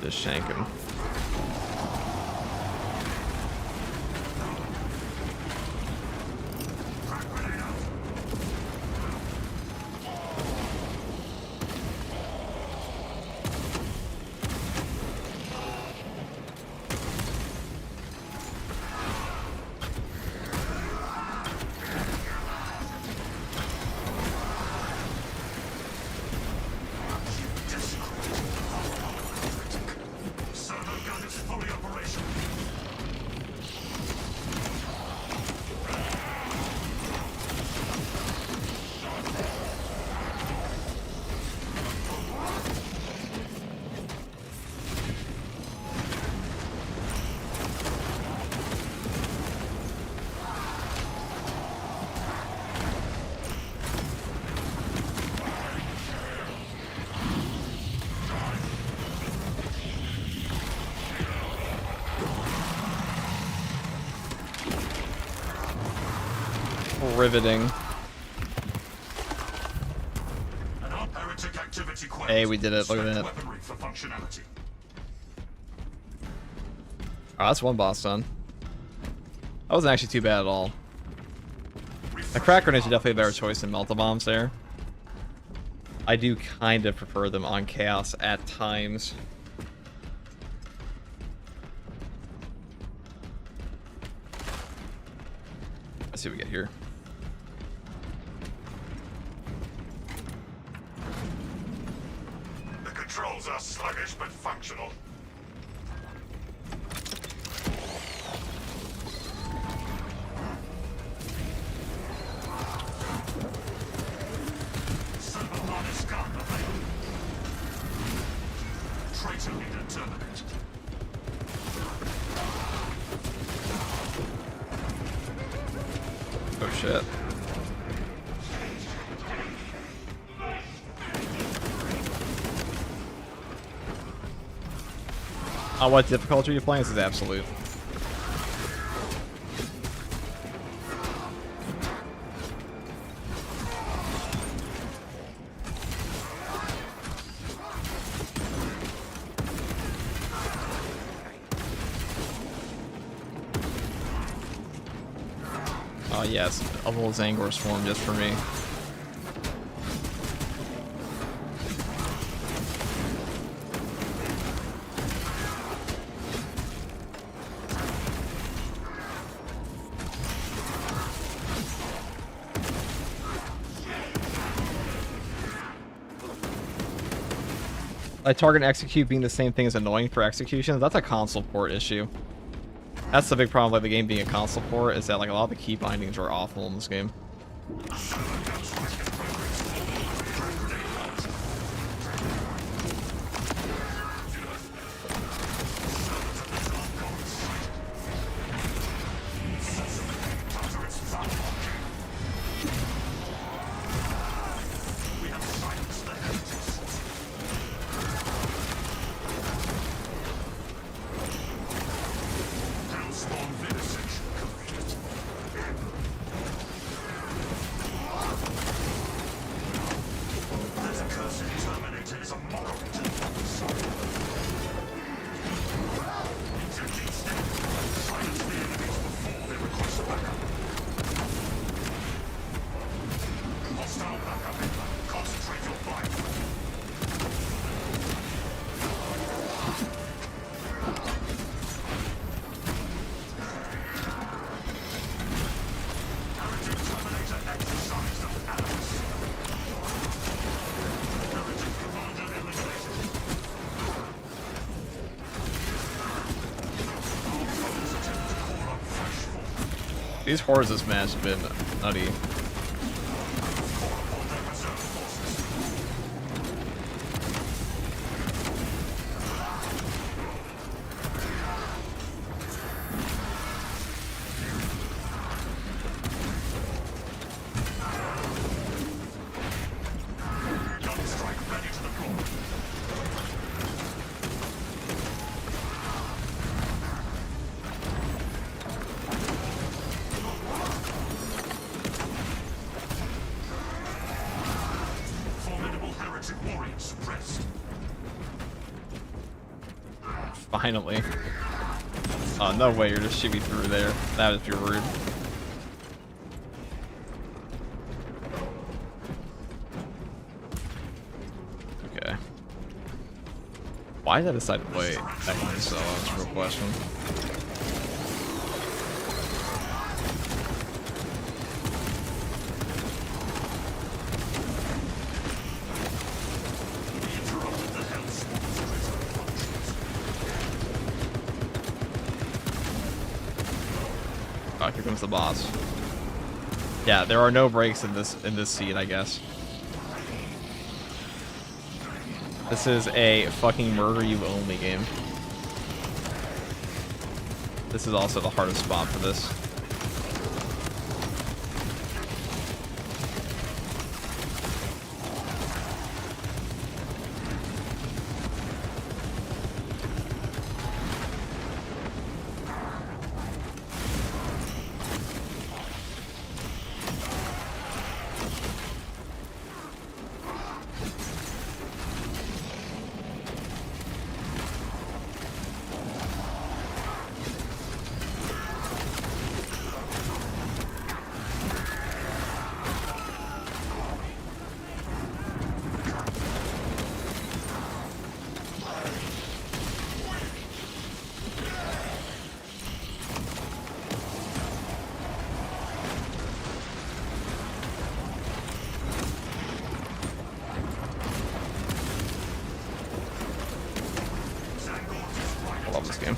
Speaker 1: Just shank him. Riveting. Hey, we did it. Look at that. Oh, that's one boss done. That wasn't actually too bad at all. The crack grenades are definitely a better choice than melta bombs there. I do kind of prefer them on chaos at times. Let's see what we get here.
Speaker 2: The controls are sluggish but functional. Traitor leader terminated.
Speaker 1: Oh shit. What difficulty are you playing? This is absolute. Oh yes, a little Zangor swarm just for me. Like target and execute being the same thing is annoying for execution. That's a console port issue. That's the big problem with the game being a console port, is that like a lot of the key bindings are awful in this game. These horrors this match have been nutty. Finally. Oh, no way, you're just shooting through there. That would be rude. Okay. Why did I decide to wait? That can be so, that's a real question. Oh, here comes the boss. Yeah, there are no breaks in this scene, I guess. This is a fucking murder you only game. This is also the hardest spot for this. I love this game.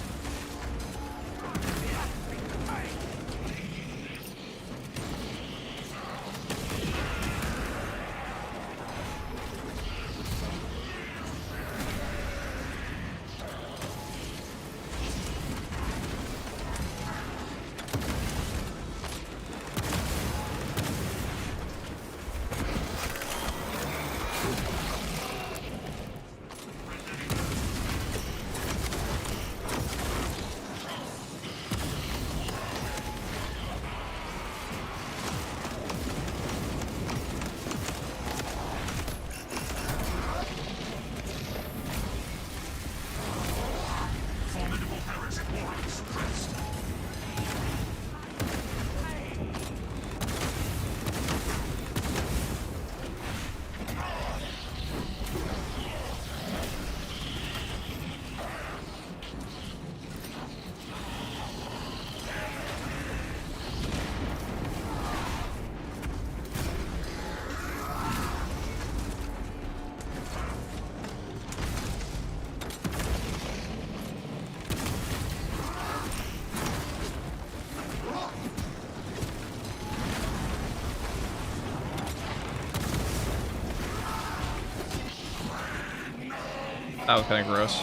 Speaker 1: That was kind of gross.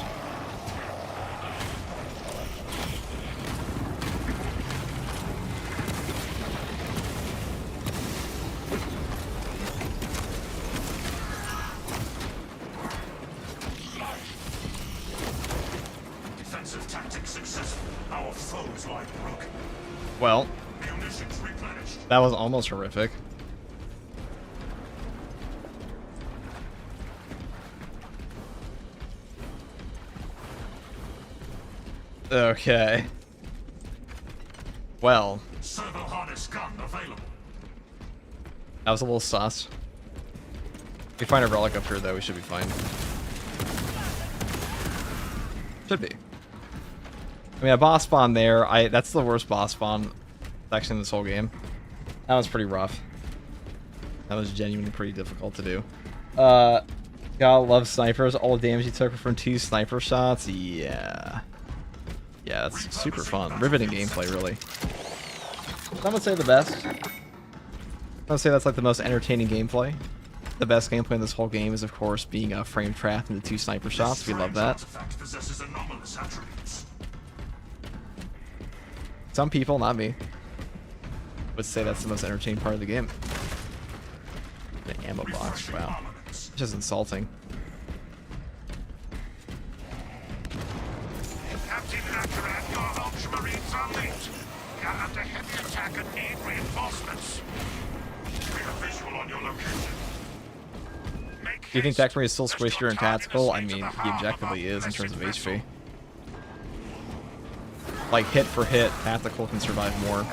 Speaker 2: Defensive tactics successful. Our foes lie broken.
Speaker 1: Well,
Speaker 2: Munitions replenished.
Speaker 1: that was almost horrific. Okay. Well,
Speaker 2: Servo harness gun available.
Speaker 1: that was a little sus. If we find a relic up here, though, we should be fine. Should be. I mean, a boss spawn there, that's the worst boss spawn section in this whole game. That was pretty rough. That was genuinely pretty difficult to do. Gotta love snipers. All the damage you took from 2 sniper shots. Yeah. Yeah, that's super fun. Riveting gameplay, really. Some would say the best. I would say that's like the most entertaining gameplay. The best gameplay in this whole game is, of course, being frame trapped into 2 sniper shots. We love that.
Speaker 2: Possesses anomalous attributes.
Speaker 1: Some people, not me, would say that's the most entertaining part of the game. The ammo box, wow. It's just insulting.
Speaker 3: Captain Hacker, your Ultramarines are late. You're under heavy attack and need reinforcements.
Speaker 2: We have visual on your location.
Speaker 3: Make
Speaker 1: Do you think
Speaker 3: haste.
Speaker 1: Tech is still
Speaker 3: There's no
Speaker 1: squishier and
Speaker 3: time in
Speaker 1: tactical?
Speaker 3: the
Speaker 1: I
Speaker 3: state of
Speaker 1: mean,
Speaker 3: the
Speaker 1: he
Speaker 3: harm of
Speaker 1: objectively
Speaker 3: our
Speaker 1: is in terms of
Speaker 3: blessed
Speaker 1: HP.
Speaker 3: vessel.
Speaker 1: like hit for hit, tactical can survive more.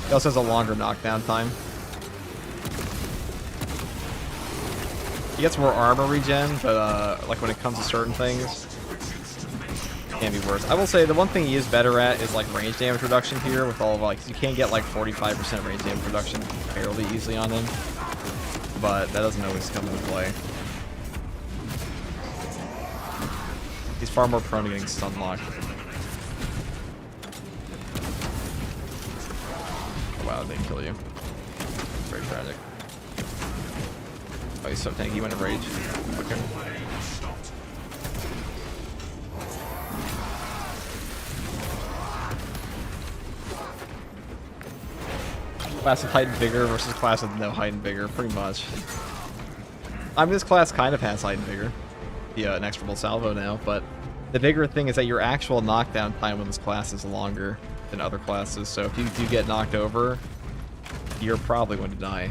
Speaker 1: He also has a longer knockdown time. He gets more armor regen, but like when it comes to certain things, it can be worse. I will say the one thing he is better at is like range damage reduction here with all of like, you can get like 45% range damage reduction fairly easily on him, but that doesn't always come into play. He's far more prone to getting stun locked. Oh wow, they kill you. Very tragic. Oh, he's so tanky, he went in rage. Okay. Class with height and vigor versus class with no height and vigor, pretty much. I mean, this class kind of has height and vigor. The inexorable salvo now, but the bigger thing is that your actual knockdown time with this class is longer than other classes, so if you do get knocked over, you're probably going to die.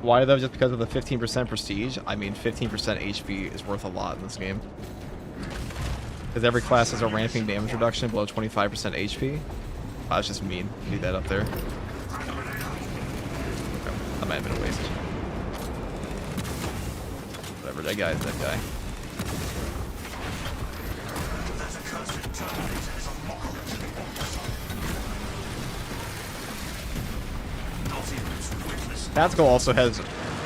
Speaker 1: Why though? Just because of the 15% prestige? I mean, 15% HP is worth a lot in this game. Because every class has a ramping damage reduction below 25% HP. Oh, that's just mean. Leave that up there. Okay. That might have been a waste. Whatever, that guy is that guy. Tactical also has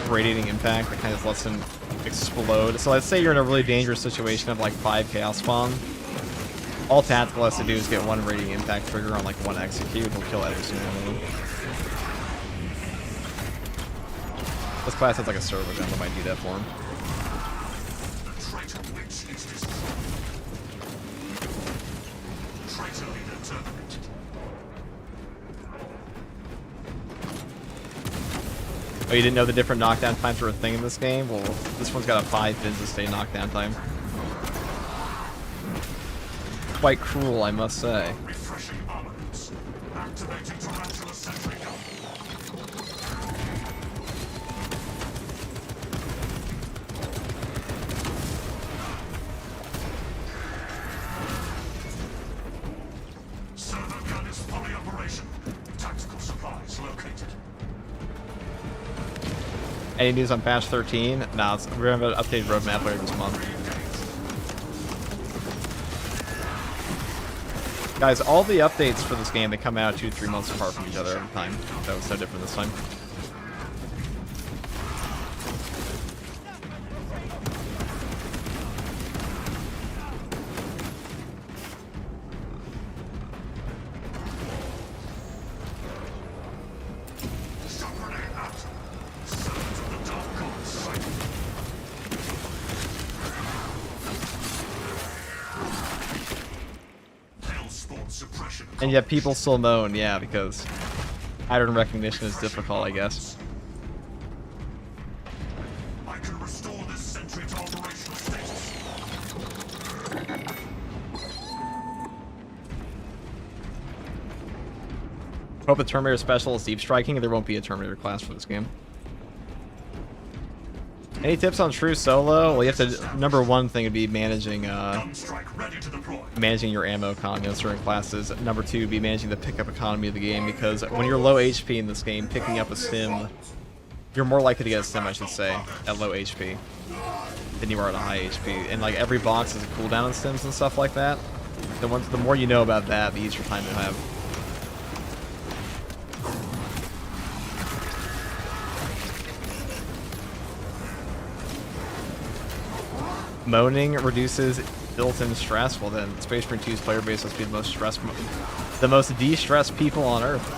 Speaker 1: radiating impact that kind of lets him explode. So let's say you're in a really dangerous situation of like 5 chaos spawn. All Tactical has to do is get 1 radiating impact trigger on like 1 execute. He'll kill every single one of them. This class has like a servo gun that might do that for him. Oh, you didn't know the different knockdown times were a thing in this game? Well, this one's got a 5 bins to stay knockdown time. Quite cruel, I must say. Any news on patch 13? No, we're gonna have an updated roadmap later this month. Guys, all the updates for this game, they come out 2 to 3 months apart from each other every time. That was no different this time. And yet people still moan, yeah, because pattern recognition is difficult, I guess.
Speaker 2: I can restore this sentry to operational status.
Speaker 1: Hope the Terminator special is deep striking, and there won't be a Terminator class for this game. Any tips on true solo? Well, you have to. #1 thing would be managing your ammo economy on certain classes. #2 would be managing the pickup economy of the game, because when you're low HP in this game, picking up a stim, you're more likely to get a stim, I should say, at low HP than you are at a high HP. And like every box has a cooldown on stims and stuff like that. The more you know about that, the easier time to have. Moaning reduces built-in stress. Well then, Space Marine 2's player base must be the most de-stressed people on Earth.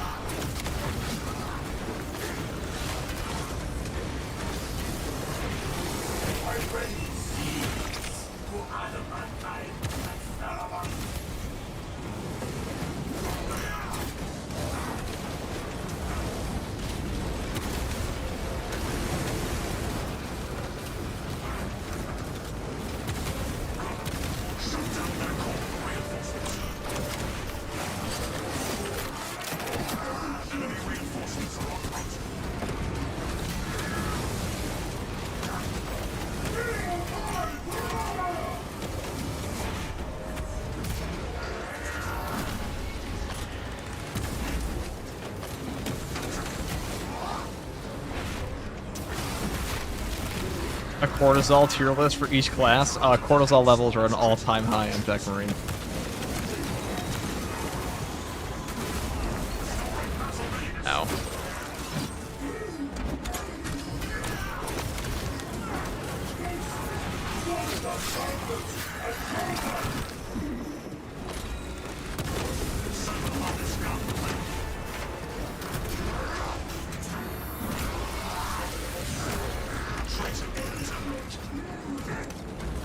Speaker 1: Cortisol tier list for each class. Cortisol levels are at an all-time high on Tech Marine. Ow.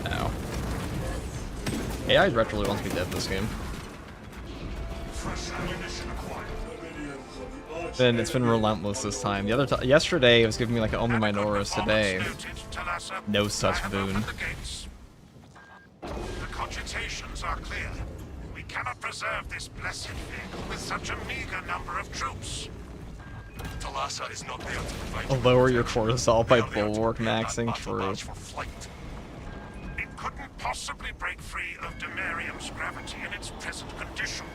Speaker 1: Ow. AI Retro really wants me dead this game. Then it's been relentless this time. The other yesterday it was giving me like only Minoras. Today, no such boon.
Speaker 3: The cogitations are clear. We cannot preserve this blessed vehicle with such a meager number of troops.
Speaker 2: Talassa is not there to provide.
Speaker 1: Lower your cortisol by bulwark maxing. True.
Speaker 3: It couldn't possibly break free of Demarium's gravity in its present condition.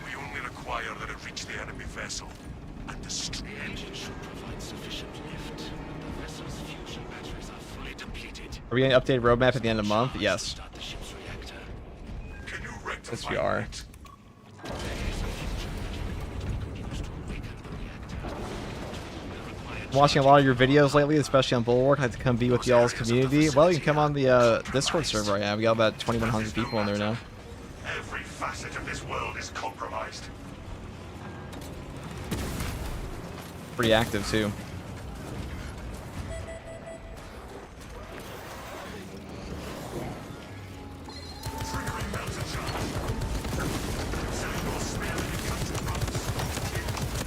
Speaker 2: We only require that it reach the enemy vessel and destroy
Speaker 3: The engine should provide sufficient lift. The vessel's fusion batteries are fully depleted.
Speaker 1: Are we getting an updated roadmap at the end of the month? Yes.
Speaker 3: Start the ship's reactor.
Speaker 2: Can you rectify
Speaker 1: Yes, we are.
Speaker 2: it?
Speaker 3: There is a fusion battery used to awaken the reactor. The required
Speaker 1: I'm watching a lot of your videos lately, especially on Bulwark. I'd like to come be with y'all's community. Well, you can come on the Discord server I have. We got about 2,100 people in there now.
Speaker 2: Every facet of this world is compromised.
Speaker 1: Pretty active too.
Speaker 2: Triggering melter charge. Send your spear and capture runs.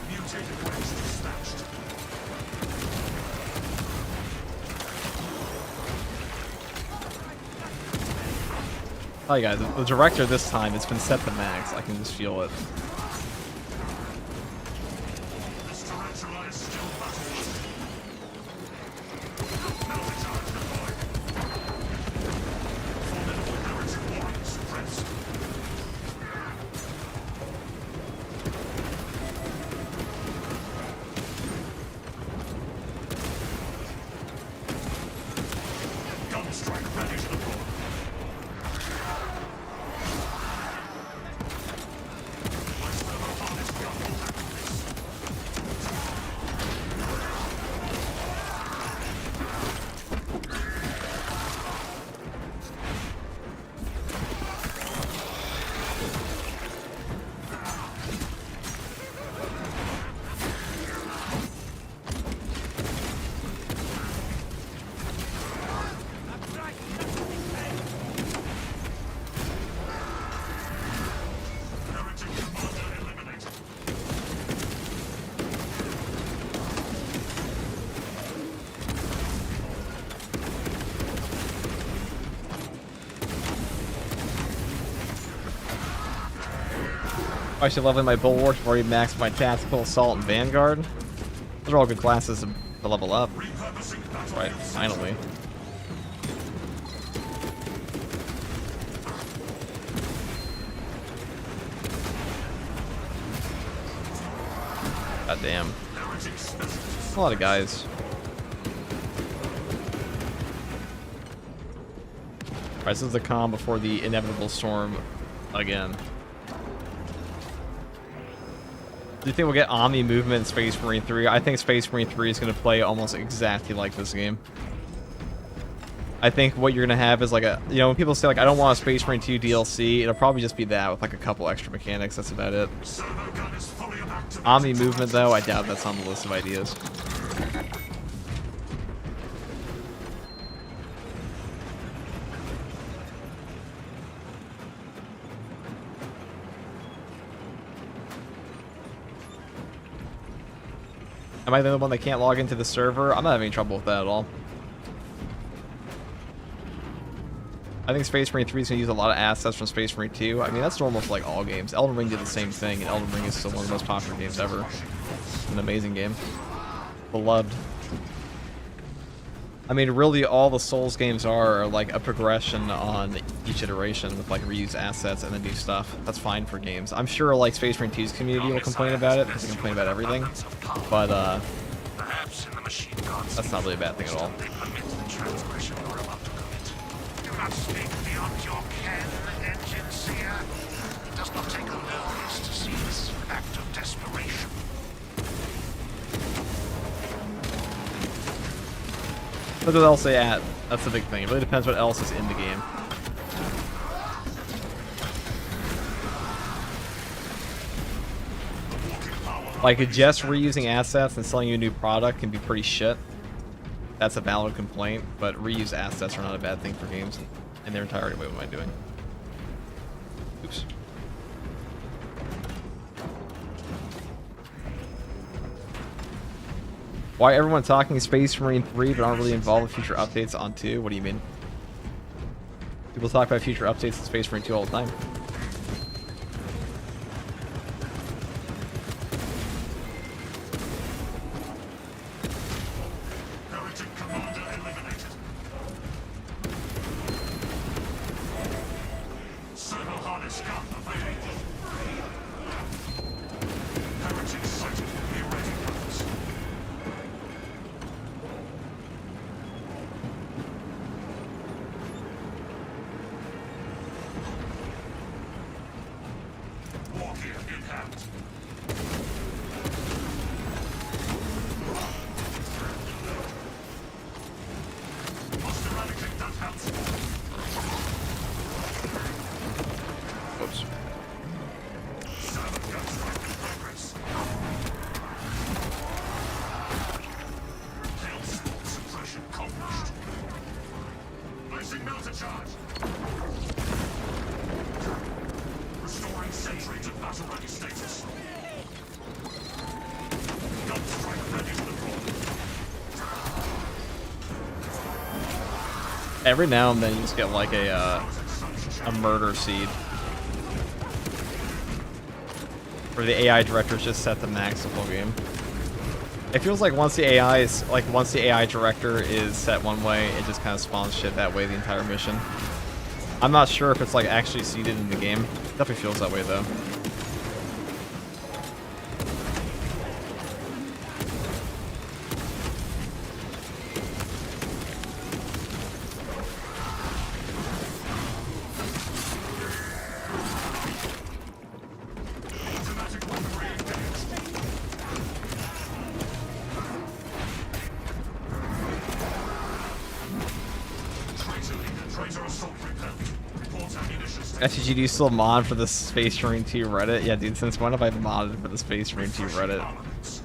Speaker 2: Mutated waste dispatched.
Speaker 1: Hi guys, the director this time, it's been set to max. I can just feel it.
Speaker 2: This tarantula is still battling. Melter charge deployed. Formidable heretic warning suppressed. Gun strike ready to deploy. Heretic commander eliminated.
Speaker 1: I should level my Bulwark before you max my Tactical Assault and Vanguard. Those are all good classes to level up.
Speaker 2: Repurposing battle
Speaker 1: Right,
Speaker 2: units.
Speaker 1: finally. God damn.
Speaker 2: Heretic specialists.
Speaker 1: A lot of guys. Alright, this is the calm before the inevitable storm again. Do you think we'll get Omni movement in Space Marine 3? I think Space Marine 3 is going to play almost exactly like this game. I think what you're going to have is like a, you know, when people say like, I don't want a Space Marine 2 DLC, it'll probably just be that with like a couple extra mechanics. That's about it.
Speaker 2: Servo gun is fully activated.
Speaker 1: Omni movement though, I doubt that's on the list of ideas. Am I the only one that can't log into the server? I'm not having any trouble with that at all. I think Space Marine 3 is going to use a lot of assets from Space Marine 2. I mean, that's normal for like all games. Elden Ring did the same thing, and Elden Ring is still one of the most popular games ever. It's an amazing game. Beloved. I mean, really, all the Souls games are like a progression on each iteration with like reused assets and then new stuff. That's fine for games. I'm sure like Space Marine 2's community will complain about it because they complain about everything, but
Speaker 3: Perhaps in the machine gods.
Speaker 1: that's not really a bad thing at all.
Speaker 3: They permit the transgression you're about to commit. Do not speak beyond your ken, engine seer. It does not take a lotus to see this act of desperation.
Speaker 1: What else they at? That's the big thing. It really depends what else is in the game. Like, just reusing assets and selling you a new product can be pretty shit. That's a valid complaint, but reused assets are not a bad thing for games in their entirety. Wait, what am I doing? Oops. Why everyone talking Space Marine 3 but aren't really involved with future updates on 2? What do you mean? People talk about future updates in Space Marine 2 all the time.
Speaker 2: Heretic commander eliminated. Servo harness gun available. Heretic sighted. Be ready for this. War gear in hand. Must eradicate that house.
Speaker 1: Whoops.
Speaker 2: Servo gun strike in progress. Hail sport suppression accomplished. Placing melter charge. Restoring sentry to battle ready status. Gun strike ready to deploy.
Speaker 1: Every now and then you just get like a murder seed. Where the AI director is just set to max the whole game. It feels like once the AI director is set one way, it just kind of spawns shit that way the entire mission. I'm not sure if it's like actually seeded in the game. Definitely feels that way though.
Speaker 2: Automatic weaponry engaged. Traitor assault repelled. Report ammunition station.
Speaker 1: SGG, do you still mod for the Space Marine 2 Reddit? Yeah, dude, since when have I modded for the Space Marine 2 Reddit?
Speaker 2: Armaments.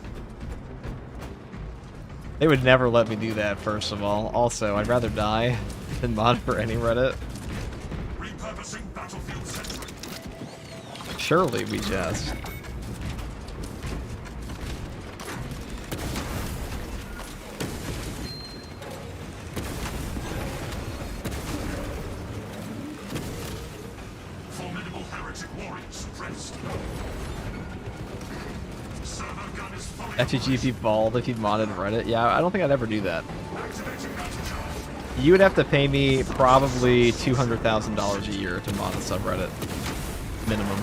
Speaker 1: They would never let me do that, first of all. Also, I'd rather die than mod for any Reddit.
Speaker 2: Repurposing battlefield sentry.
Speaker 1: Surely we just.
Speaker 2: Formidable heretic warriors suppressed. Servo gun is fully
Speaker 1: SGG, if you balled, if you modded Reddit. Yeah, I don't think I'd ever do that.
Speaker 2: activating melter charge.
Speaker 1: You would have to pay me probably $200,000 a year to mod a subreddit. Minimum.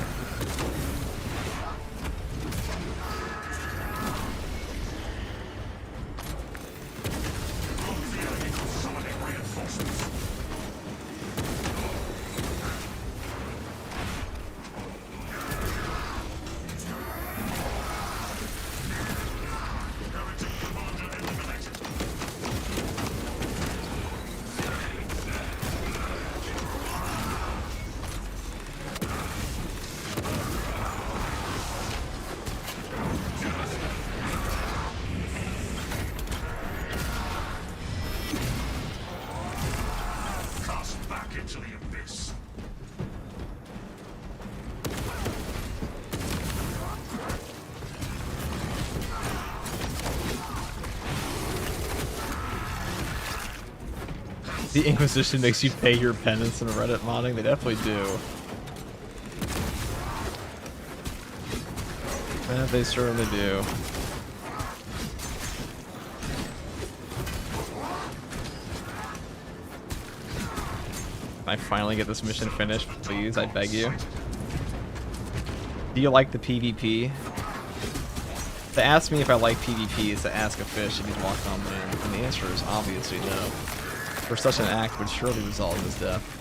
Speaker 2: Move the enemy to summoning reinforcements. Heretic commander eliminated. Cast back into the abyss.
Speaker 1: The Inquisition makes you pay your penance in Reddit modding. They definitely do. Yeah, they certainly do. Can I finally get this mission finished, please? I beg you. Do you like the PvP? To ask me if I like PvP is to ask a fish if he's walked on land, and the answer is obviously no. For such an act would surely result in his death.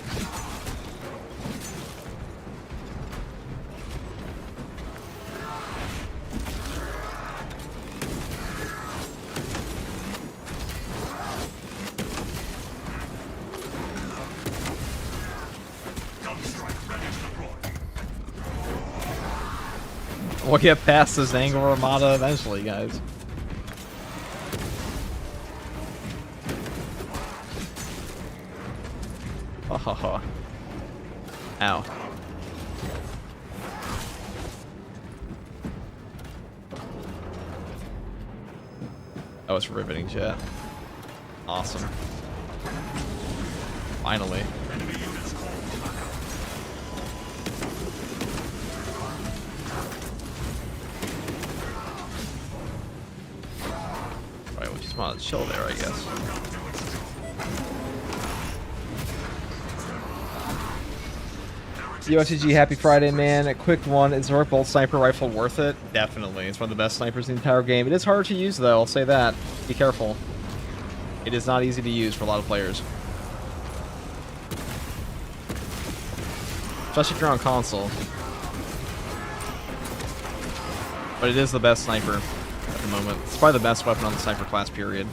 Speaker 1: We'll get past this Anglo Armada eventually, guys. Ha ha ha. Ow. Oh, it's riveting jet. Awesome. Finally. Alright, we'll just want to chill there, I guess. USG, happy Friday, man. A quick one. Is Zork Bolt Sniper Rifle worth it? Definitely. It's one of the best snipers in the entire game. It is hard to use, though. I'll say that. Be careful. It is not easy to use for a lot of players. Especially if you're on console. But it is the best sniper at the moment. It's probably the best weapon on the sniper class, period.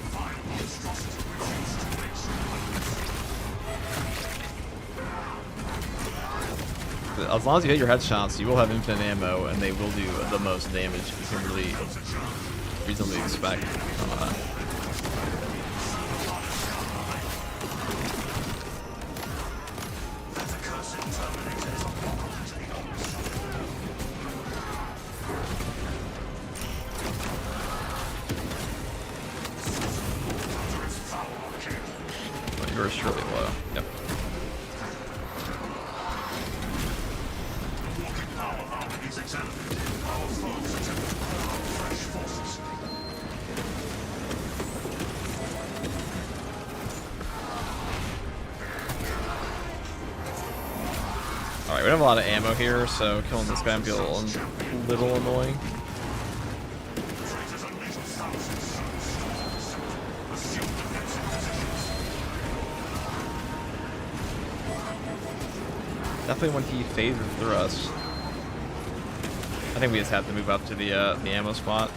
Speaker 1: As long as you hit your headshots, you will have infinite ammo, and they will do the most damage you can really reasonably expect. You're surely low. Yep. Alright, we have a lot of ammo here, so killing this guy might be a little annoying. Definitely when he phases through us. I think we just have to move up to the ammo spot.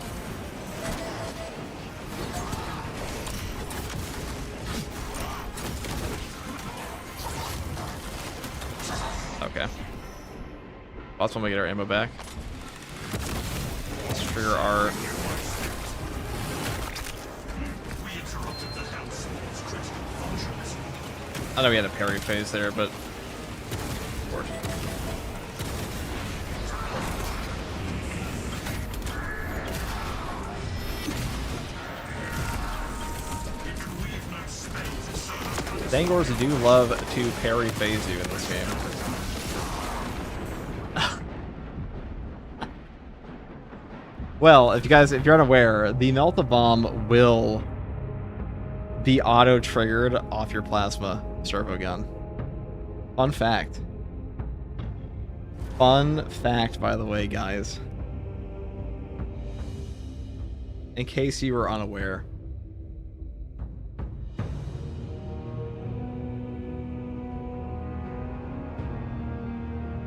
Speaker 1: Okay. That's when we get our ammo back. Let's trigger our... I know we had a parry phase there, but... Dangors do love to parry phase you in this game. Well, if you're unaware, the Melt-A-Bomb will be auto-triggered off your plasma servo gun. Fun fact. Fun fact, by the way, guys. In case you were unaware.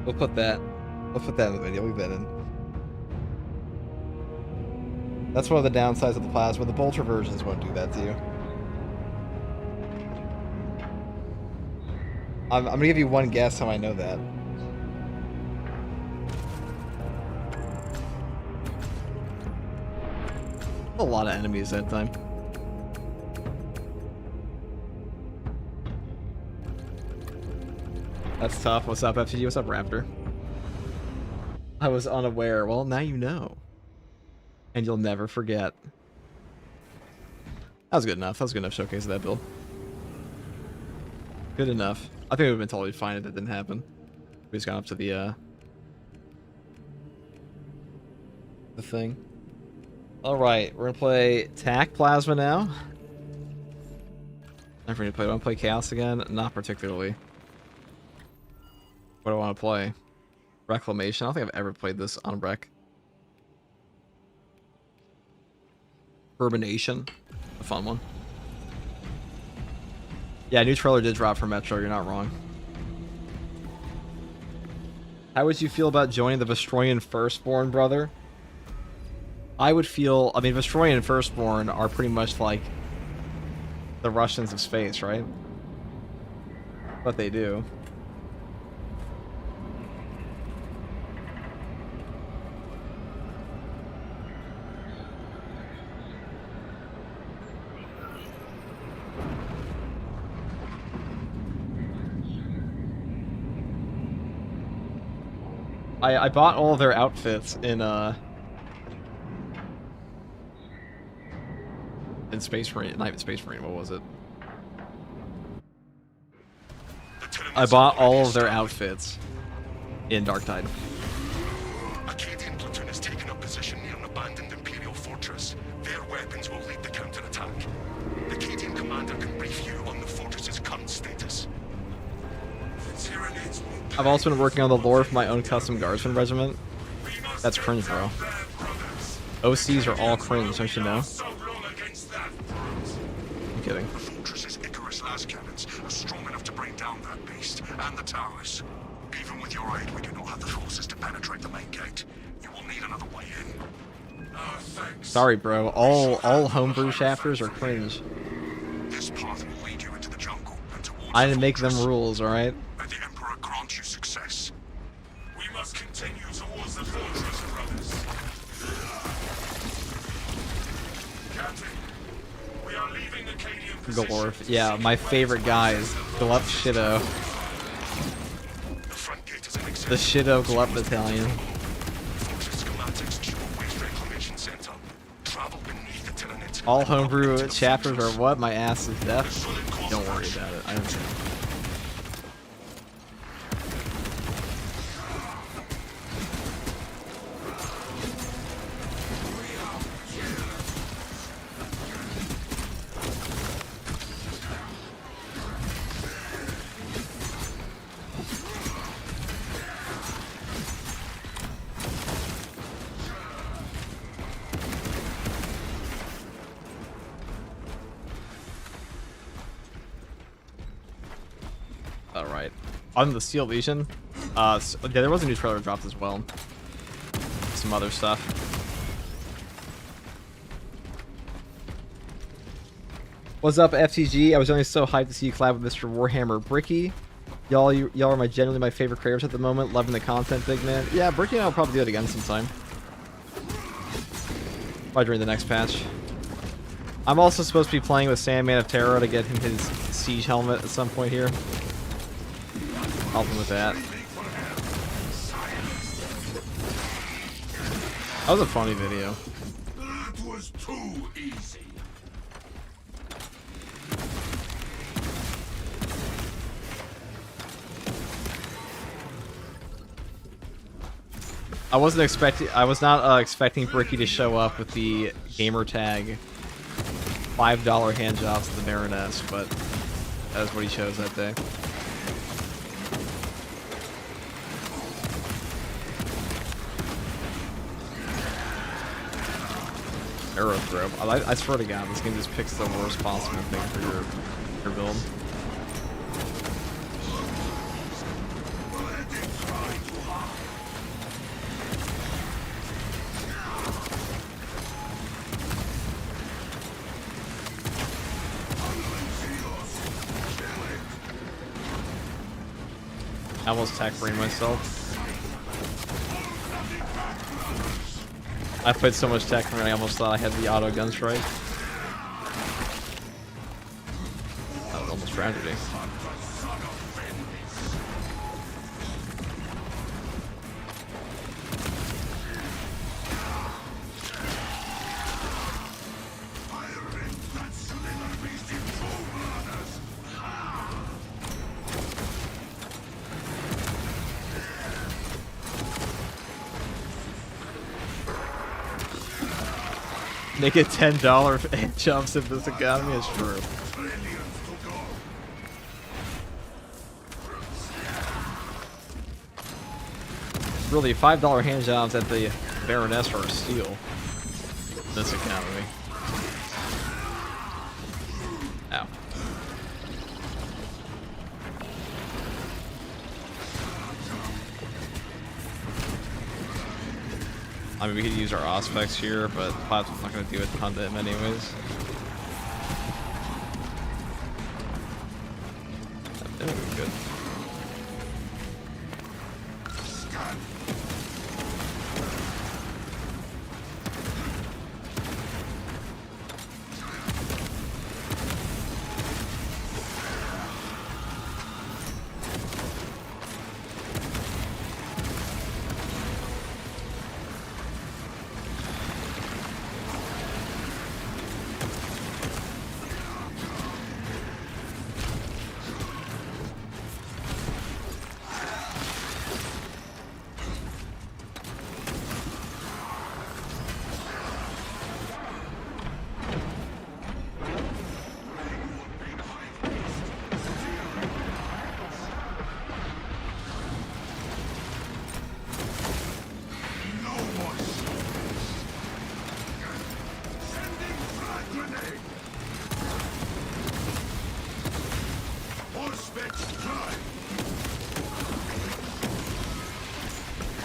Speaker 1: We'll put that in the video. Leave that in. That's one of the downsides of the plasma. The bolter versions won't do that to you. I'm gonna give you one guess how I know that. A lot of enemies that time. That's tough. What's up, FG? What's up, Raptor? I was unaware. Well, now you know. And you'll never forget. That was good enough. That was a good enough showcase of that build. Good enough. I think it would have been totally fine if it didn't happen. We just got up to the thing. Alright, we're gonna play TAC Plasma now. I'm going to play Chaos again? Not particularly. What do I want to play? Reclamation. I don't think I've ever played this on Rec. Urbanation. A fun one. Yeah, new trailer did drop for Metro. You're not wrong. How would you feel about joining the Vestroyan Firstborn, brother? I would feel... I mean, Vestroyan Firstborn are pretty much like the Russians of space, right? What they do. I bought all of their outfits in Space Marine, not even Space Marine, what was it? I bought all of their outfits in Dark Tide.
Speaker 3: Acadian platoon has taken up position near an abandoned Imperial fortress. Their weapons will lead the counterattack. The Acadian commander can brief you on the fortress's current status.
Speaker 1: I've also been working on the lore for my own custom guardsman regiment. That's cringe, bro. OCs are all cringe, don't you know? I'm kidding.
Speaker 3: The fortress's Icarus las cannons are strong enough to bring down that beast and the towers. Even with your aid, we do not have the forces to penetrate the main gate. You will need another way in.
Speaker 1: Sorry, bro. All homebrew chapters are cringe.
Speaker 3: This path will lead you into the jungle and towards
Speaker 1: I didn't make them rules, alright?
Speaker 3: May the Emperor grant you success.
Speaker 2: We must continue towards the fortress, brothers. Captain, we are leaving Acadian position.
Speaker 1: Glorf. Yeah, my favorite guys. Glup Shido.
Speaker 3: The front gate is an exit.
Speaker 1: The Shido Glup Battalion.
Speaker 3: Fortress schematics to a waste reclamation center. Travel beneath the Tyranid.
Speaker 1: All homebrew chapters are what? My ass is deaf? Don't worry about it. I don't care. Alright. On the Steel Legion, yeah, there was a new trailer dropped as well. Some other stuff. What's up, FTG? I was only so hyped to see you collab with Mr. Warhammer Bricky. Y'all are genuinely my favorite creators at the moment. Loving the content, big man. Yeah, Bricky and I'll probably do it again sometime. Probably during the next patch. I'm also supposed to be playing with Sandman of Terror to get him his siege helmet at some point here. Help him with that. That was a funny video.
Speaker 2: That was too easy.
Speaker 1: I was not expecting Bricky to show up with the gamer tag $5 hand jobs to the Baroness, but that is what he chose that day. Arrow throw. I swear to God, this game just picks the worst possible thing for your build. I almost attack brain myself. I played so much tech and I almost thought I had the auto gun strike. That was almost tragedy. Make it $10 jumps if this economy is true. Really, $5 hand jobs at the Baroness are a steal. This economy. Ow. I mean, we could use our Auspex here, but the platform's not going to do a ton to him anyways. That would be good.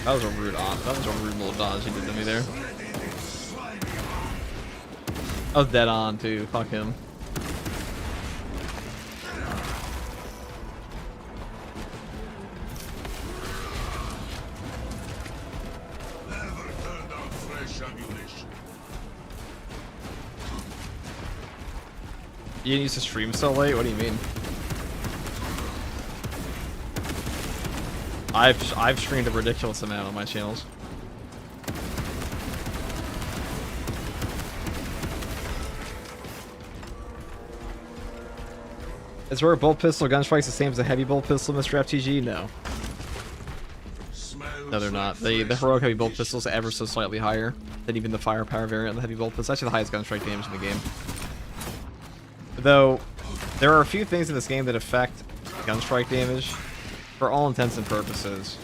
Speaker 1: That was a rude little dodge he did to me there. I was dead on too. Fuck him. You didn't use to stream so late? What do you mean? I've streamed a ridiculous amount on my channels. Is rare bolt pistol gun strikes the same as a heavy bolt pistol, Mr. FTG? No. No, they're not. The heroic heavy bolt pistol is ever so slightly higher than even the firepower variant of the heavy bolt pistol. It's actually the highest gun strike damage in the game. Though, there are a few things in this game that affect gun strike damage. For all intents and purposes,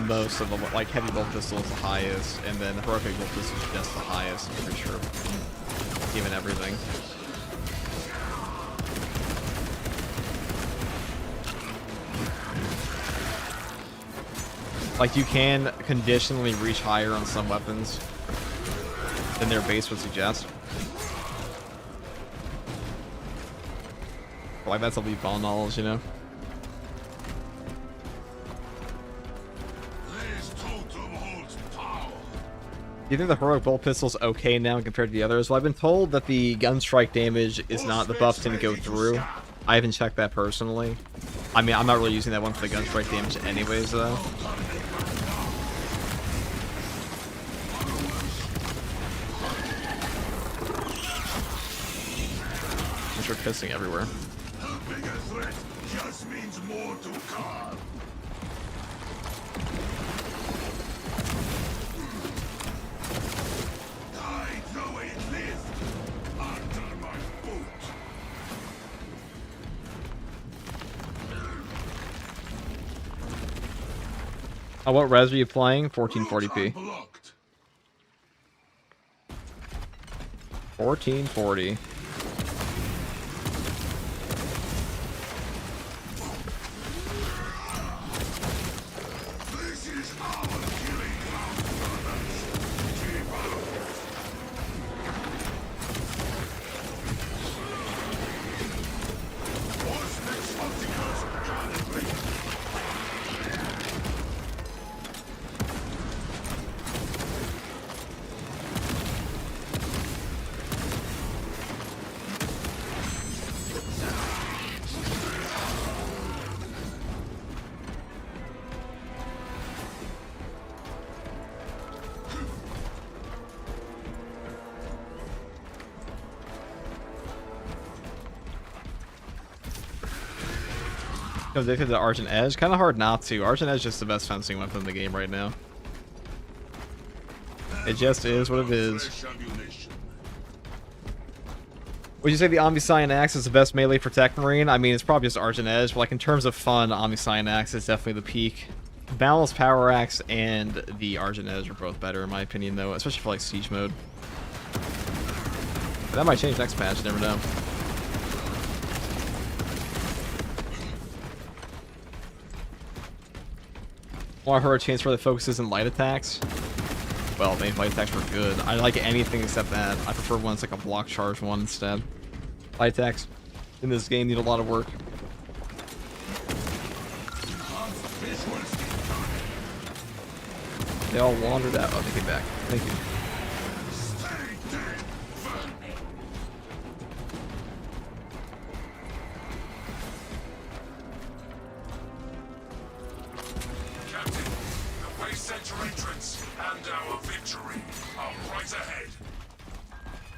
Speaker 1: most of them, like heavy bolt pistol is the highest, and then the heroic heavy bolt pistol is just the highest, I'm pretty sure. Even everything. Like, you can conditionally reach higher on some weapons than their base would suggest. But, like, that's elite ball knowledge, you know? Do you think the heroic bolt pistol's okay now compared to the others? Well, I've been told that the gun strike damage is not, the buff didn't go through. I haven't checked that personally. I mean, I'm not really using that one for the gun strike damage anyways, though. I'm sure pissing everywhere.
Speaker 2: Helping a threat just means more to come.
Speaker 1: Oh, what res are you playing? 1440p. 1440. Addicted to Argent Edge? Kind of hard not to. Argent Edge is just the best fencing weapon in the game right now. It just is what it is. Would you say the Omniscient Axe is the best melee for Tech Marine? I mean, it's probably just Argent Edge, but like in terms of fun, Omniscient Axe is definitely the peak Balanced Power Axe and the Argenes are both better in my opinion, though, especially for like siege mode. But that might change next patch. Never know. Want her a chance for the focuses and light attacks? Well, maybe light attacks were good. I like anything except that. I prefer ones like a block charge one instead. Light attacks in this game need a lot of work. They all wandered out. Oh, they came back. Thank you.
Speaker 2: Captain, the way center entrance and our victory are right ahead.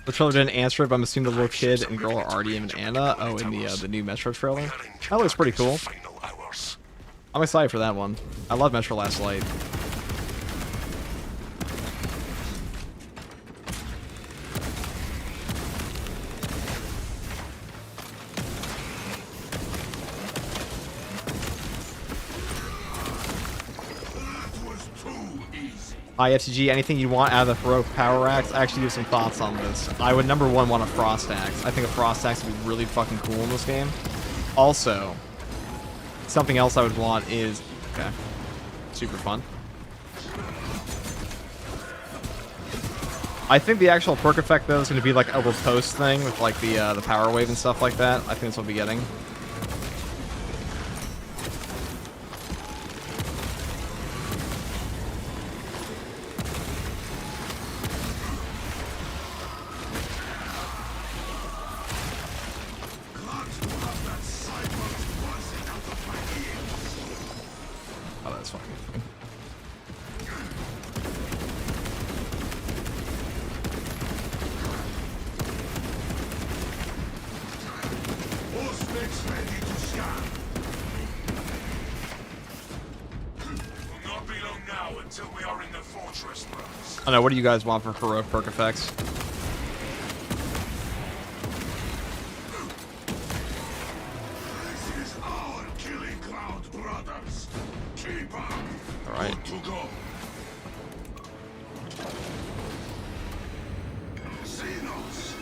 Speaker 1: The trailer didn't answer it, but I'm assuming the little kid and girl are already in Anna. Oh, in the new Metro trailer. That looks pretty cool.
Speaker 2: Final hours.
Speaker 1: I'm excited for that one. I love Metro Last Light. Hi FTG, anything you want out of the Heroic Power Axe? I actually have some thoughts on this. I would number one want a Frost Axe. I think a Frost Axe would be really fucking cool in this game. Also, something else I would want is... Okay. Super fun. I think the actual perk effect though is going to be like a riposte thing with like the power wave and stuff like that. I think that's what we'll be getting. Oh, that's fucking fun.
Speaker 2: Will not be long now until we are in the fortress, brothers.
Speaker 1: I don't know, what do you guys want for heroic perk effects?
Speaker 2: This is our killing ground, brothers. Keep up.
Speaker 1: Alright.
Speaker 2: Good to go. Xenos,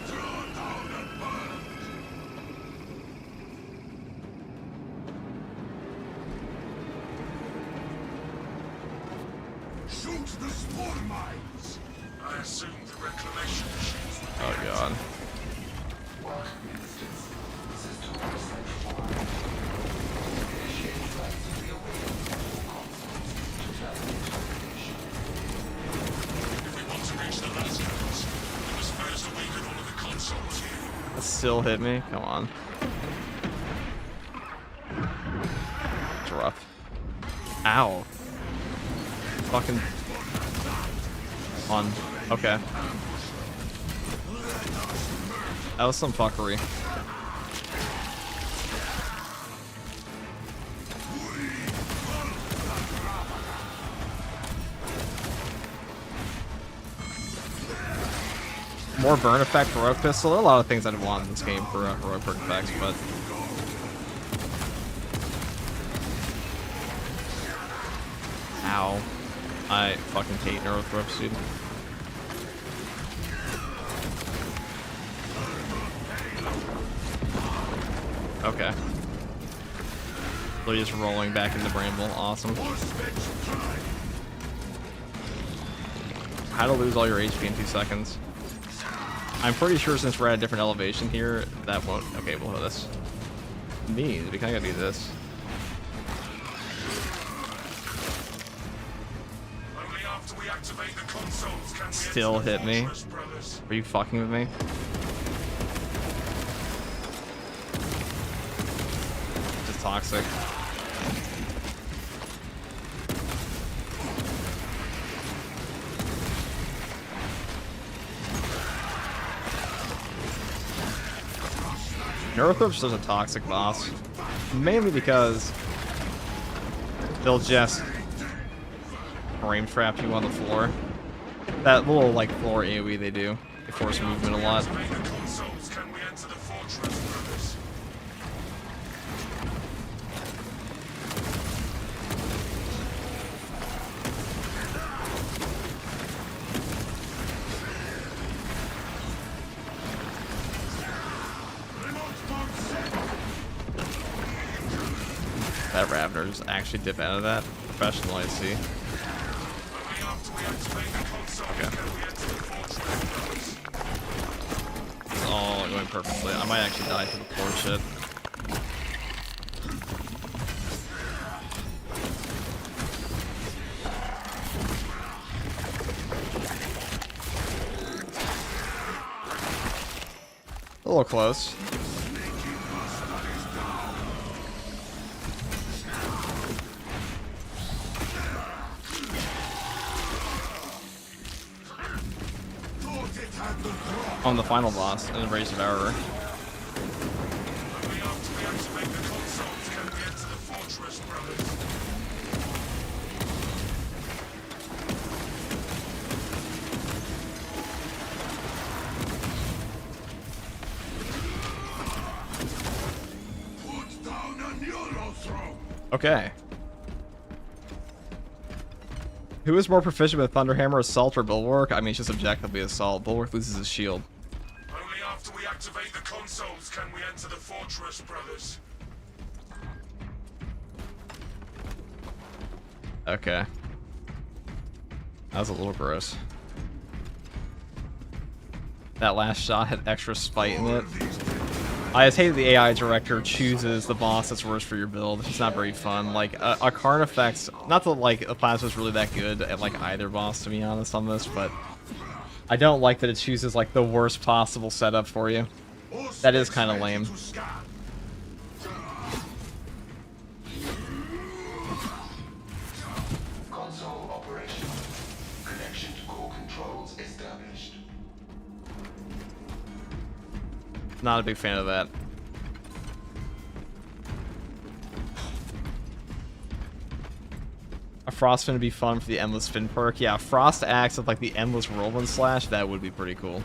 Speaker 2: throw down and burn. Shoot the spore mines. I assume the reclamation machines will be
Speaker 1: Oh god.
Speaker 2: If we want to reach the lasers, we must first awaken all of the consoles here.
Speaker 1: That still hit me? Come on. It's rough. Ow. Fucking... Fun. Okay. That was some fuckery. More burn effect for Heroic Pistol. There are a lot of things I'd want in this game for Heroic perk effects, but... Ow. I fucking hate Neuro Thrips, dude. Okay. So just rolling back into Bramble. Awesome. How to lose all your HP in 2 seconds. I'm pretty sure since we're at a different elevation here, that won't... Okay, we'll do this. Means we kinda gotta do this.
Speaker 2: Only after we activate the consoles can we
Speaker 1: Still
Speaker 2: enter the
Speaker 1: hit me.
Speaker 2: fortress, brothers.
Speaker 1: Are you fucking with me? Just toxic. Neurothrop's just a toxic boss. Mainly because they'll just frame trap you on the floor. That little like floor AoE they do. They force movement a lot.
Speaker 2: Activate the consoles can we enter the fortress, brothers.
Speaker 1: scavengers actually dip out of that. Professional, I see. Okay. It's all going perfectly. I might actually die to the floor shit. A little close. On the final boss, an Embrace of Error. Okay. Who is more proficient with Thunderhammer, Assault, or Bulwark? I mean, it's just objectively Assault. Bulwark loses his shield.
Speaker 2: Only after we activate the consoles can we enter the fortress, brothers.
Speaker 1: Okay. That was a little gross. That last shot had extra spite in it. I just hate that the AI director chooses the boss that's worse for your build. It's just not very fun. Like, a Carnifex, not that, like, a Plasma's really that good at, like, either boss, to be honest, on this, but I don't like that it chooses, like, the worst possible setup for you. That is kind of lame.
Speaker 3: Console operation. Connection to core controls established.
Speaker 1: Not a big fan of that. A Frost Fin would be fun for the Endless Fin perk. Yeah, Frost Axe with like the Endless Whirlwind Slash, that would be pretty cool.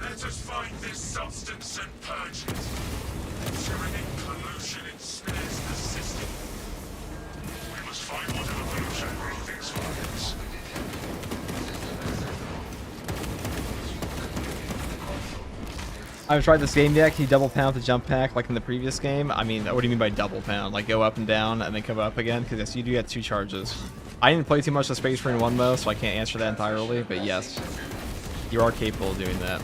Speaker 2: Let us find this substance and purge it. Tyrannic pollution ensnares the system. We must find whatever pollution breathings finds.
Speaker 1: I haven't tried this game yet. Can you double pound the jump pack like in the previous game? I mean, what do you mean by double pound? Like go up and down and then come up again? Because yes, you do get 2 charges. I didn't play too much of Space Marine 1 though, so I can't answer that entirely, but yes. You are capable of doing that.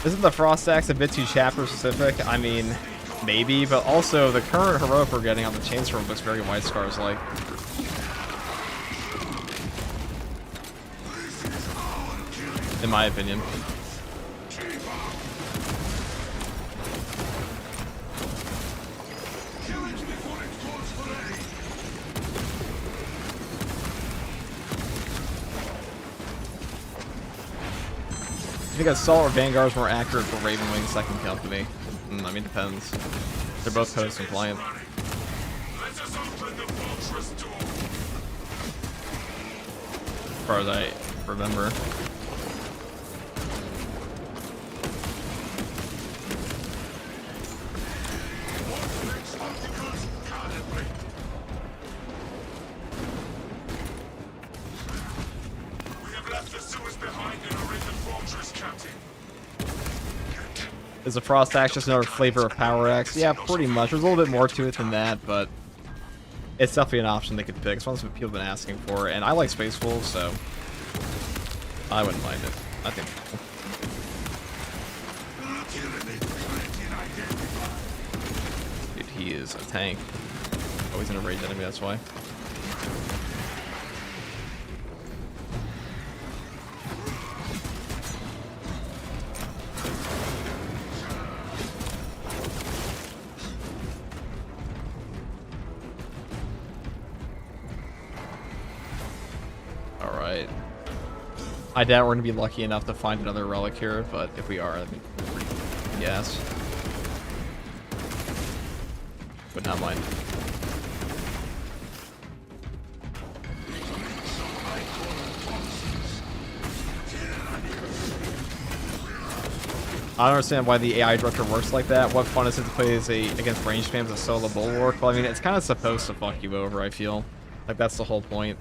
Speaker 1: Isn't the Frost Axe a bit too chapter specific? I mean, maybe, but also the current heroic we're getting on the Chainstorm looks very White Scars like. In my opinion. I think Assault or Vanguard is more accurate for Ravenwing Second Company. I mean, depends. They're both post compliant. As far as I remember. Is the Frost Axe just another flavor of Power Axe? Yeah, pretty much. There's a little bit more to it than that, but it's definitely an option they could pick. It's one of the people have been asking for, and I like Space Wolves, so I wouldn't mind it. I think it's cool. Dude, he is a tank. Oh, he's in a rage enemy, that's why. I doubt we're gonna be lucky enough to find another relic here, but if we are, that'd be pretty yes. But not mine. I don't understand why the AI director works like that. What fun is it to play as against range spams as a solo bulwark? Well, I mean, it's kind of supposed to fuck you over, I feel. Like, that's the whole point.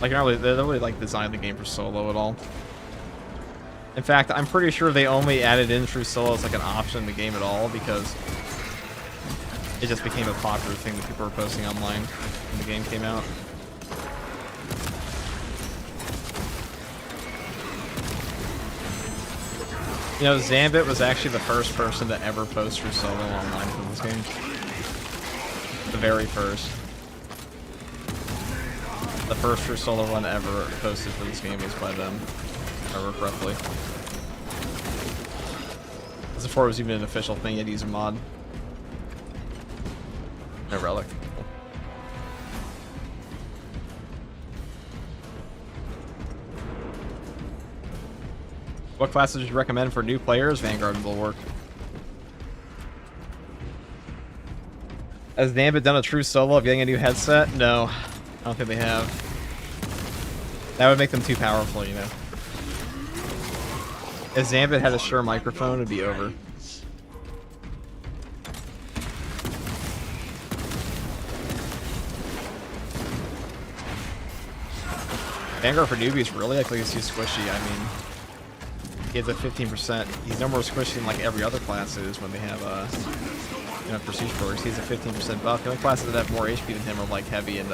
Speaker 1: Like, they don't really, like, design the game for solo at all. In fact, I'm pretty sure they only added in true solo as, like, an option in the game at all, because it just became a popular thing that people were posting online when the game came out. You know, Zambit was actually the first person to ever post true solo online for this game. The very first. The first true solo one ever posted for this game was by them, if I remember correctly. This is before it was even an official thing, you had to use a mod. No relic. Cool. What classes would you recommend for new players? Vanguard and Bulwark. Has Zambit done a true solo of getting a new headset? No. I don't think they have. That would make them too powerful, you know. If Zambit had a Shure microphone, it'd be over. Vanguard for newbies, really? I think it's too squishy. I mean, he has a 15%. He's no more squishy than like every other class is when they have you know, prestige perks. He's a 15% buff. The only classes that have more HP than him are like heavy and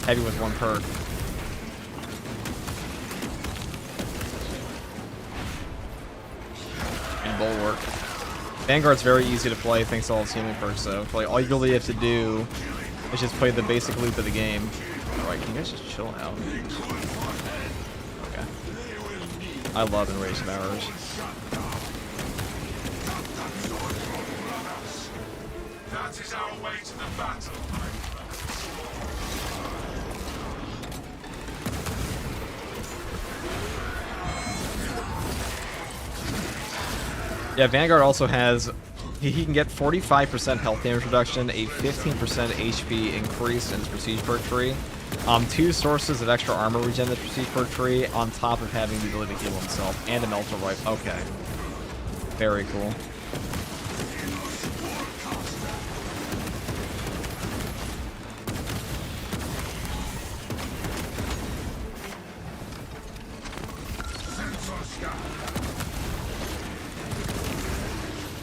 Speaker 1: heavy with one perk. And Bulwark. Vanguard's very easy to play thanks to all its healing perks, though. Like, all you really have to do is just play the basic loop of the game. Alright, can you guys just chill out? Okay. I love Enraged Devourers.
Speaker 2: That is our way to the battle, my
Speaker 1: Yeah, Vanguard also has... He can get 45% health damage reduction, a 15% HP increase in his prestige perk tree, 2 sources of extra armor regen in the prestige perk tree, on top of having the ability to heal himself, and a melter rifle. Okay. Very cool.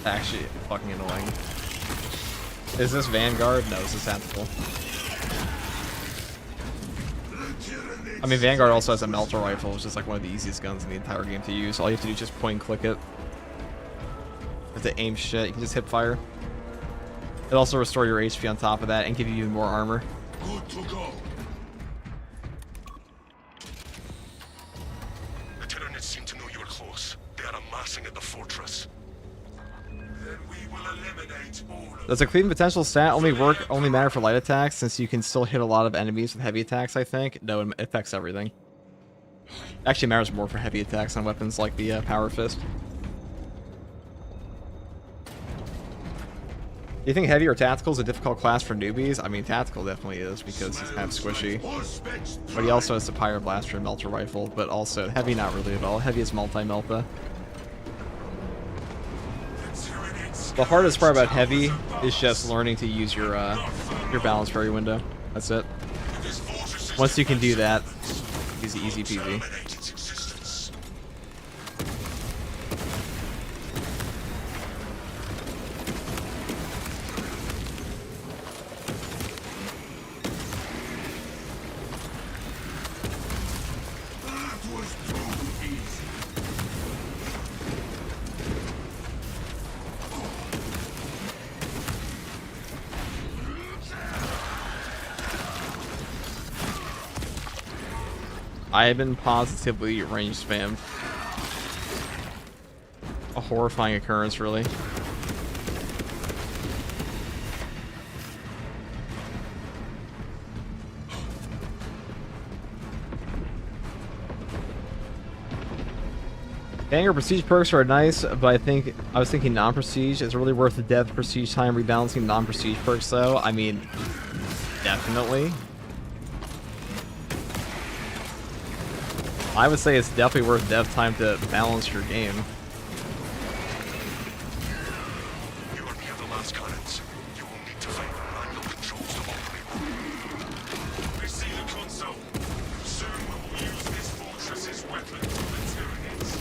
Speaker 1: Actually, fucking annoying. Is this Vanguard? No, this is Tactical. I mean, Vanguard also has a melter rifle, which is like one of the easiest guns in the entire game to use. All you have to do is just point and click it. You have to aim shit, you can just hip fire. It'll also restore your HP on top of that and give you even more armor.
Speaker 2: Good to go.
Speaker 3: The Tyranids seem to know you were close. They are amassing at the fortress.
Speaker 2: Then we will eliminate all of
Speaker 1: Does a clean potential stat only matter for light attacks, since you can still hit a lot of enemies with heavy attacks, I think? No, it affects everything. Actually matters more for heavy attacks on weapons like the Power Fist. Do you think heavy or tactical is a difficult class for newbies? I mean, tactical definitely is, because he's kind of squishy. But he also has the Pyro Blaster and Melter Rifle, but also heavy not really at all. Heavy is multi-melta. The hardest part about heavy is just learning to use your balance fairy window. That's it. Once you can do that, it's easy peasy. I have been positively range spammed. A horrifying occurrence, really. Banger prestige perks are nice, but I was thinking non-prestige. It's really worth the dev prestige time rebalancing non-prestige perks though. I mean, definitely. I would say it's definitely worth dev time to balance your game.
Speaker 2: You will be at the last cannons. You will need to find manual controls to operate. We see the console. Soon we will use this fortress's weapon to the Tyranids.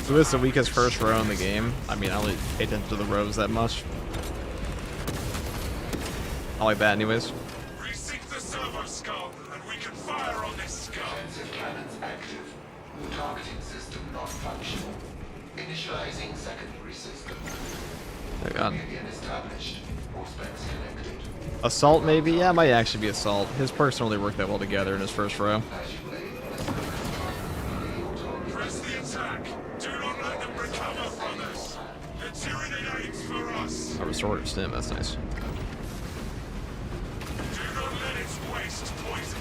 Speaker 1: So this is the weakest first row in the game. I mean, I don't really pay attention to the rows that much. I like that anyways.
Speaker 2: Reseek the servo skull, and we can fire on this skull.
Speaker 4: Defensive cannons active. Targeting system not functional. Initializing secondary system.
Speaker 1: Oh god.
Speaker 4: Meridian established. All specs connected.
Speaker 1: Assault maybe? Yeah, it might actually be Assault. His perks don't really work that well together in his first row.
Speaker 4: As you lay.
Speaker 2: Press the attack. Do not let them recover from us. The Tyranid aims for us.
Speaker 1: A restorative stim, that's nice.
Speaker 2: Do not let its waste poison.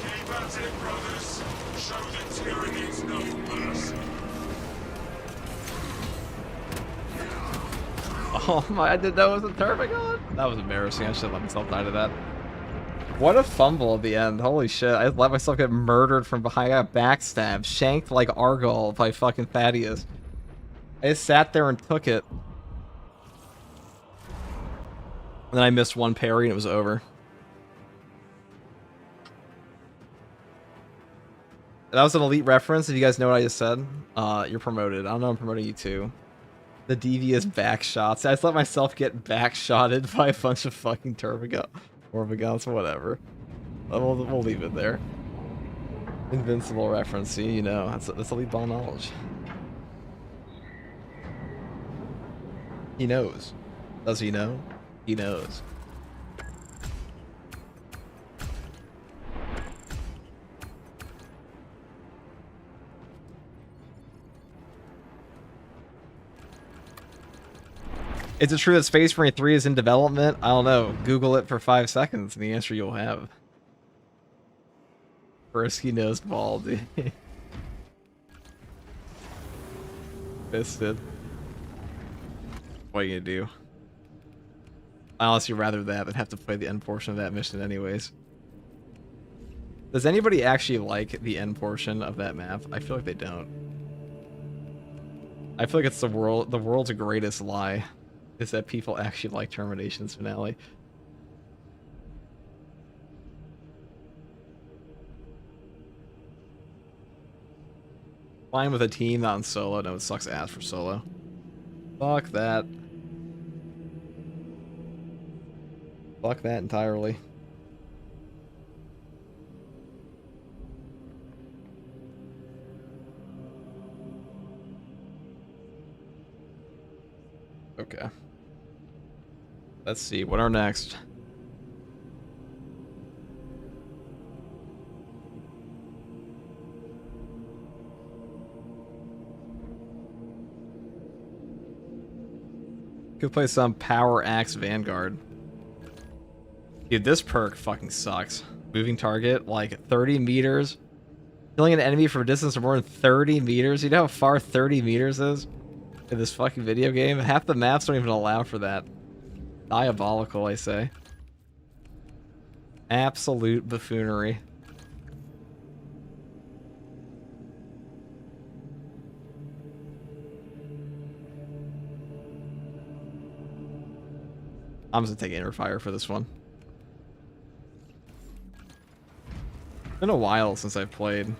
Speaker 2: Keep at it, brothers. Show the Tyranids no mercy.
Speaker 1: Oh my, I didn't know it was a Termagant. That was embarrassing. I should have let myself die to that. What a fumble at the end. Holy shit. I let myself get murdered from behind. I got backstabbed. Shanked like Argyle by fucking Thaddeus. I just sat there and took it. And then I missed one parry and it was over. That was an elite reference. If you guys know what I just said, you're promoted. I don't know, I'm promoting you too. The devious back shots. I just let myself get back shotted by a bunch of fucking Termagant. Or Vigants, whatever. We'll leave it there. Invincible reference, see, you know, that's elite ball knowledge. He knows. Does he know? He knows. Is it true that Space Marine 3 is in development? I don't know. Google it for 5 seconds and the answer you'll have. Frisky knows ball, dude. Fisted. What are you gonna do? I honestly rather that than have to play the end portion of that mission anyways. Does anybody actually like the end portion of that map? I feel like they don't. I feel like it's the world's greatest lie. Is that people actually like Termination's finale. Fine with a team, not in solo. No, it sucks ass for solo. Fuck that. Fuck that entirely. Okay. Let's see, what are next? Could play some Power Axe Vanguard. Dude, this perk fucking sucks. Moving target, like 30 meters. Killing an enemy from a distance of more than 30 meters. You know how far 30 meters is? In this fucking video game? Half the maps don't even allow for that. Diabolical, I say. Absolute buffoonery. I'm just gonna take inner fire for this one. It's been a while since I've played. Did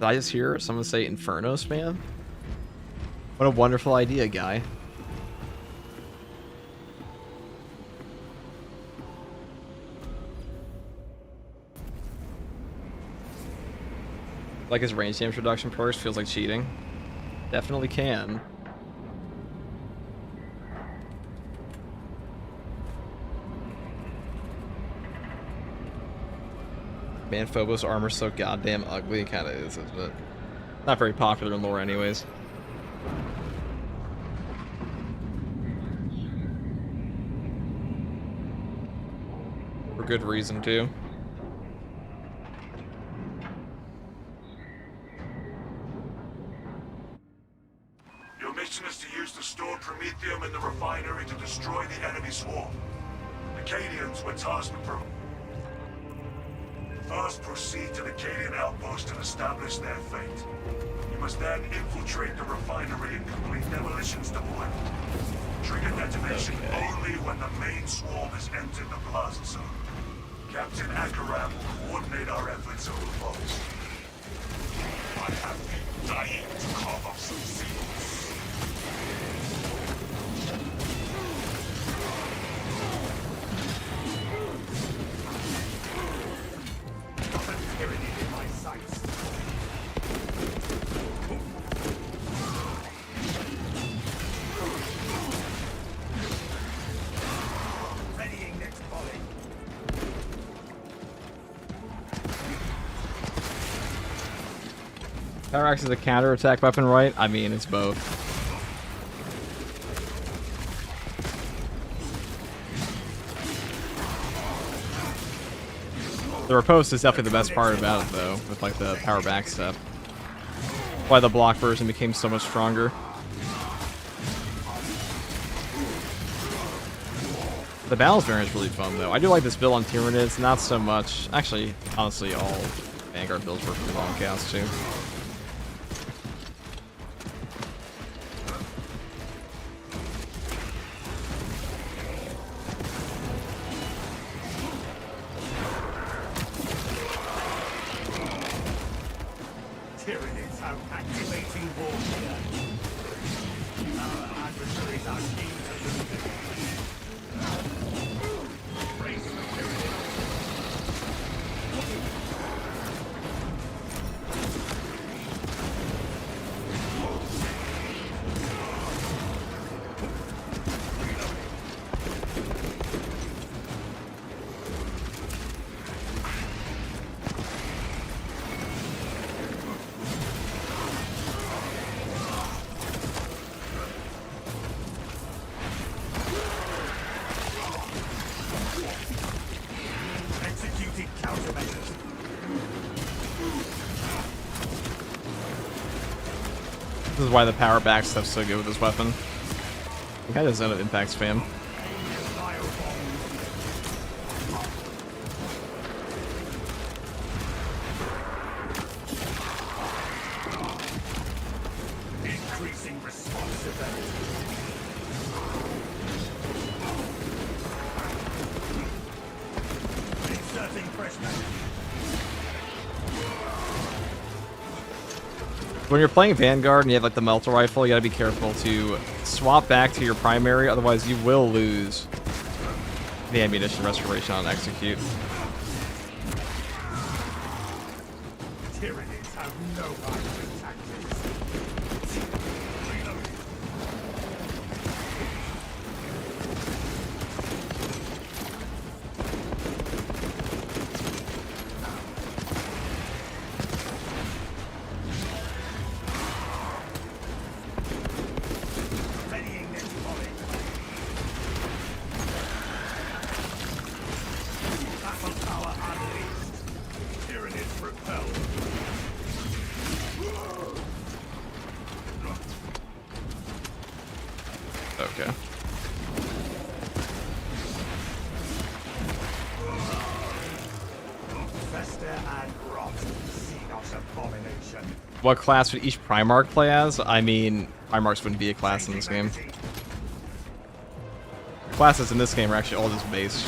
Speaker 1: I just hear someone say Inferno spam? What a wonderful idea, guy. Like his range damage reduction perks feels like cheating. Definitely can. Man, Phobos armor's so goddamn ugly. It kind of is, isn't it? Not very popular in lore anyways. For good reason, too.
Speaker 2: Your mission is to use the stored Promethium in the refinery to destroy the enemy swarm. The Cadians were tasked with first proceed to the Cadian outpost and establish their fate. You must then infiltrate the refinery and complete demolitions deployment. Trigger detonation only when the main swarm has entered the plaza zone. Captain Akaram will coordinate our efforts over post. I have been dying to carve up some seals.
Speaker 1: Power Axe is a counter-attack weapon, right? I mean, it's both. The riposte is definitely the best part about it, though, with like the power back step. Why the block version became so much stronger. The balance variant is really fun, though. I do like this build on Tyranids, not so much. Actually, honestly, all Vanguard builds work for long cast, too.
Speaker 3: Tyranids are activating warfare. Our adversaries are keen to lose it. Brace the Tyranids. Executing countermeasures.
Speaker 1: This is why the power back stuff's so good with this weapon. He had his own impact spam.
Speaker 3: Increasing responsibility. Inserting fresh measures.
Speaker 1: When you're playing Vanguard and you have like the melter rifle, you gotta be careful to swap back to your primary, otherwise you will lose the ammunition restoration on execute.
Speaker 3: Tyranids have no violent tactics. Reloading. Readying next volley. Battle power unleashed. Tyranids repelled.
Speaker 1: Okay.
Speaker 3: Fester and rot. Xenos abomination.
Speaker 1: What class would each Primarch play as? I mean, Primarchs wouldn't be a class in this game. Classes in this game are actually all just based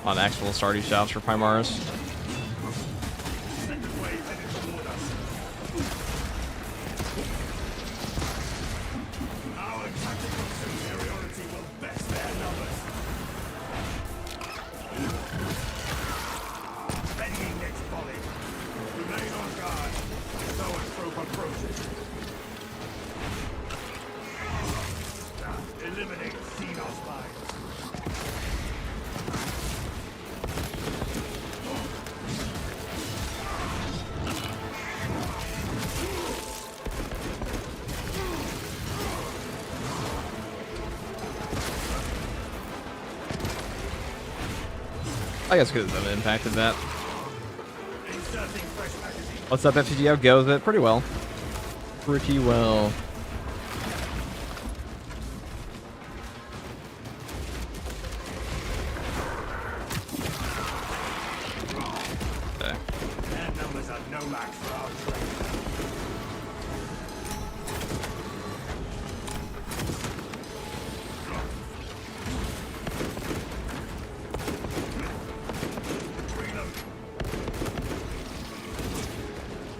Speaker 1: on actual starty shops for Primaris.
Speaker 3: Second wave headed toward us. Our tactical superiority will best their numbers. Readying next volley. Remain on guard. Zoanthrope approaches. Eliminate Xenos mines.
Speaker 1: I guess because it impacted that. What's up, FGO? Goes it pretty well. Pretty well. Okay.
Speaker 3: Their numbers are no match for our trade.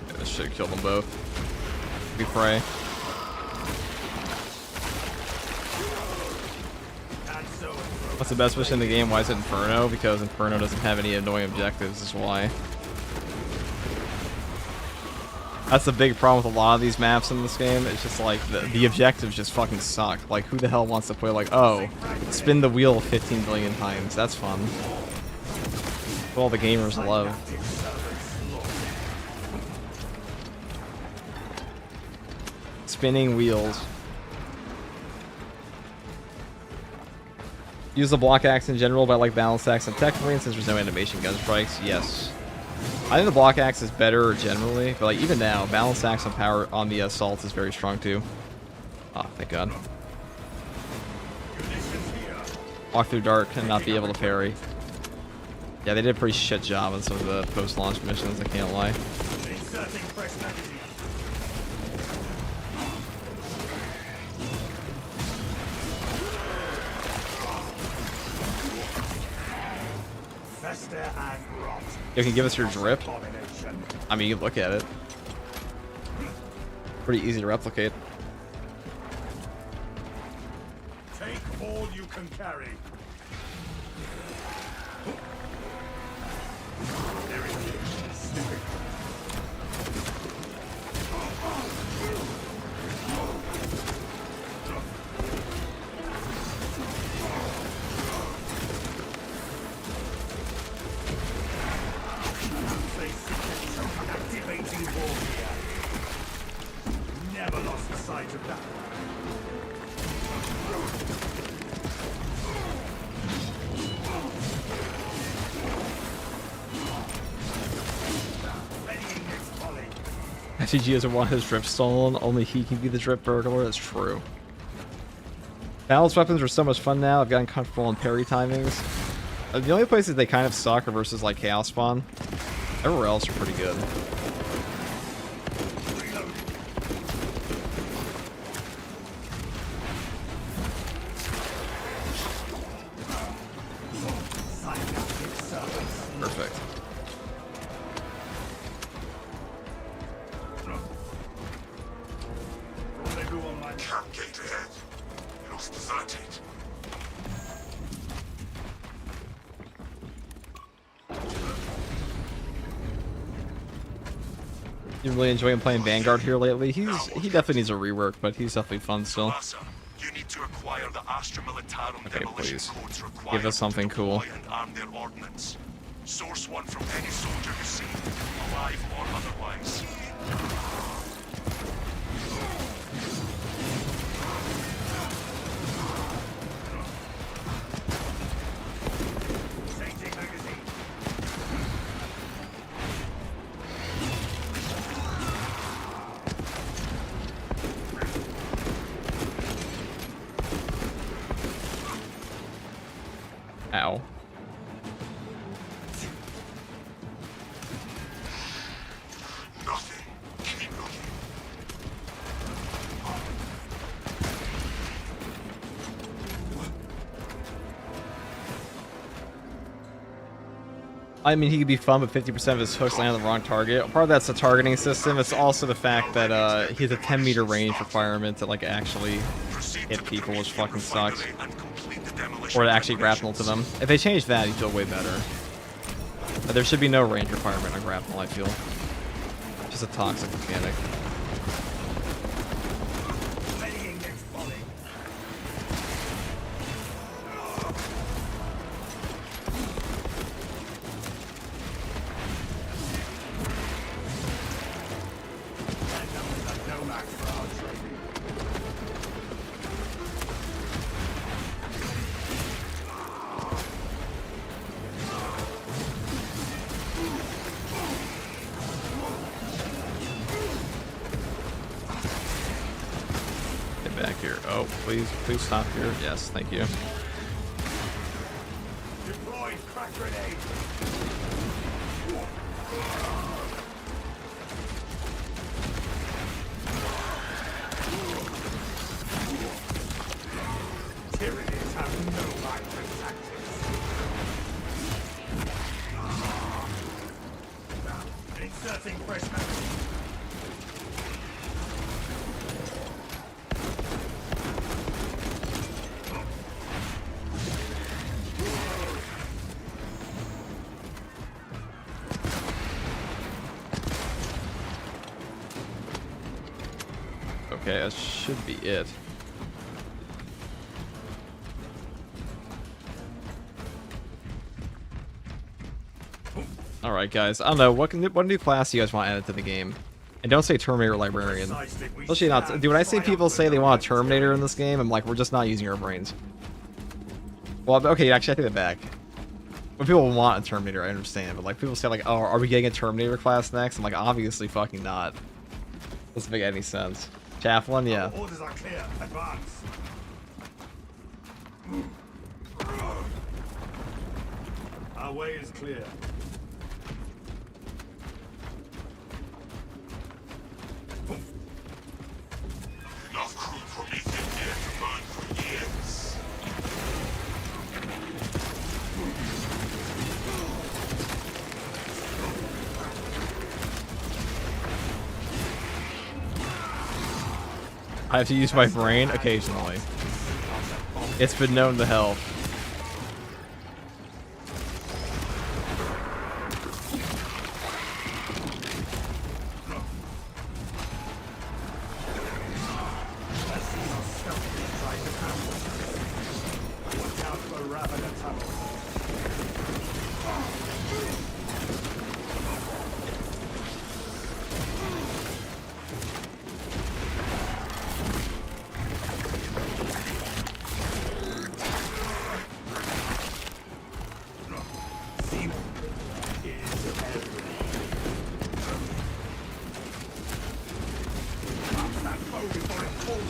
Speaker 1: Yeah, this should kill them both. We pray. What's the best mission in the game? Why is it Inferno? Because Inferno doesn't have any annoying objectives, is why. That's the big problem with a lot of these maps in this game. It's just like, the objectives just fucking suck. Like, who the hell wants to play like, oh, spin the wheel 15 billion times. That's fun. That's what all the gamers love. Spinning wheels. Use the block axe in general, but I like balance axe and technically, and since there's no animation gun strikes, yes. I think the block axe is better generally, but like even now, balance axe on power on the assault is very strong too. Oh, thank God. Walk through dark and not be able to parry. Yeah, they did a pretty shit job on some of the post-launch missions, I can't lie. You can give us your drip. I mean, you look at it. Pretty easy to replicate.
Speaker 3: Take all you can carry. There is stupid. Activating warrior. Never lost the sight of that.
Speaker 1: FTG doesn't want his drip stolen. Only he can be the drip burglar. That's true. Balance weapons are so much fun now. I've gotten comfortable in parry timings. The only places they kind of suck are versus like Chaos Spawn. Everywhere else are pretty good. Perfect.
Speaker 2: Camp gate ahead. Looks deserted.
Speaker 1: You really enjoying playing Vanguard here lately? He definitely needs a rework, but he's definitely fun still.
Speaker 2: Asa, you need to acquire the Astra Militarum
Speaker 1: Okay,
Speaker 2: demolition
Speaker 1: please.
Speaker 2: codes required
Speaker 1: Give us something
Speaker 2: to
Speaker 1: cool.
Speaker 2: deploy and arm their ordnance. Source one from any soldier you see, alive or otherwise.
Speaker 3: Changing magazine.
Speaker 1: Ow.
Speaker 2: Nothing. Keep looking.
Speaker 1: I mean, he could be fun, but 50% of his hooks land on the wrong target. Part of that's the targeting system. It's also the fact that he has a 10-meter range requirement to like actually hit people, which fucking sucks. Or to actually grapple to them. If they change that, you feel way better. But there should be no range requirement on grapple, I feel. Just a toxic mechanic.
Speaker 3: Readying next volley. Their numbers are no match for our trade.
Speaker 1: back here. Oh, please stop here. Yes, thank you.
Speaker 3: Deployed crack grenade. Tyranids have no right to tactics. Inserting fresh magazine.
Speaker 1: Okay, that should be it. Alright guys, I don't know, what new class do you guys want added to the game? And don't say Terminator Librarian. Especially not, dude, when I see people say they want a Terminator in this game, I'm like, we're just not using our brains. Well, okay, actually I take that back. When people want a Terminator, I understand, but like people say like, oh, are we getting a Terminator class next? I'm like, obviously fucking not. Doesn't make any sense. Chaplain, yeah.
Speaker 3: Orders are clear. Advance. Our way is clear.
Speaker 2: Enough crew Promethean here to burn for years.
Speaker 1: I have to use my brain occasionally. It's been known to help.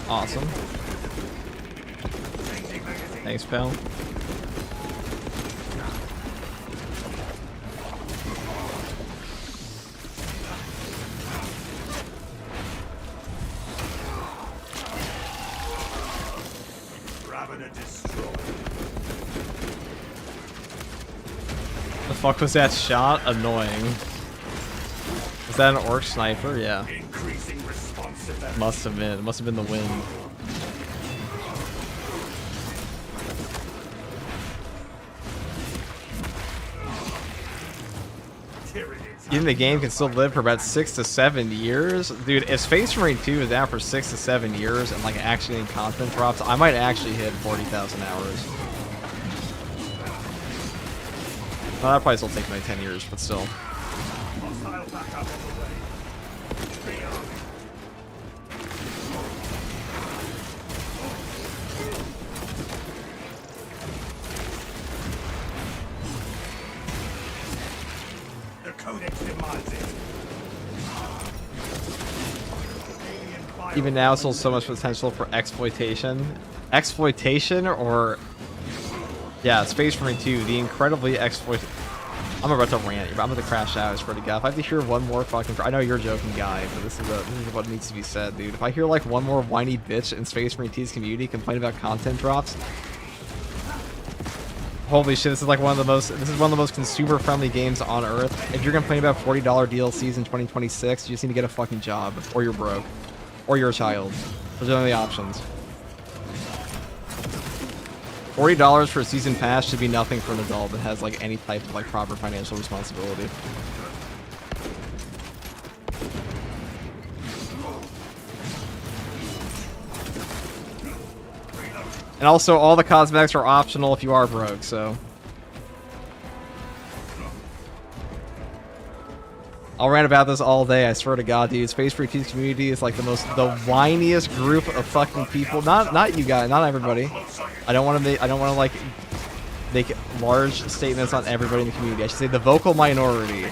Speaker 1: Awesome. Thanks, pal. The fuck was that shot? Annoying. Was that an orc sniper? Yeah. Must have been. It must have been the wind. Even the game can still live for about 6 to 7 years. Dude, if Space Marine 2 is out for 6 to 7 years and like actually in content drops, I might actually hit 40,000 hours. Well, that probably still take me 10 years, but still. Even now, still so much potential for exploitation. Exploitation, or yeah, Space Marine 2, the incredibly I'm about to rant. I'm about to crash out. I swear to God. If I have to hear one more fucking, I know you're a joking guy, but this is what needs to be said, dude. If I hear like one more whiny bitch in Space Marine 2's community complain about content drops, holy shit, this is one of the most consumer friendly games on earth. If you're complaining about $40 DLCs in 2026, you just need to get a fucking job, or you're broke. Or you're a child. Those are the only options. $40 for a season pass should be nothing for an adult that has like any type of like proper financial responsibility. And also, all the cosmetics are optional if you are broke, so. I'll rant about this all day, I swear to God, dude. Space Marine 2's community is like the whiniest group of fucking people. Not you guys, not everybody. I don't want to like make large statements on everybody in the community. I should say the vocal minority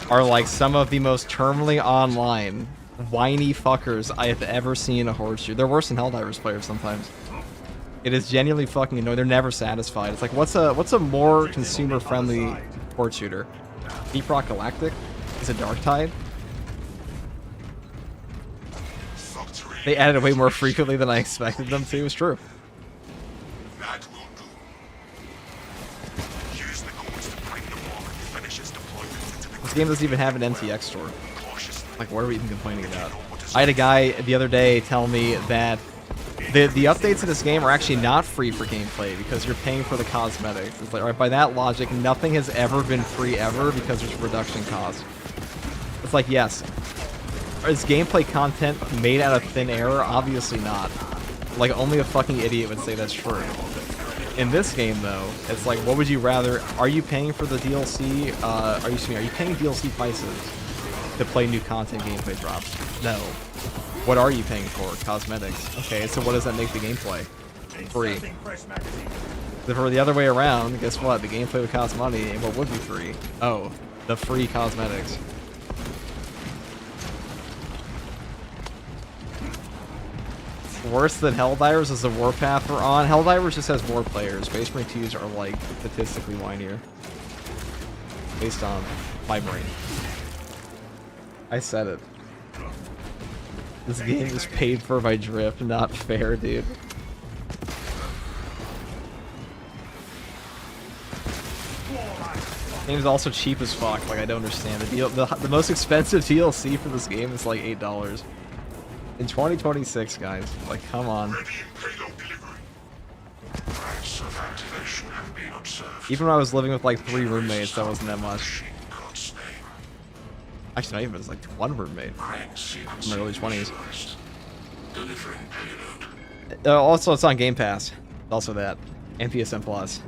Speaker 1: are like some of the most terminally online whiny fuckers I have ever seen in a horde shooter. They're worse than Helldivers players sometimes. It is genuinely fucking annoying. They're never satisfied. It's like, what's a more consumer-friendly horde shooter? Deep Rock Galactic? Is it Dark Tide? They added it way more frequently than I expected them to. It's true.
Speaker 2: That will do. Use the codes to break the wall and finish its deployment into the
Speaker 1: This game doesn't even have an MTX store.
Speaker 2: cautiously.
Speaker 1: Like, what are we even complaining about? I had a guy the other day tell me that the updates in this game are actually not free for gameplay because you're paying for the cosmetics. It's like, all right, by that logic, nothing has ever been free ever because there's production cost. It's like, yes. Is gameplay content made out of thin air? Obviously not. Like, only a fucking idiot would say that's true. In this game, though, it's like, what would you rather? Are you paying for the DLC? Are you paying DLC prices to play new content gameplay drops? No. What are you paying for? Cosmetics. Okay, so what does that make the gameplay? Free. If for the other way around, guess what? The gameplay would cost money, and what would be free? Oh, the free cosmetics. Worse than Helldivers is the Warpath we're on. Helldivers just has more players. Space Marine 2s are, like, statistically whinier. Based on my brain. I said it. This game is paid for by Drift. Not fair, dude. Game's also cheap as fuck. Like, I don't understand. The most expensive DLC for this game is like $8. In 2026, guys. Like, come on.
Speaker 2: Ready and payload delivery. Threats of activation have been observed.
Speaker 1: Even when I was living with like 3 roommates, that wasn't that much.
Speaker 2: Machine code's name.
Speaker 1: Actually, not even. It was like 1 roommate.
Speaker 2: Rank
Speaker 1: In my early 20s.
Speaker 2: sequenced. Delivering payload.
Speaker 1: Also, it's on Game Pass. Also that. And PSN Plus.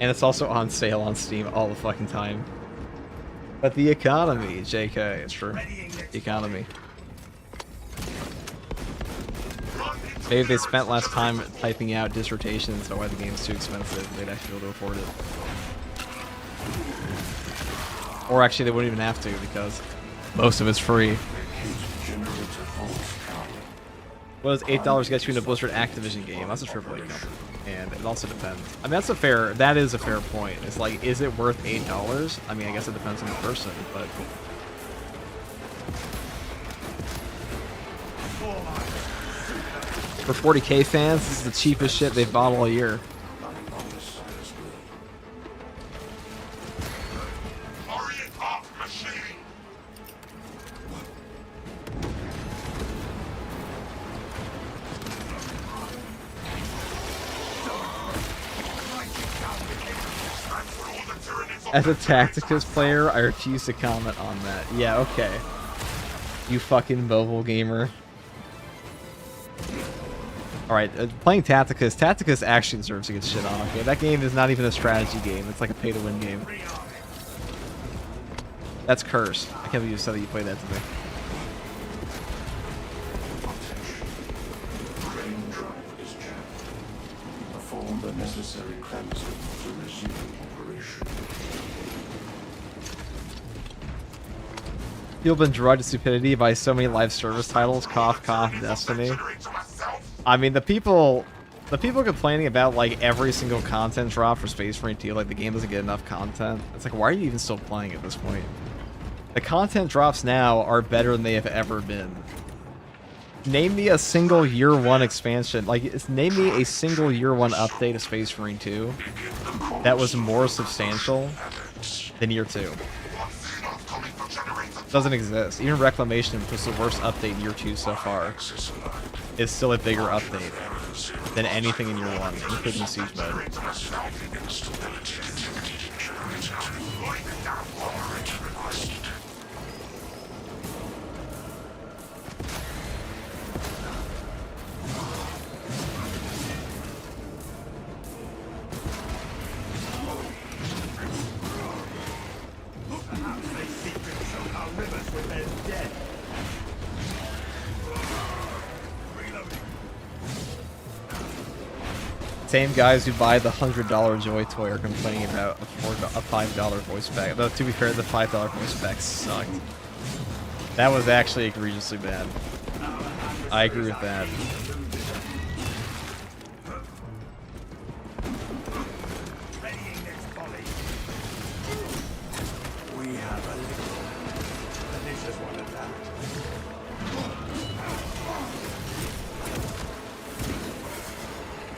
Speaker 1: And it's also on sale on Steam all the fucking time. But the economy, JK, it's true. The economy. Maybe if they spent less time typing out dissertations about why the game's too expensive, they'd actually be able to afford it. Or actually, they wouldn't even have to because most of it's free. What does $8 get you in a Blizzard Activision game? That's a AAA company, and it also depends. I mean, that is a fair point. It's like, is it worth $8? I mean, I guess it depends on the person, but. For 40k fans, this is the cheapest shit they've bought all year.
Speaker 2: Hurry it up, machine!
Speaker 1: As a Tacticus player, I refuse to comment on that. Yeah, okay. You fucking mobile gamer. Alright, playing Tacticus. Tacticus actually deserves to get shit on, okay? That game is not even a strategy game. It's like a pay-to-win game. That's cursed. I can't believe you said that you played that to me.
Speaker 3: Crane drive is jammed. Perform the necessary cleansing to resume operation.
Speaker 1: People have been drugged to stupidity by so many live service titles. Cough, cough, Destiny. I mean, the people complaining about like every single content drop for Space Marine 2, like the game doesn't get enough content. It's like, why are you even still playing at this point? The content drops now are better than they have ever been. Name me a single year 1 expansion. Name me a single year 1 update of Space Marine 2 that was more substantial than year 2. Doesn't exist. Even Reclamation, which was the worst update in year 2 so far, is still a bigger update than anything in year 1, including Siege Mode. Same guys who buy the $100 Joy toy are complaining about a $5 voice pack. Though, to be fair, the $5 voice pack sucked. That was actually egregiously bad. I agree with that.
Speaker 3: We have a little. And this is one of that.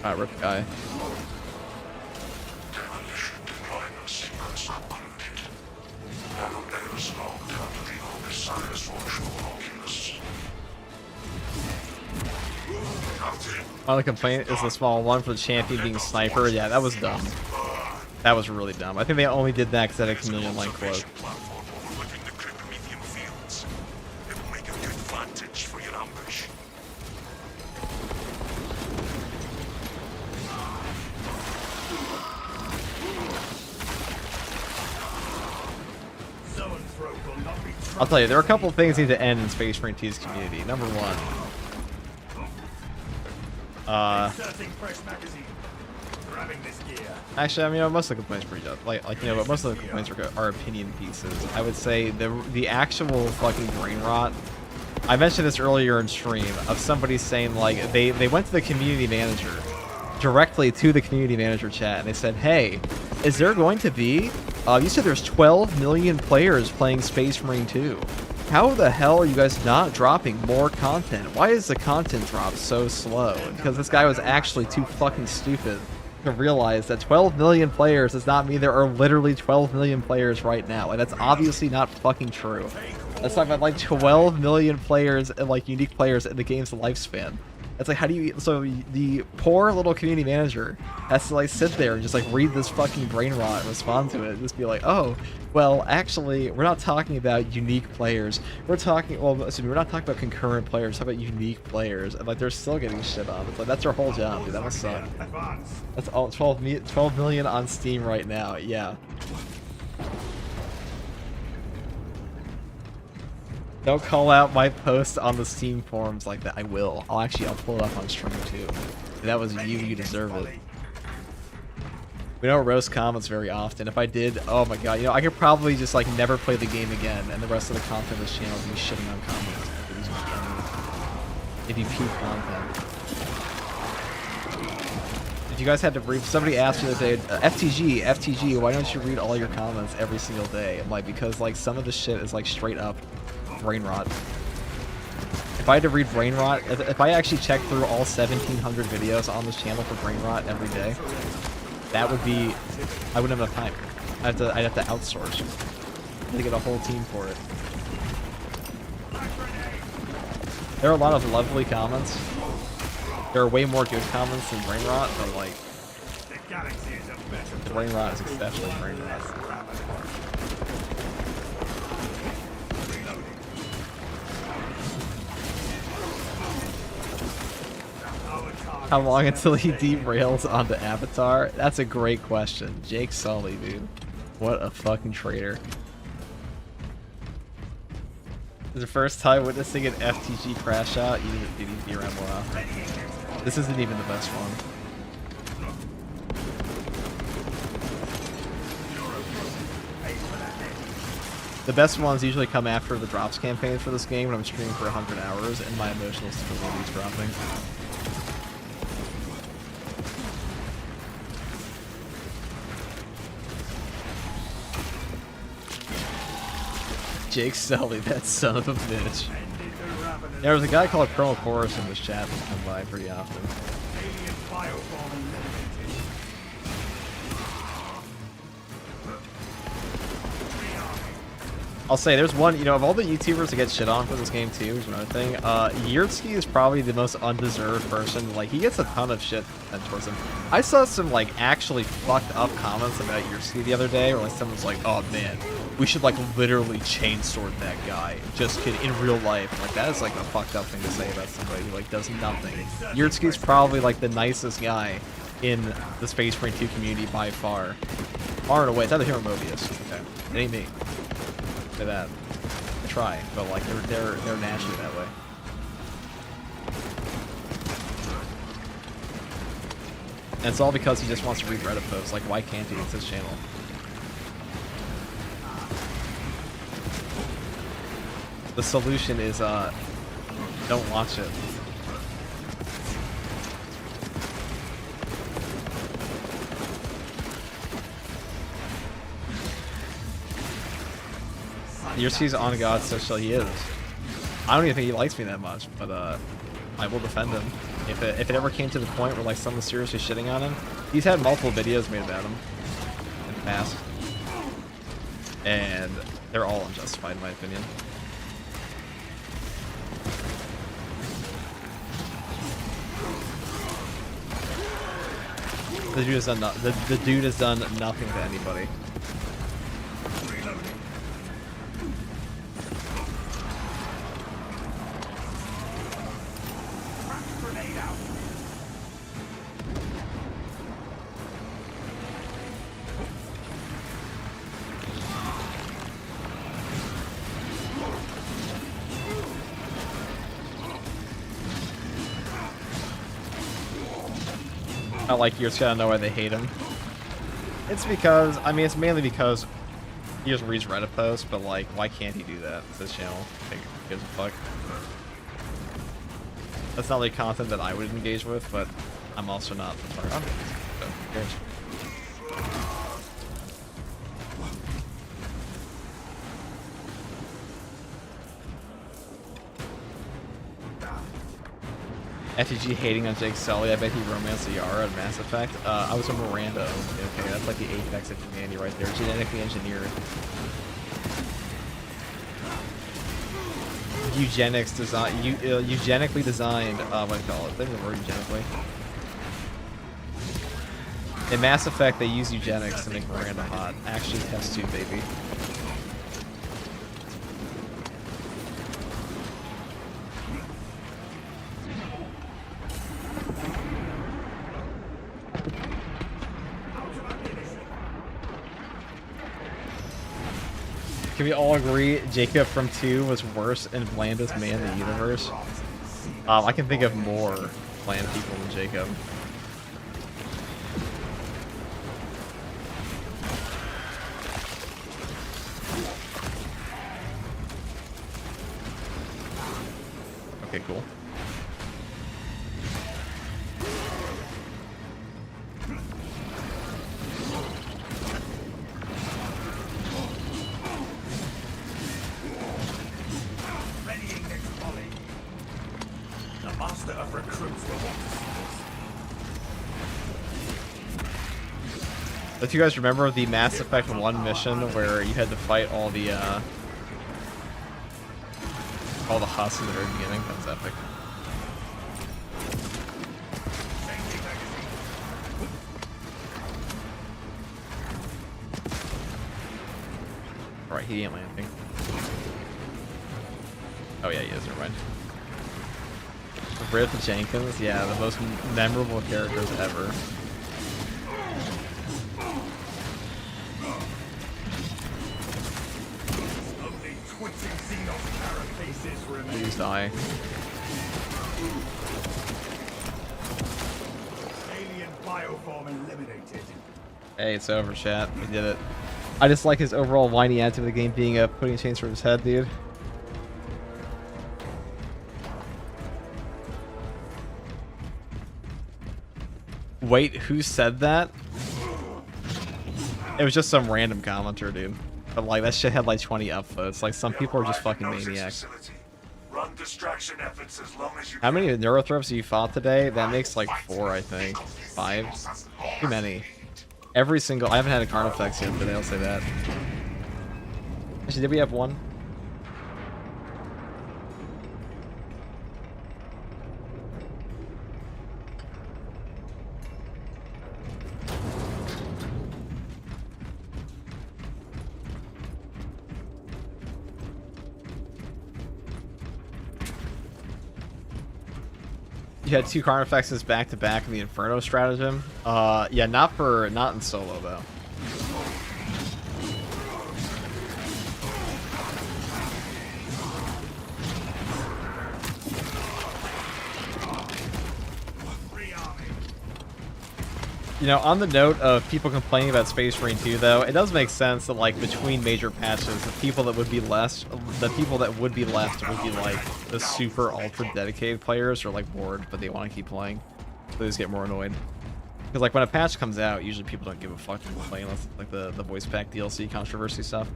Speaker 1: Alright, rip guy.
Speaker 2: Demolition deployment sequence uploaded. Nanolayers logged under the Omniscience Virtual Oculus. Captain,
Speaker 1: My only complaint is the small one for the champion being sniper. Yeah, that was dumb. That was really dumb. I think they only did that because they had a chameleon-like cloak.
Speaker 2: platform overlooking the Kryptomethane fields. It will make a good vantage for your ambush.
Speaker 1: I'll tell you, there are a couple of things that need to end in Space Marine 2's community. Number one, actually, I mean, most of the complaints are pretty good. Like you know, but most of the complaints are opinion pieces. I would say the actual fucking brain rot. I mentioned this earlier in stream of somebody saying like they went to the community manager, directly to the community manager chat, and they said, "Hey, is there going to be? You said there's 12 million players playing Space Marine 2. How the hell are you guys not dropping more content? Why is the content drop so slow?" Because this guy was actually too fucking stupid to realize that 12 million players does not mean there are literally 12 million players right now, and that's obviously not fucking true. Let's talk about like 12 million players and like unique players in the game's lifespan. It's like, how do you, so the poor little community manager has to like sit there and just like read this fucking brain rot and respond to it and just be like, oh, well, actually, we're not talking about unique players. We're talking, well, excuse me, we're not talking about concurrent players. How about unique players? And like, they're still getting shit on. It's like, that's their whole job, dude. That must suck. That's all, 12 million on Steam right now. Yeah. Don't call out my post on the Steam forums like that. I will. I'll pull it up on stream too. If that was you, you deserve it. We don't roast comments very often. If I did, oh my god, you know, I could probably just like never play the game again, and the rest of the content of this channel would be shitting on comments. If you peak content. If you guys had to read, somebody asked me the other day, FTG, why don't you read all your comments every single day? I'm like, because like some of the shit is like straight up brain rot. If I had to read brain rot, if I actually checked through all 1,700 videos on this channel for brain rot every day, that would be, I wouldn't have enough time. I'd have to outsource. I'd have to get a whole team for it. There are a lot of lovely comments. There are way more good comments than brain rot, but like, the brain rot is exceptionally brain rot. How long until he derails onto Avatar? That's a great question. Jake Sully, dude. What a fucking traitor. This is the first time witnessing an FTG crash out. You need to be around more often. This isn't even the best one. The best ones usually come after the drops campaign for this game when I'm streaming for 100 hours and my emotional stability is dropping. Jake Sully, that son of a bitch. There was a guy called Colonel Chorus in this chat that come by pretty often. I'll say, there's one, you know, of all the YouTubers that get shit on for this game too, is another thing, Yurtsky is probably the most undeserved person. Like, he gets a ton of shit sent towards him. I saw some, like, actually fucked up comments about Yurtsky the other day, where like, someone's like, oh man, we should, like, literally chainsword that guy. Just kidding, in real life. Like, that is, like, a fucked up thing to say about somebody who, like, does nothing. Yurtsky's probably, like, the nicest guy in the Space Marine 2 community by far. Far and away. It's either him or Mobius. Okay. It ain't me. Say that. I try, but like they're naturally that way. And it's all because he just wants to read Reddit posts. Like, why can't he? It's his channel. The solution is don't watch it. Yerski's on God social, he is. I don't even think he likes me that much, but I will defend him. If it ever came to the point where like someone's seriously shitting on him, he's had multiple videos made about him in the past. And they're all unjustified in my opinion. The dude has done the dude has done nothing to anybody. Not like you just gotta know why they hate him. It's because, I mean, it's mainly because he just reads Reddit posts, but like, why can't he do that? It's his channel. Like, who gives a fuck? That's not like content that I would engage with, but I'm also not the target audience, so who cares? FTG hating on Jake Sully. I bet he romanced Yara at Mass Effect. I was a Miranda. Okay, that's like the apex of humanity right there. Genetically engineered. Eugenics design. Eugenically designed. What do you call it? They have the word eugenically. In Mass Effect, they use eugenics to make Miranda hot. Actually, test tube, baby. Can we all agree Jacob from 2 was worse and blandest man in the universe? I can think of more bland people than Jacob. Okay, cool. If you guys remember the Mass Effect 1 mission where you had to fight all the Husks in the very beginning, that was epic. Alright, he ain't landing. Oh yeah, he is, never mind. Riff Jenkins, yeah, the most memorable characters ever. Please die.
Speaker 3: Alien bioform eliminated.
Speaker 1: Hey, it's over, chat. We did it. I just like his overall whiny attitude of the game being putting chains through his head, dude. Wait, who said that? It was just some random commenter, dude. But like, that shit had like 20 upvotes. Like, some people are just fucking maniacs.
Speaker 2: Run distraction efforts as long as you
Speaker 1: How many neurothreats have you fought today? That makes like 4, I think. 5? Too many. Every single... I haven't had a Carnifex yet today, I'll say that. Actually, did we have one? You had 2 Carnifexes back to back in the Inferno stratagem. Yeah, not in solo though. You know, on the note of people complaining about Space Marine 2, though, it does make sense that, like, between major patches, the people that would be left would be like the super ultra dedicated players who are like bored, but they want to keep playing. So they just get more annoyed. Because like when a patch comes out, usually people don't give a fuck to play unless it's like the voice pack DLC controversy stuff.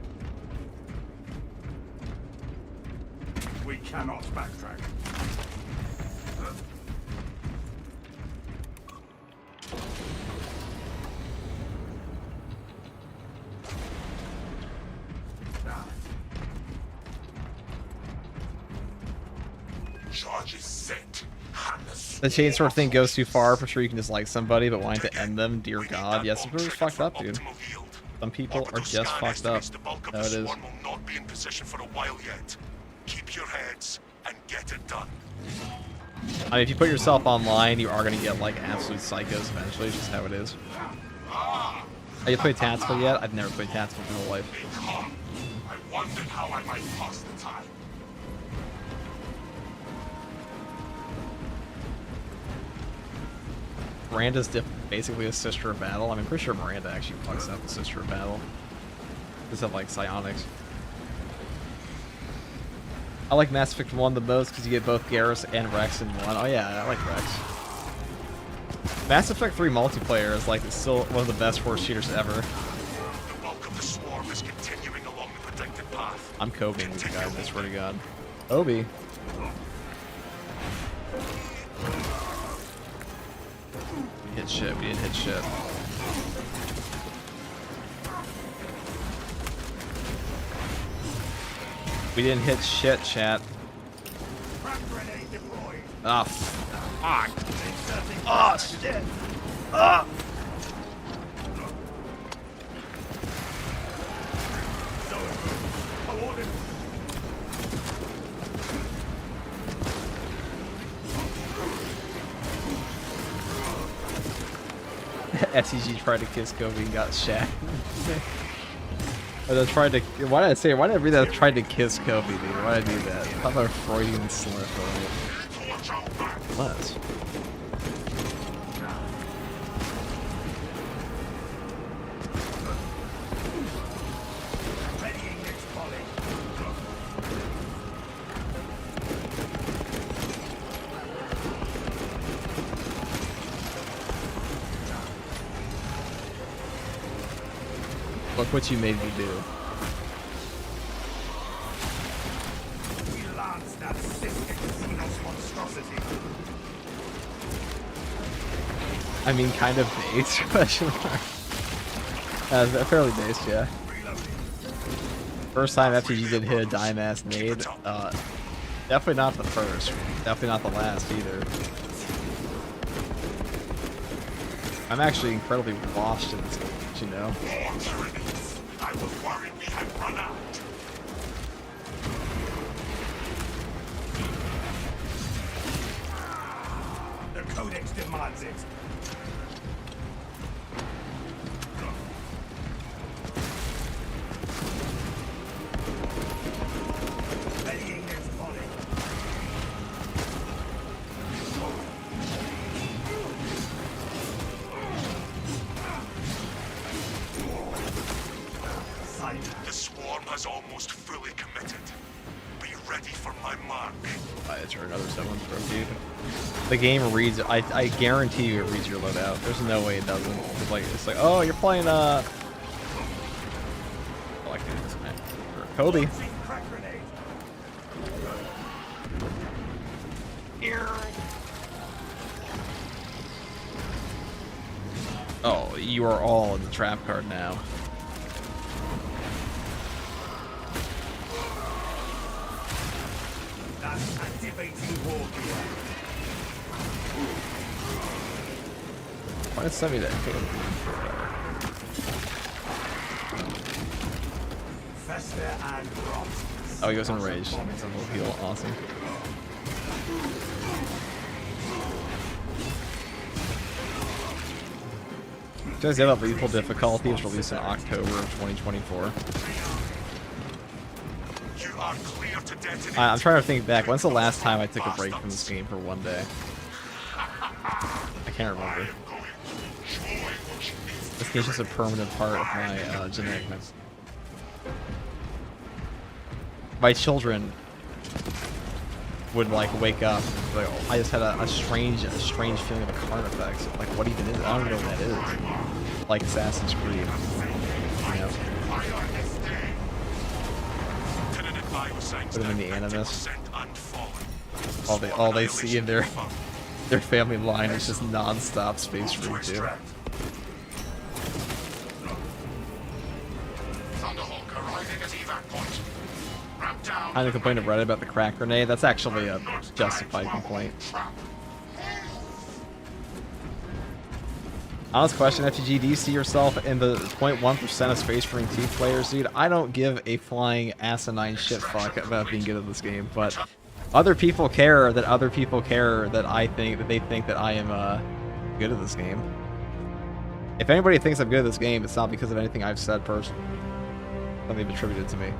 Speaker 3: We cannot backtrack.
Speaker 2: Charge is set.
Speaker 1: The chainsaw thing goes too far. For sure you can dislike somebody, but wanting to end them, dear God. Yes, some people are fucked up, dude. Some people are just fucked up. No, it is.
Speaker 2: Will not be in position for a while yet. Keep your heads and get it done.
Speaker 1: I mean, if you put yourself online, you are going to get, like, absolute psychos eventually. It's just how it is. Have you played Tactical yet? I've never played Tactical in my whole life.
Speaker 2: I wondered how I might pass the time.
Speaker 1: Miranda's basically a sister of battle. I mean, I'm pretty sure Miranda actually fucks up the sister of battle. Just have, like, psionics. I like Mass Effect 1 the most because you get both Garrus and Rex in one. Oh yeah, I like Rex. Mass Effect 3 multiplayer is like still one of the best force shooters ever.
Speaker 2: The bulk of the swarm is continuing along the predicted path.
Speaker 1: I'm coping with you guys, I swear to God. Obi. We hit shit, we didn't hit shit. We didn't hit shit, chat. Ah, fuck. Oh, shit. Ah. SCG tried to kiss Kobe and got shat. Why did I read that I tried to kiss Kobe, dude? Why did I do that? How about a Freudian slip? Less. Look what you made me do.
Speaker 3: We lanced that cystic Xenos monstrosity.
Speaker 1: I mean, kind of based, question mark. Fairly based, yeah. First time FTG did hit a dime-ass nade. Definitely not the first. Definitely not the last either. I'm actually incredibly washed in this game, you know?
Speaker 2: I was worried we had run out.
Speaker 3: The Codex demands it. Readying its body.
Speaker 2: The swarm has almost fully committed. Be ready for my mark.
Speaker 1: It's another 7 stroke, dude. The game reads. I guarantee you it reads your loadout. There's no way it doesn't. It's like, oh, you're playing I like this man. Kobe. Oh, you are all in the trap card now.
Speaker 3: That's activating war gear.
Speaker 1: Why did send me that?
Speaker 3: Fester and rot.
Speaker 1: Oh, he goes on rage. It's a little heal. Awesome. Does have a lethal difficulty was released in October of 2024.
Speaker 2: You are clear to detonate.
Speaker 1: I'm trying to think back. When's the last time I took a break from this game for one day? I can't remember.
Speaker 2: I am going to join
Speaker 1: it's just a permanent part of my genetic mix. My children would like wake up and be like, oh, I just had a strange feeling of a card effect. Like, what even is it? I don't even know what that is. Like Assassin's Creed. You know? Put them in the Animus. All they see in their family line is just non-stop Space Marine 2. I had a complaint of Reddit about the crack grenade. That's actually a justified complaint. Honest question, FTG, do you see yourself in the 0.1% of Space Marine 2 players, dude? I don't give a flying asinine shit fuck about being good at this game, but other people care that they think that I am good at this game. If anybody thinks I'm good at this game, it's not because of anything I've said personally. Something they've attributed to me.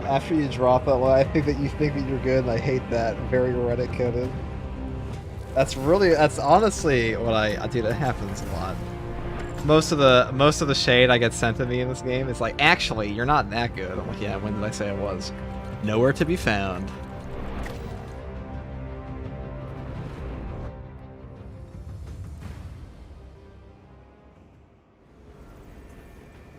Speaker 1: After you drop it, well, I think that you think that you're good, and I hate that. Very Reddit coded. That's honestly what I do. That happens a lot. Most of the shade I get sent to me in this game is like, actually, you're not that good. I'm like, yeah, when did I say I was? Nowhere to be found.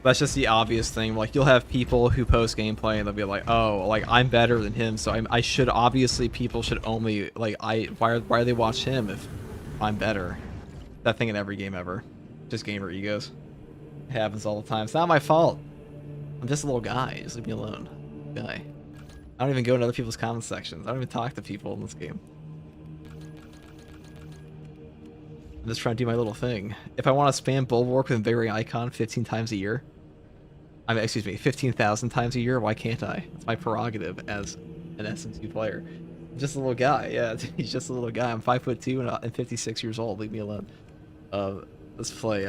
Speaker 1: That's just the obvious thing. Like, you'll have people who post gameplay and they'll be like, oh, like, I'm better than him, so I should, obviously, people should only, like, why do they watch him if I'm better? That thing in every game ever. Just gamer egos. It happens all the time. It's not my fault. I'm just a little guy. Just leave me alone. Guy. I don't even go into other people's comment sections. I don't even talk to people in this game. I'm just trying to do my little thing. If I want to spam Bulwark with Invading Icon 15 times a year, I mean, excuse me, 15,000 times a year, why can't I? It's my prerogative as an SM2 player. I'm just a little guy, yeah, he's just a little guy. I'm 5'2" and 56 years old, leave me alone. Let's play,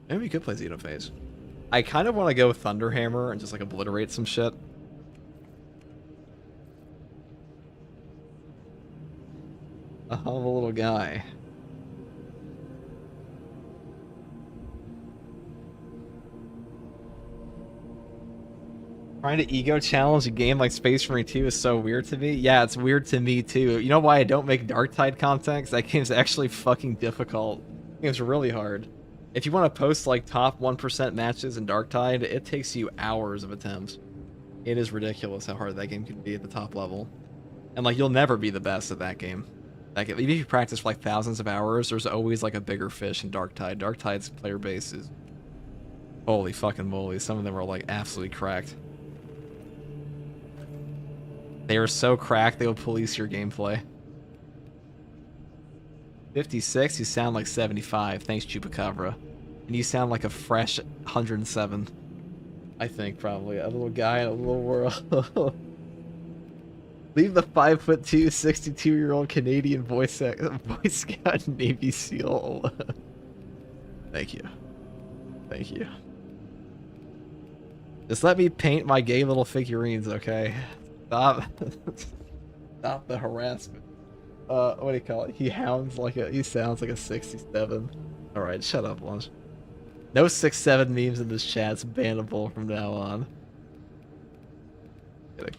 Speaker 1: maybe we could play Xenophase. I kind of want to go with Thunderhammer and just like obliterate some shit. I'm a little guy. Trying to ego challenge a game like Space Marine 2 is so weird to me. Yeah, it's weird to me too. You know why I don't make Darktide content? Because that game's actually fucking difficult. That game's really hard. If you want to post like top 1% matches in Darktide, it takes you hours of attempts. It is ridiculous how hard that game can be at the top level. And like, you'll never be the best at that game. Even if you practice for like thousands of hours, there's always like a bigger fish in Darktide. Darktide's player base is... holy fucking moly. Some of them are like absolutely cracked. They are so cracked, they will police your gameplay. 56, you sound like 75. Thanks, Chupacabra. And you sound like a fresh 107. I think, probably. A little guy in a little world. Leave the 5'2", 62-year-old Canadian Boy Scout Navy SEAL alone. Thank you. Thank you. Just let me paint my gay little figurines, okay? Stop. Stop the harassment. What do you call it? He sounds like a 67. Alright, shut up, Lunch. No 6'7" memes in this chat. It's bannable from now on. Kidding.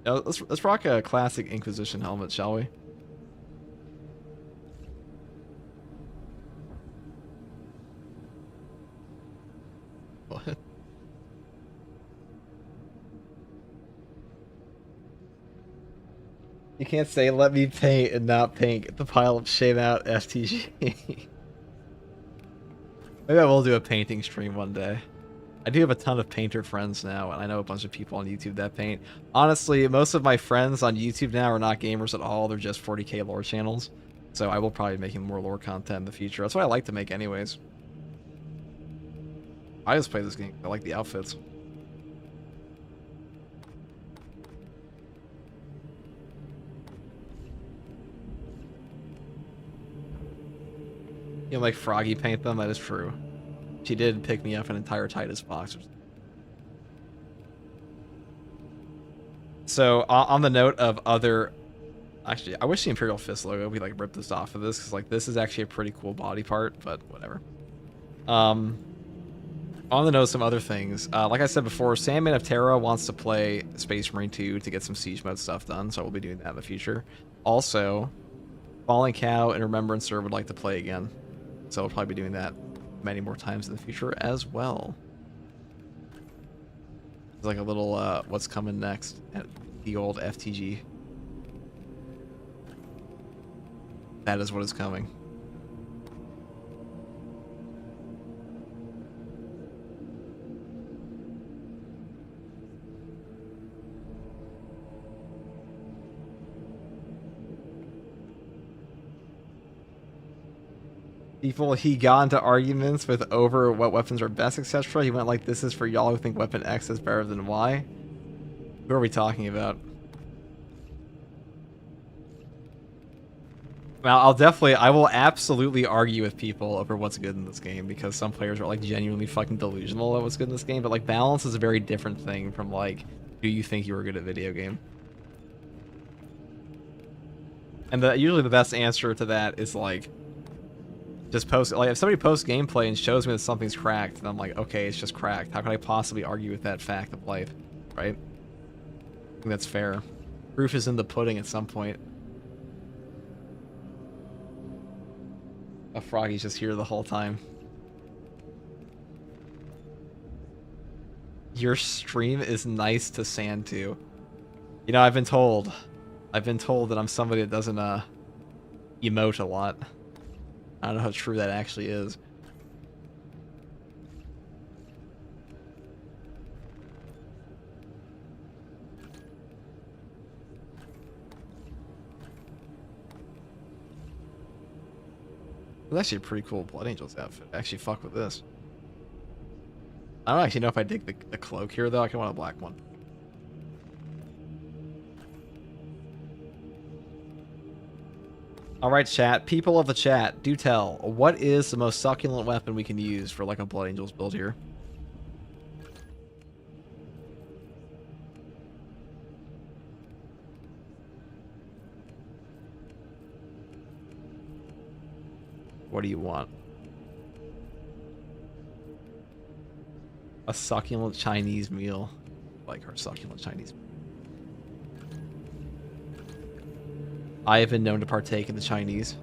Speaker 1: Now, let's rock a classic Inquisition helmet, shall we? What? You can't say, let me paint and not paint. Get the pile of shame out, FTG. Maybe I will do a painting stream one day. I do have a ton of painter friends now, and I know a bunch of people on YouTube that paint. Honestly, most of my friends on YouTube now are not gamers at all. They're just 40k lore channels. So I will probably be making more lore content in the future. That's what I like to make anyways. I just play this game. I like the outfits. You know, like Froggy paint them. That is true. She did pick me up an entire Titus box. So on the note of other, actually, I wish the Imperial Fist logo we like ripped this off of this because like this is actually a pretty cool body part, but whatever. On the note of some other things, like I said before, Sandman of Terra wants to play Space Marine 2 to get some Siege mode stuff done, so we'll be doing that in the future. Also, Falling Cow and Remembrancer would like to play again, so we'll probably be doing that many more times in the future as well. It's like a little what's coming next at the old FTG. That is what is coming. People, he got into arguments with over what weapons are best, etc. He went like, this is for y'all who think weapon X is better than Y. Who are we talking about? Well, I will absolutely argue with people over what's good in this game because some players are like genuinely fucking delusional at what's good in this game, but like balance is a very different thing from like, do you think you were good at video game? And usually the best answer to that is like, just post, like if somebody posts gameplay and shows me that something's cracked, then I'm like, okay, it's just cracked. How can I possibly argue with that fact of life, right? I think that's fair. Proof is in the pudding at some point. A Froggy's just here the whole time. Your stream is nice to sand to. You know, I've been told that I'm somebody that doesn't emote a lot. I don't know how true that actually is. It's actually a pretty cool Blood Angels outfit. Actually, fuck with this. I don't actually know if I dig the cloak here, though. I kind of want a black one. Alright, chat. People of the chat, do tell. What is the most succulent weapon we can use for like a Blood Angels build here? What do you want? A succulent Chinese meal. Like her succulent Chinese meal. I have been known to partake in the Chinese.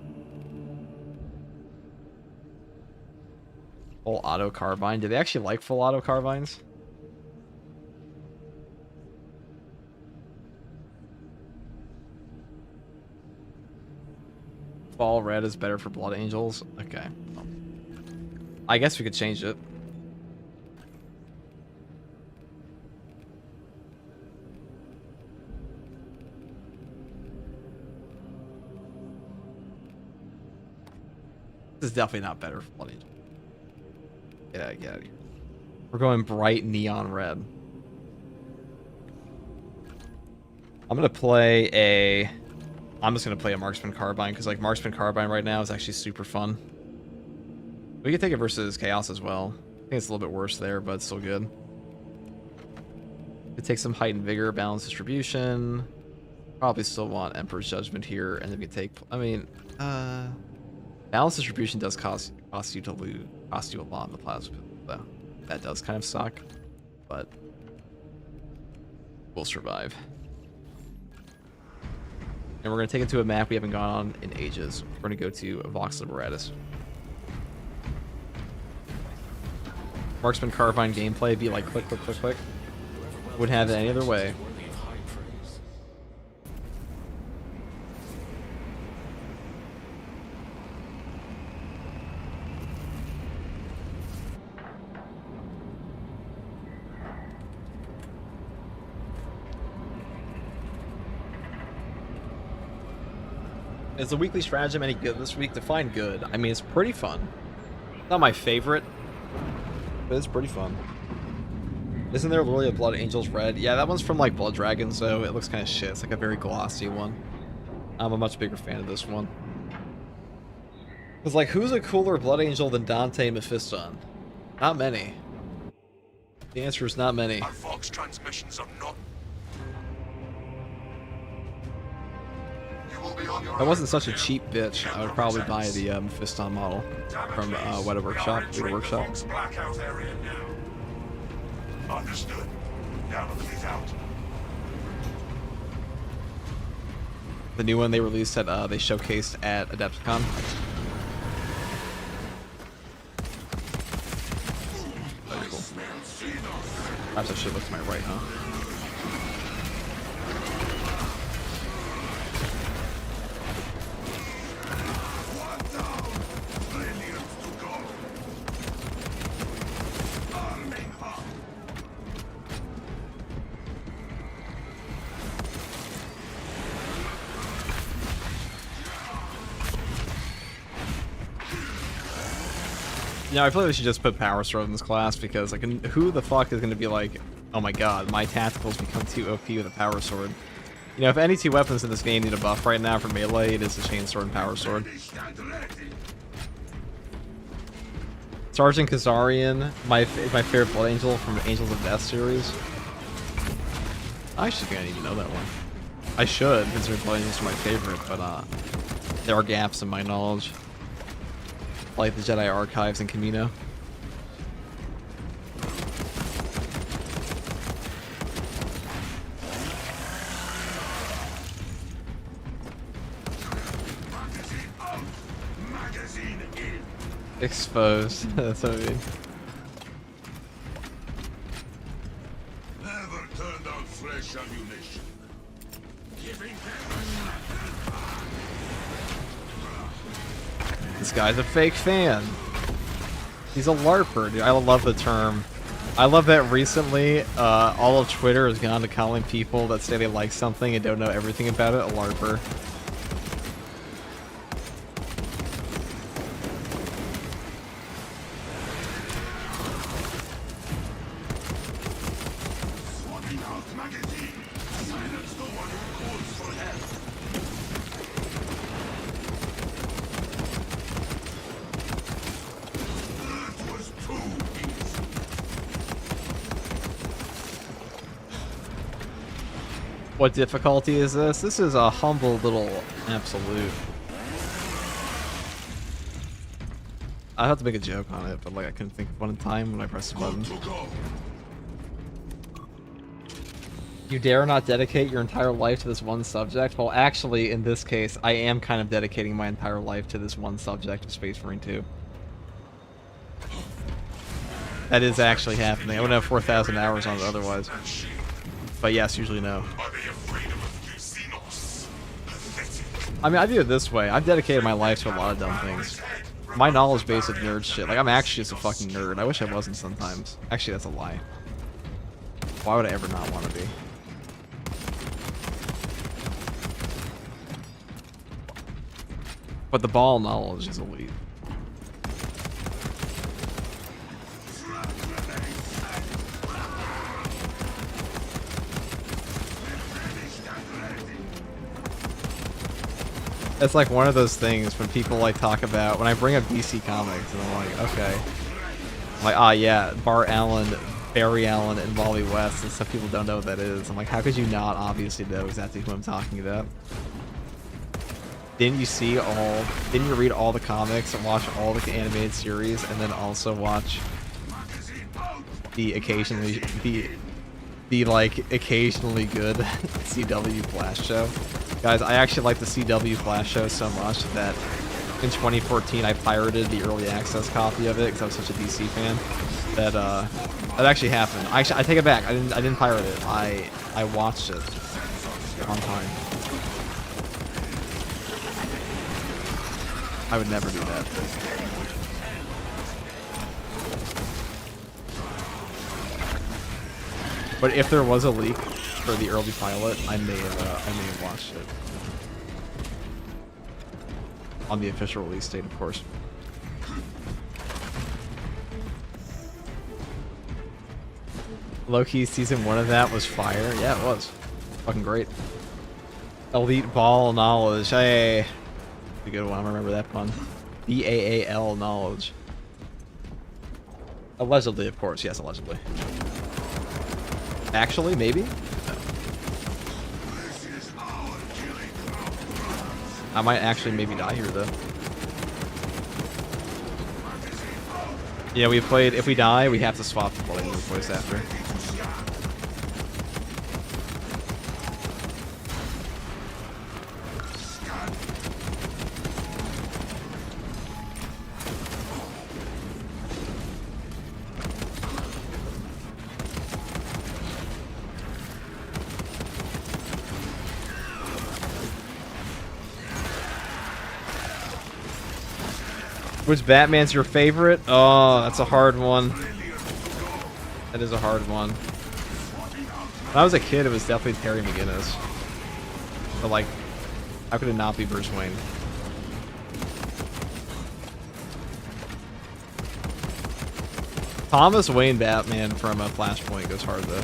Speaker 1: Full auto carbine. Do they actually like full auto carbines? Fall red is better for Blood Angels. Okay. Well, I guess we could change it. This is definitely not better for Blood Angel. Get out of here. We're going bright neon red. I'm just gonna play a Marksman Carbine because like Marksman Carbine right now is actually super fun. We could take it versus Chaos as well. I think it's a little bit worse there, but it's still good. Could take some height and vigor, balance distribution. Probably still want Emperor's Judgment here, and then we could take. I mean, balance distribution does cost you to lose, cost you a lot in the plasma, though. That does kind of suck, but we'll survive. And we're going to take it to a map we haven't gone on in ages. We're going to go to Vox Liberatus. Marksman Carbine gameplay be like click, click, click, click. Wouldn't have it any other way. Is the weekly stratagem any good this week? Define good. I mean, it's pretty fun. Not my favorite, but it's pretty fun. Isn't there literally a Blood Angels red? Yeah, that one's from like Blood Dragon, so it looks kind of shit. It's like a very glossy one. I'm a much bigger fan of this one. Because, like, who's a cooler Blood Angel than Dante Mephiston? Not many. The answer is not many.
Speaker 2: Our Vox transmissions are not.
Speaker 4: You will be on your
Speaker 1: If I wasn't such a cheap bitch, I would probably buy the Mephiston model from Weta Workshop. Weta Workshop.
Speaker 2: Vox blackout area now. Understood. Now look these out.
Speaker 1: The new one they released at they showcased at Adepticon. Very cool. Perhaps I should look to my right, huh? Yeah, I feel like we should just put Power Sword in this class because, like, who the fuck is going to be like, oh my god, my tacticals become too OP with a Power Sword? You know, if any two weapons in this game need a buff right now for melee, it is the Chain Sword and Power Sword. Sergeant Kazarian, my favorite Blood Angel from Angels of Death series. I actually think I need to know that one. I should, consider Blood Angels are my favorite, but there are gaps in my knowledge. Like the Jedi Archives and Camino. Exposed. That's what I mean.
Speaker 2: Never turned out fresh ammunition.
Speaker 1: This guy's a fake fan. He's a LARPer, dude. I love the term. I love that recently, all of Twitter has gone to calling people that say they like something and don't know everything about it a LARPer. What difficulty is this? This is a humble little absolute. I have to make a joke on it, but like I couldn't think of one in time when I pressed the button. You dare not dedicate your entire life to this one subject? Well, actually, in this case, I am kind of dedicating my entire life to this one subject of Space Marine 2. That is actually happening. I wouldn't have 4,000 hours on it otherwise. But yes, usually no. I mean, I do it this way. I've dedicated my life to a lot of dumb things. My knowledge base of nerd shit. Like, I'm actually just a fucking nerd. I wish I wasn't sometimes. Actually, that's a lie. Why would I ever not want to be? But the ball knowledge is elite. It's like one of those things when people like talk about, when I bring up DC Comics and I'm like, okay. I'm like, ah yeah, Bart Allen, Barry Allen, and Wally West, and some people don't know what that is. I'm like, how could you not obviously know exactly who I'm talking about? Didn't you read all the comics and watch all the animated series and then also watch the occasionally good CW Flash show? Guys, I actually like the CW Flash show so much that in 2014 I pirated the early access copy of it because I was such a DC fan that that actually happened. I take it back. I didn't pirate it. I watched it on time. I would never do that. But if there was a leak for the early pilot, I may have watched it. On the official release date, of course. Low-key season 1 of that was fire. Yeah, it was. Fucking great. Elite ball knowledge. Hey. A good one. I remember that pun. DAAL knowledge. Allegedly, of course. Yes, allegedly. Actually, maybe? No. I might actually maybe die here, though. Yeah, we played... If we die, we have to swap the play voice after. Which Batman's your favorite? Oh, that's a hard one. That is a hard one. When I was a kid, it was definitely Terry McGinnis. But like, how could it not be Bruce Wayne? Thomas Wayne Batman from Flashpoint goes hard though.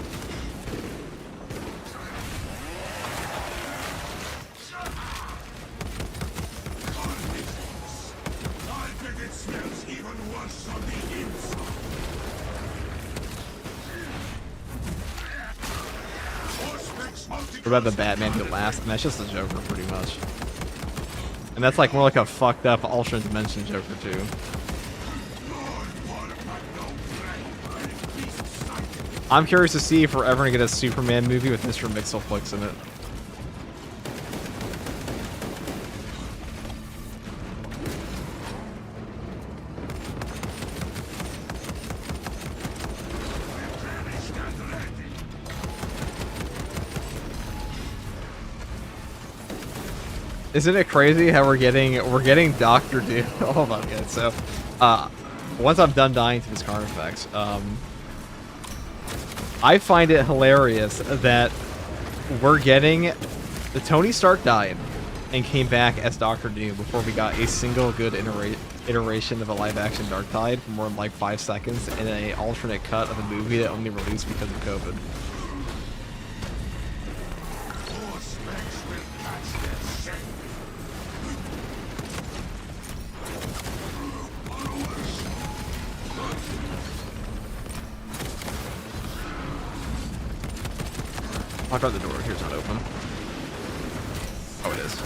Speaker 1: What about the Batman who laughs? And that's just the Joker, pretty much. And that's like more like a fucked up alternate dimension Joker too. I'm curious to see if we're ever gonna get a Superman movie with Mr. Mxyzptlk in it. Isn't it crazy how we're getting Dr. Doom? Oh my god! So, once I'm done dying to this card effects, I find it hilarious that we're getting the Tony Stark died and came back as Dr. Doom before we got a single good iteration of a live-action Darkseid for more than like 5 seconds in an alternate cut of a movie that only released because of COVID. Lock out the door. Here's not open. Oh, it is.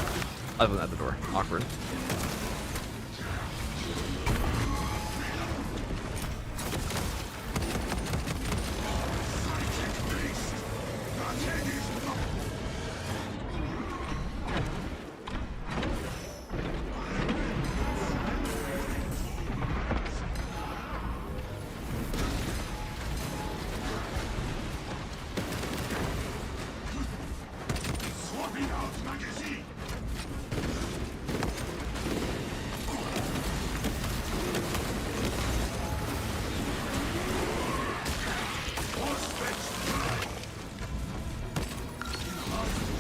Speaker 1: Other than that, the door. Awkward.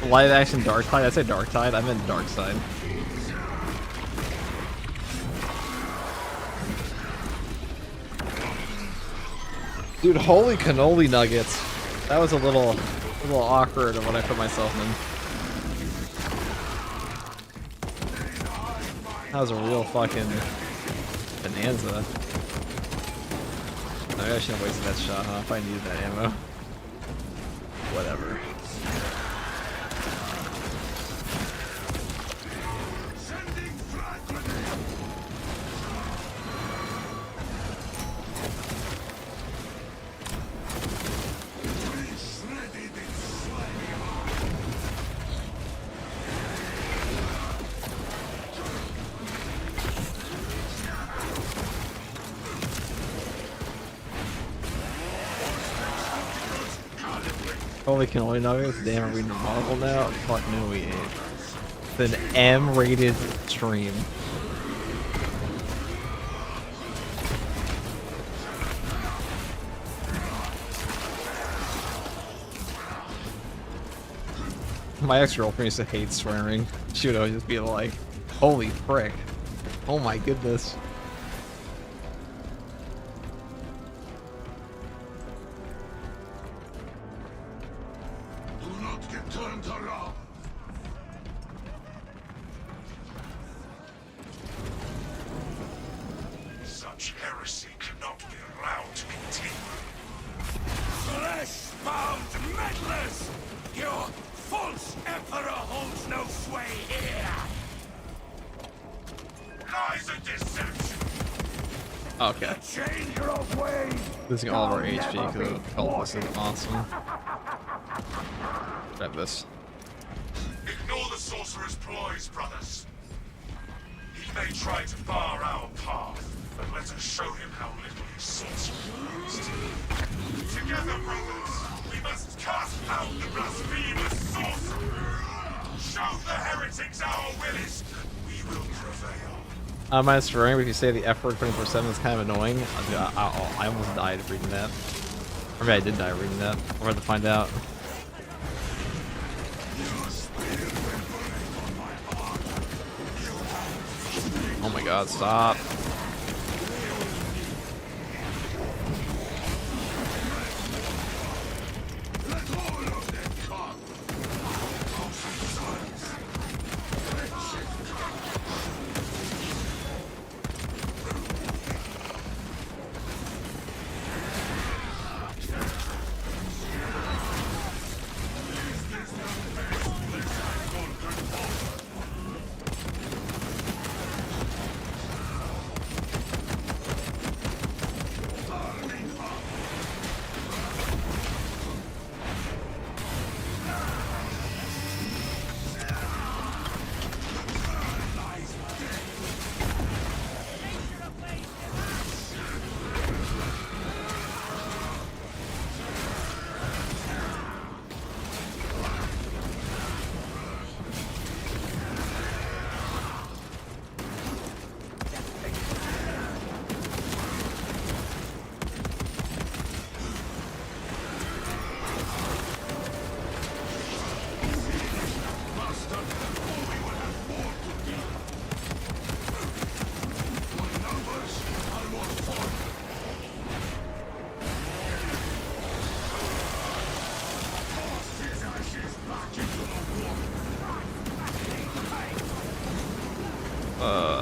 Speaker 1: Live action Darkseid? I said Darkseid, I meant Darkseid. Dude, holy cannoli nuggets. That was a little awkward when I put myself in. That was a real fucking bonanza. Maybe I shouldn't have wasted that shot, huh? If I needed that ammo. Whatever. Holy cannoli nuggets, damn, are we in Marvel now? Fuck no, we ain't. It's an M-rated stream. My ex-girlfriend used to hate swearing. She would always just be like, holy frick. Oh my goodness. okay. Losing all of our HP because of this is awesome. Grab this.
Speaker 2: Ignore the sorcerer's ploys, brothers. He may try to bar our path, but let us show him how little his sorcery used. Together, brothers, we must cast out the blasphemous sorcerer. Show the heretics our will is. We will prevail.
Speaker 1: I'm not swearing, but if you say the F word 24/7, it's kind of annoying. I almost died reading that. Or maybe I did die reading that. We're about to find out. Oh my god, stop.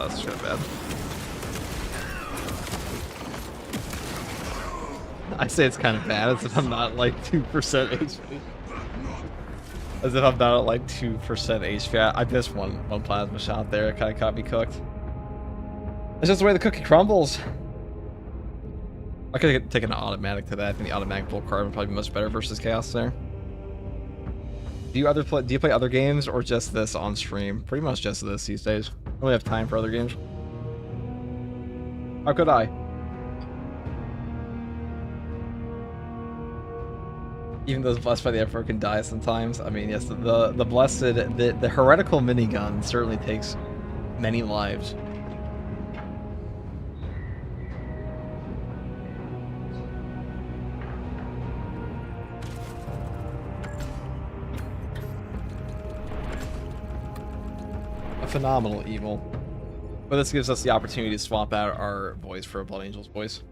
Speaker 1: That's kind of bad. I say it's kind of bad as if I'm not like 2% HP. As if I'm not at like 2% HP. I missed one plasma shot there. It kind of caught me cooked. It's just the way the cookie crumbles. I could have taken an automatic to that. I think the automatic full card would probably be much better versus chaos there. Do you play other games or just this on stream? Pretty much just this these days. I don't really have time for other games. How could I? Even those blessed by the Emperor can die sometimes. I mean, yes, the blessed, the heretical minigun certainly takes many lives. A phenomenal evil. But this gives us the opportunity to swap out our voice for a Blood Angel's voice.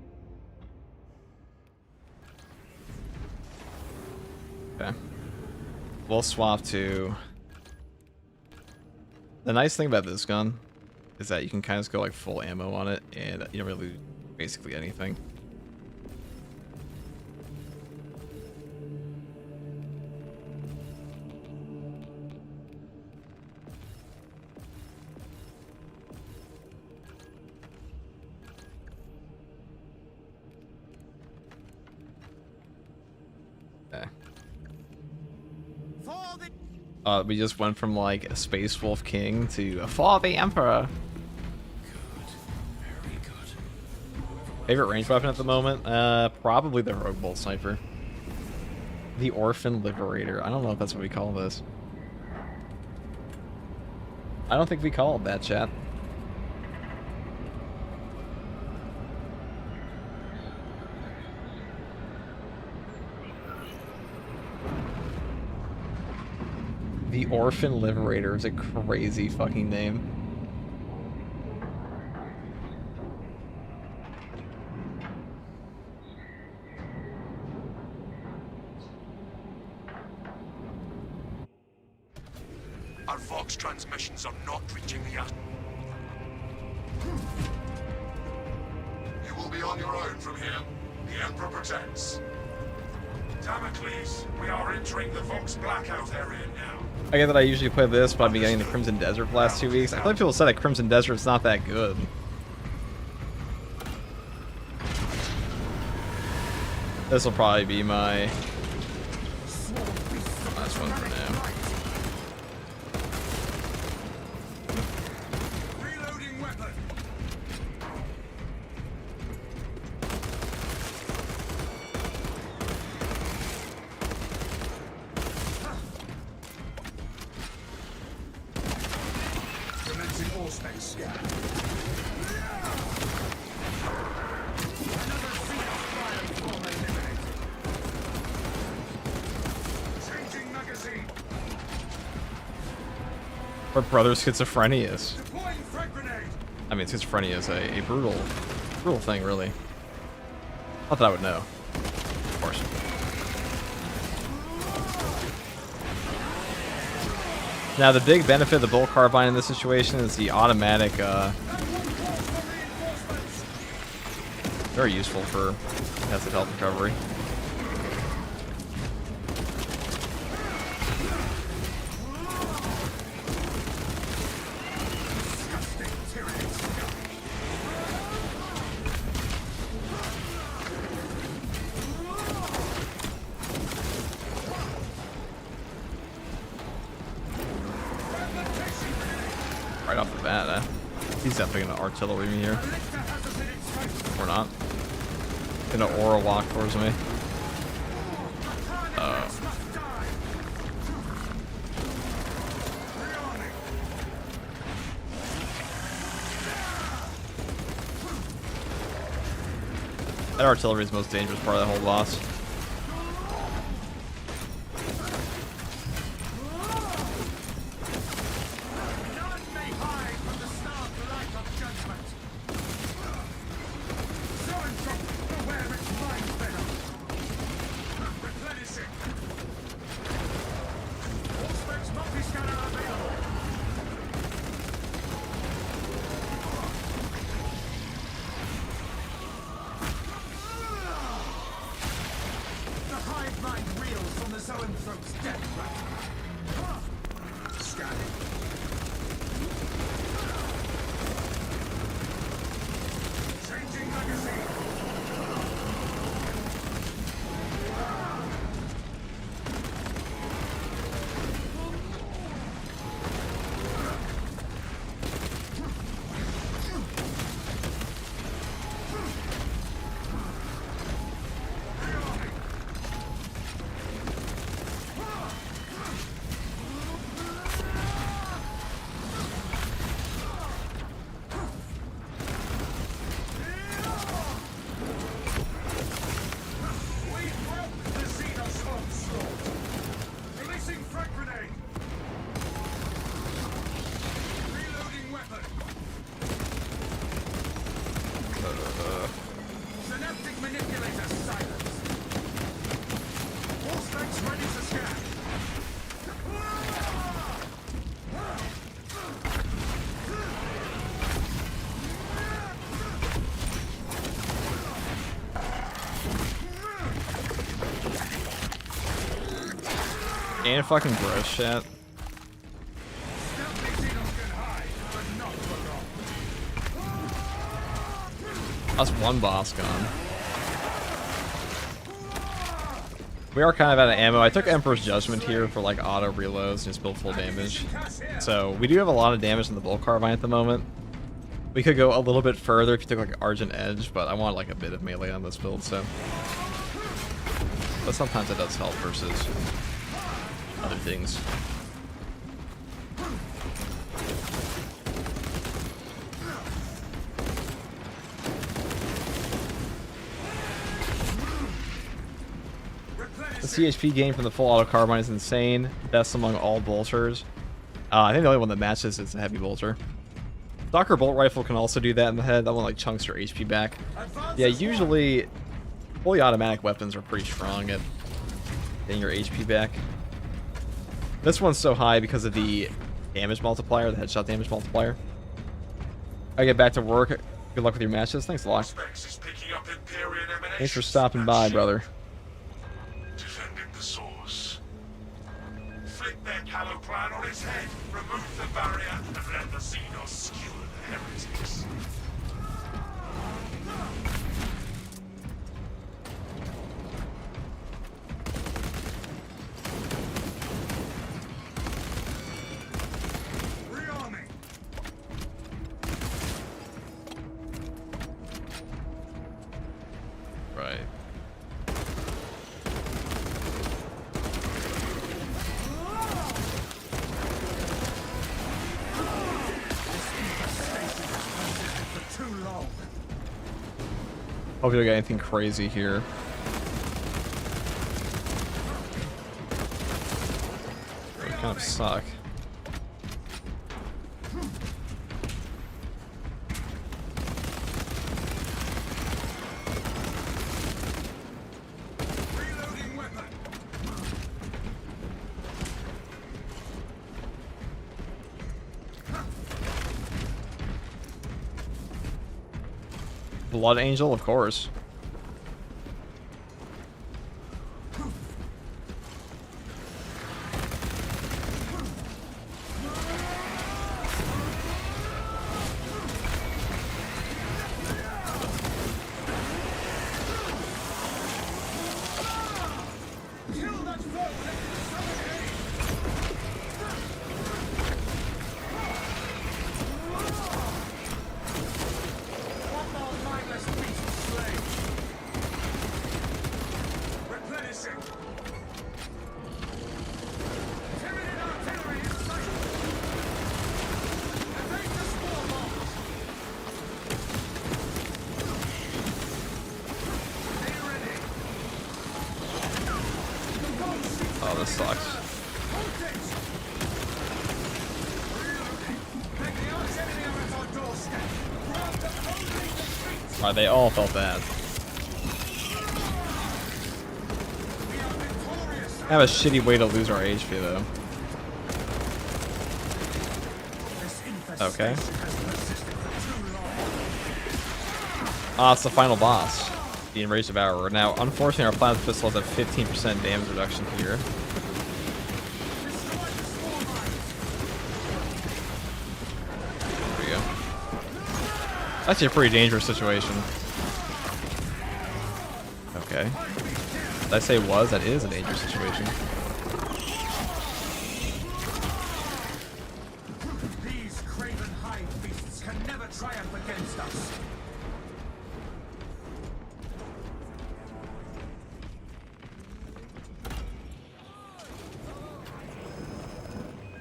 Speaker 1: Okay. We'll swap to... The nice thing about this gun is that you can kind of just go like full ammo on it and you don't really lose basically anything. We just went from like a Space Wolf King to a For the Emperor.
Speaker 2: Good. Very good.
Speaker 1: Favorite range weapon at the moment? Probably the Rogue Bolt Sniper. The Orphan Liberator. I don't know if that's what we call this. I don't think we call it that, chat. The Orphan Liberator is a crazy fucking name.
Speaker 2: Our Vox transmissions are not reaching the atmosphere. You will be on your own from here. The Emperor protects. Damocles, we are entering the Vox blackout area now.
Speaker 1: I get that I usually play this, but I've been getting the Crimson Desert the last 2 weeks. I feel like people said that Crimson Desert's not that good. This will probably be my last one for now.
Speaker 2: Reloading weapon. Commencing all space scan. Another field form eliminated. Changing magazine.
Speaker 1: What brother schizophrenia is?
Speaker 2: Deploying frag grenade.
Speaker 1: I mean, schizophrenia is a brutal thing, really. Not that I would know. Of course. Now, the big benefit of the bolt carbine in this situation is the automatic, very useful for passive health recovery. Right off the bat, he's definitely gonna artillery me here. Or not. Gonna aura walk towards me. That artillery is the most dangerous part of that whole boss. And fucking gross shit. That's one boss gone. We are kind of out of ammo. I took Emperor's Judgment here for like auto reloads and just build full damage. So we do have a lot of damage in the bolt carbine at the moment. We could go a little bit further if you took like Argent Edge, but I want like a bit of melee on this build, so. But sometimes it does help versus other things. The CHP gain from the full auto carbine is insane. Best among all bolters. I think the only one that matches is the heavy bolter. Stalker bolt rifle can also do that in the head. That one like chunks your HP back. Yeah, usually fully automatic weapons are pretty strong at getting your HP back. This one's so high because of the damage multiplier, the headshot damage multiplier. I get back to work. Good luck with your matches. Thanks a lot. Thanks for stopping by, brother.
Speaker 2: Defending the source. Flip their callow plan on its head. Remove the barrier and let the Xenos skewer the heretics.
Speaker 1: Right.
Speaker 3: For too long.
Speaker 1: Hope you don't get anything crazy here. They kind of suck.
Speaker 3: Reloading weapon.
Speaker 1: Blood Angel, of course.
Speaker 3: Kill that foe. Let the summon aid. One more mindless beast slain. Replenishing. Tyranid artillery in sight. Evade the spore bombs. Stay ready.
Speaker 1: Oh, this sucks.
Speaker 3: Hold it. Reloading. Make the arch enemy are at our doorstep. Grab the only defeat.
Speaker 1: Alright, they all felt bad.
Speaker 3: We are victorious.
Speaker 1: I have a shitty way to lose our HP though.
Speaker 3: This
Speaker 1: Okay.
Speaker 3: infestation has persisted for too long.
Speaker 1: Ah, it's the final boss. The Enraged Devourer. Now, unfortunately, our plasma pistol has a 15% damage reduction here.
Speaker 3: Destroy the spore mines.
Speaker 1: There we go. That's actually a pretty dangerous situation. Okay. Did I say was? That is a dangerous situation.
Speaker 3: These craven hive beasts can never triumph against us.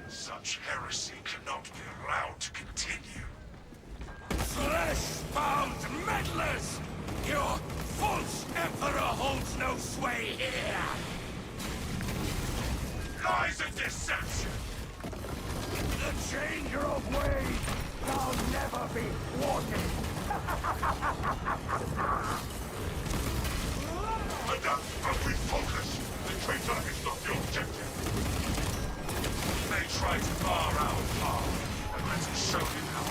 Speaker 2: Such heresy cannot be allowed to continue.
Speaker 3: Flesh-bound meddlers! Your false emperor holds no sway here!
Speaker 2: Lies and deception!
Speaker 3: The changer of ways shall never be thwarted!
Speaker 2: Enough! Refocus! The traitor is not the objective. He may try to bar our path, but let us show him how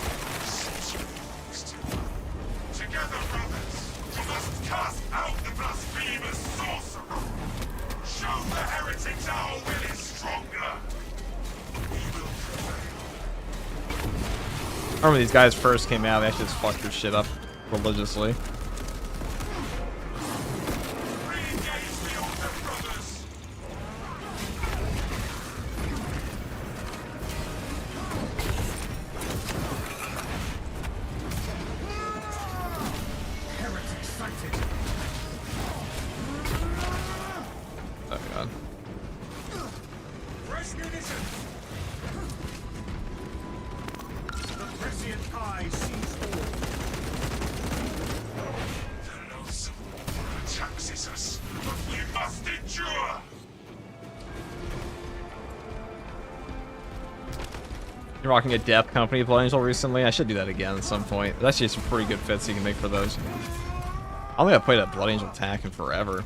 Speaker 2: sorcery works. Together, brothers, we must cast out the blasphemous sorcerer. Show the heretics our will is stronger. We will prevail.
Speaker 1: I remember these guys first came out, they actually just fucked their shit up religiously.
Speaker 2: Re-engage the Order, brothers!
Speaker 3: Heretic sighted!
Speaker 1: Oh god.
Speaker 3: Fresh munitions! The prescient eye sees all.
Speaker 2: The loathsome war taxes us, but we must endure!
Speaker 1: You're rocking a Death Company Blood Angel recently? I should do that again at some point. There's actually some pretty good fits you can make for those. I don't think I've played a Blood Angel attack in forever.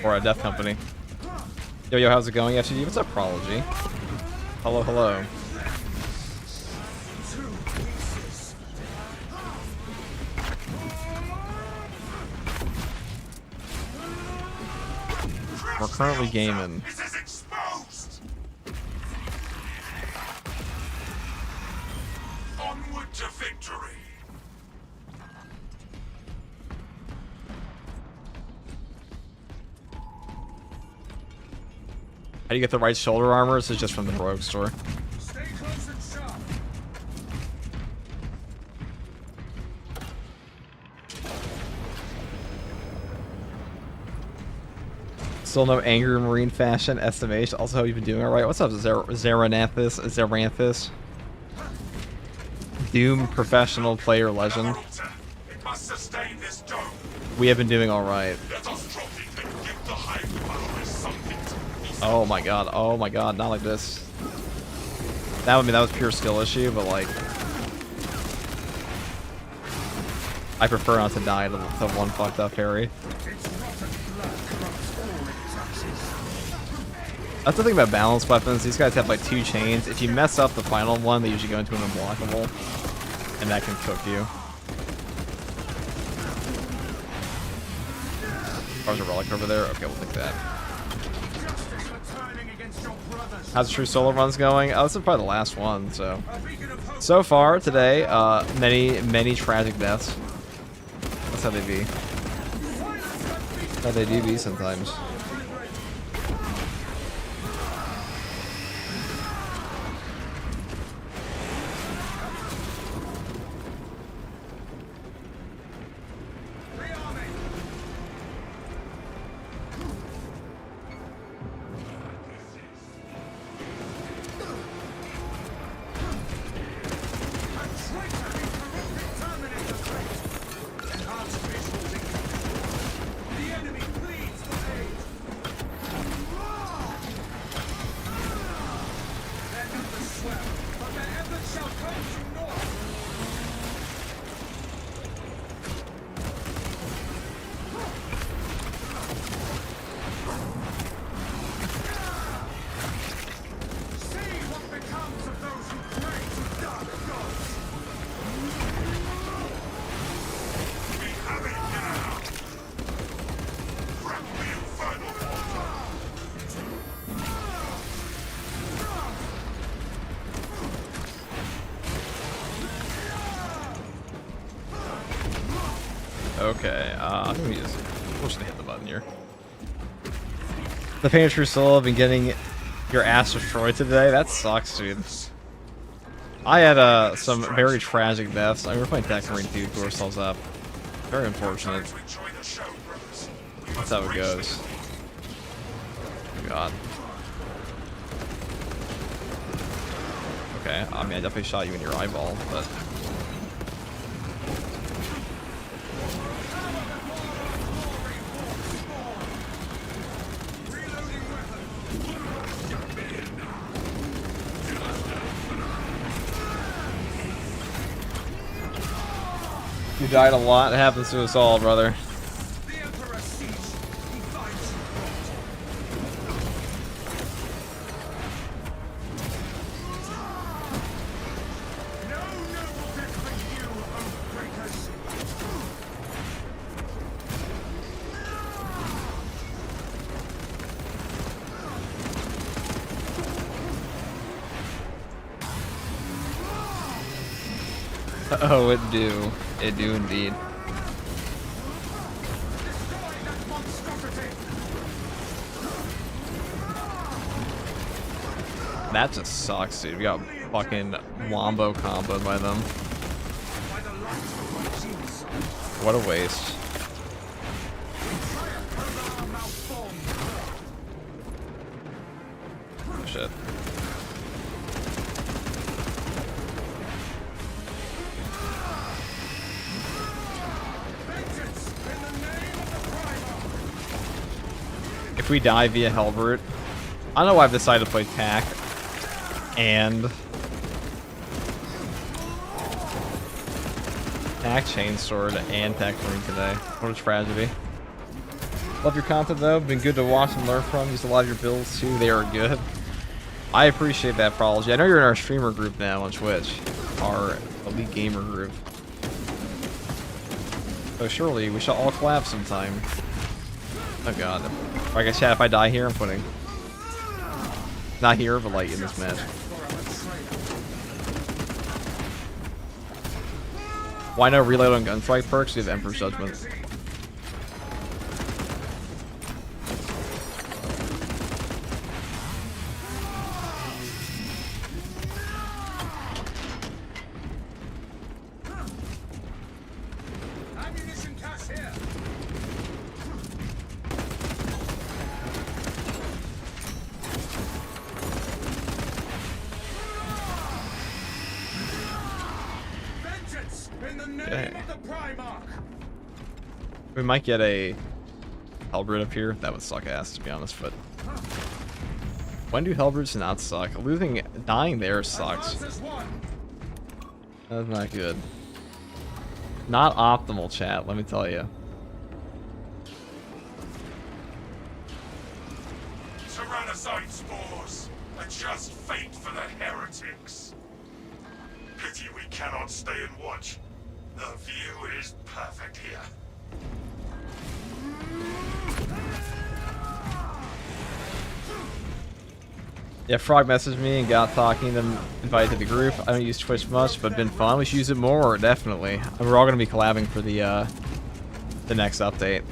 Speaker 1: Or a Death Company. Yo, how's it going, FCG? What's up, Prology? Hello, hello.
Speaker 3: Two pieces.
Speaker 1: We're currently gaming.
Speaker 2: It is exposed! Onward to victory!
Speaker 1: How do you get the right shoulder armor? This is just from the Rogue store.
Speaker 3: Stay close and sharp.
Speaker 1: Still no angry marine fashion estimation. Also, hope you've been doing all right. What's up, Zeranthus? Doom professional player legend.
Speaker 2: It must sustain this dome.
Speaker 1: We have been doing all right.
Speaker 2: Let us drop it and give the hive followers something to feast
Speaker 1: Oh my god. Oh my god. Not like this. That would mean that was pure skill issue, but like, I prefer not to die to one fucked up parry. That's the thing about balanced weapons. These guys have like 2 chains. If you mess up the final one, they usually go into an unblockable, and that can cook you. Oh, there's a relic over there. Okay, we'll take that. How's the true solo runs going? Oh, this is probably the last one. So far today, many tragic deaths. That's how they be. How they do be sometimes. Okay, I think we'll just hit the button here. The Pain of True Soul have been getting your ass destroyed today. That sucks, dude. I had some very tragic deaths. I mean, we're playing Tech Marine 2, blew ourselves up. Very unfortunate. That's how it goes. Oh, God. Okay, I mean, I definitely shot you in your eyeball, but... You died a lot. It happens to us all, brother. Oh, it do. It do indeed. That just sucks, dude. We got fucking wombo comboed by them. What a waste. Oh, shit. If we die via Hellbrute, I don't know why I've decided to play TAC and TAC Chainsword and TAC Marine today. What a tragedy. Love your content though, been good to watch and learn from. Used a lot of your builds too, they are good. I appreciate that, Prology. I know you're in our streamer group now on Twitch, our elite gamer group. So surely we shall all collab sometime. Oh god. Alright guys, chat, if I die here, I'm quitting. Not here, but like in this match. Why no reload on gunfight perks? You have Emperor's Judgment. Okay. We might get a Hellbrood up here. That would suck ass, to be honest, but when do Hellbroods not suck? Dying there sucks. That's not good. Not optimal, chat, let me tell you.
Speaker 2: Tyrannocyte spores are just fate for the heretics. Pity we cannot stay and watch. The view is perfect here.
Speaker 1: Yeah, Frog messaged me and got talking, then invited to the group. I don't use Twitch much, but been fun. We should use it more, definitely. And we're all gonna be collabing for the next update.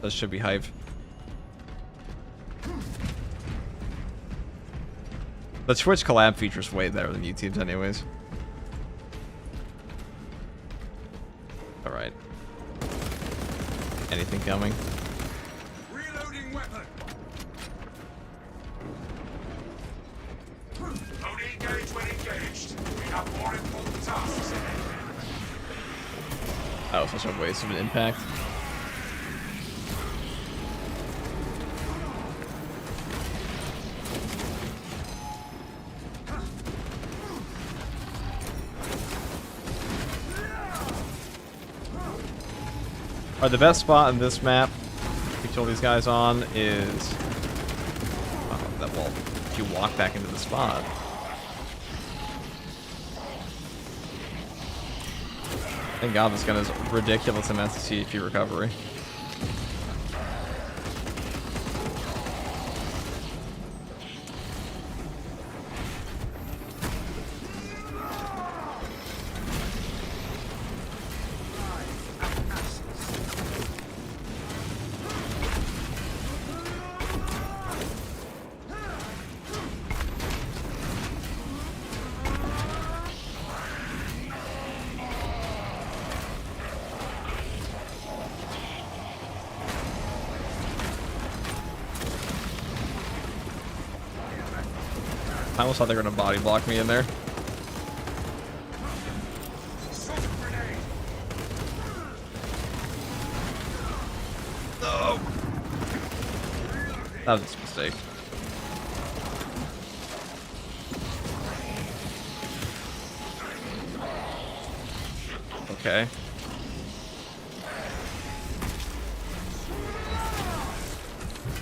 Speaker 1: That should be hype. The Twitch collab feature's way better than YouTube's anyways. Alright. Anything coming?
Speaker 2: Reloading weapon. Only engage when engaged. We have more important tasks ahead.
Speaker 1: That was such a waste of an impact. Alright, the best spot in this map we kill these guys on is if you walk back into the spot. Thank God this gun is ridiculous amounts of CHP recovery. I almost thought they were gonna body block me in there. No. That was just a mistake. Okay.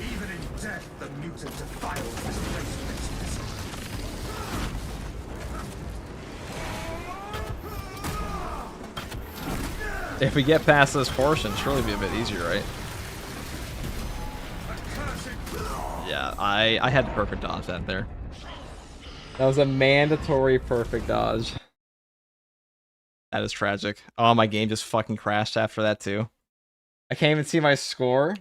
Speaker 3: Even in death, the mutant defiles this place with its misery.
Speaker 1: If we get past this portion, surely be a bit easier, right? Yeah, I had the perfect dodge that there. That was a mandatory perfect dodge. That is tragic. Oh, my game just fucking crashed after that too. I can't even see my score.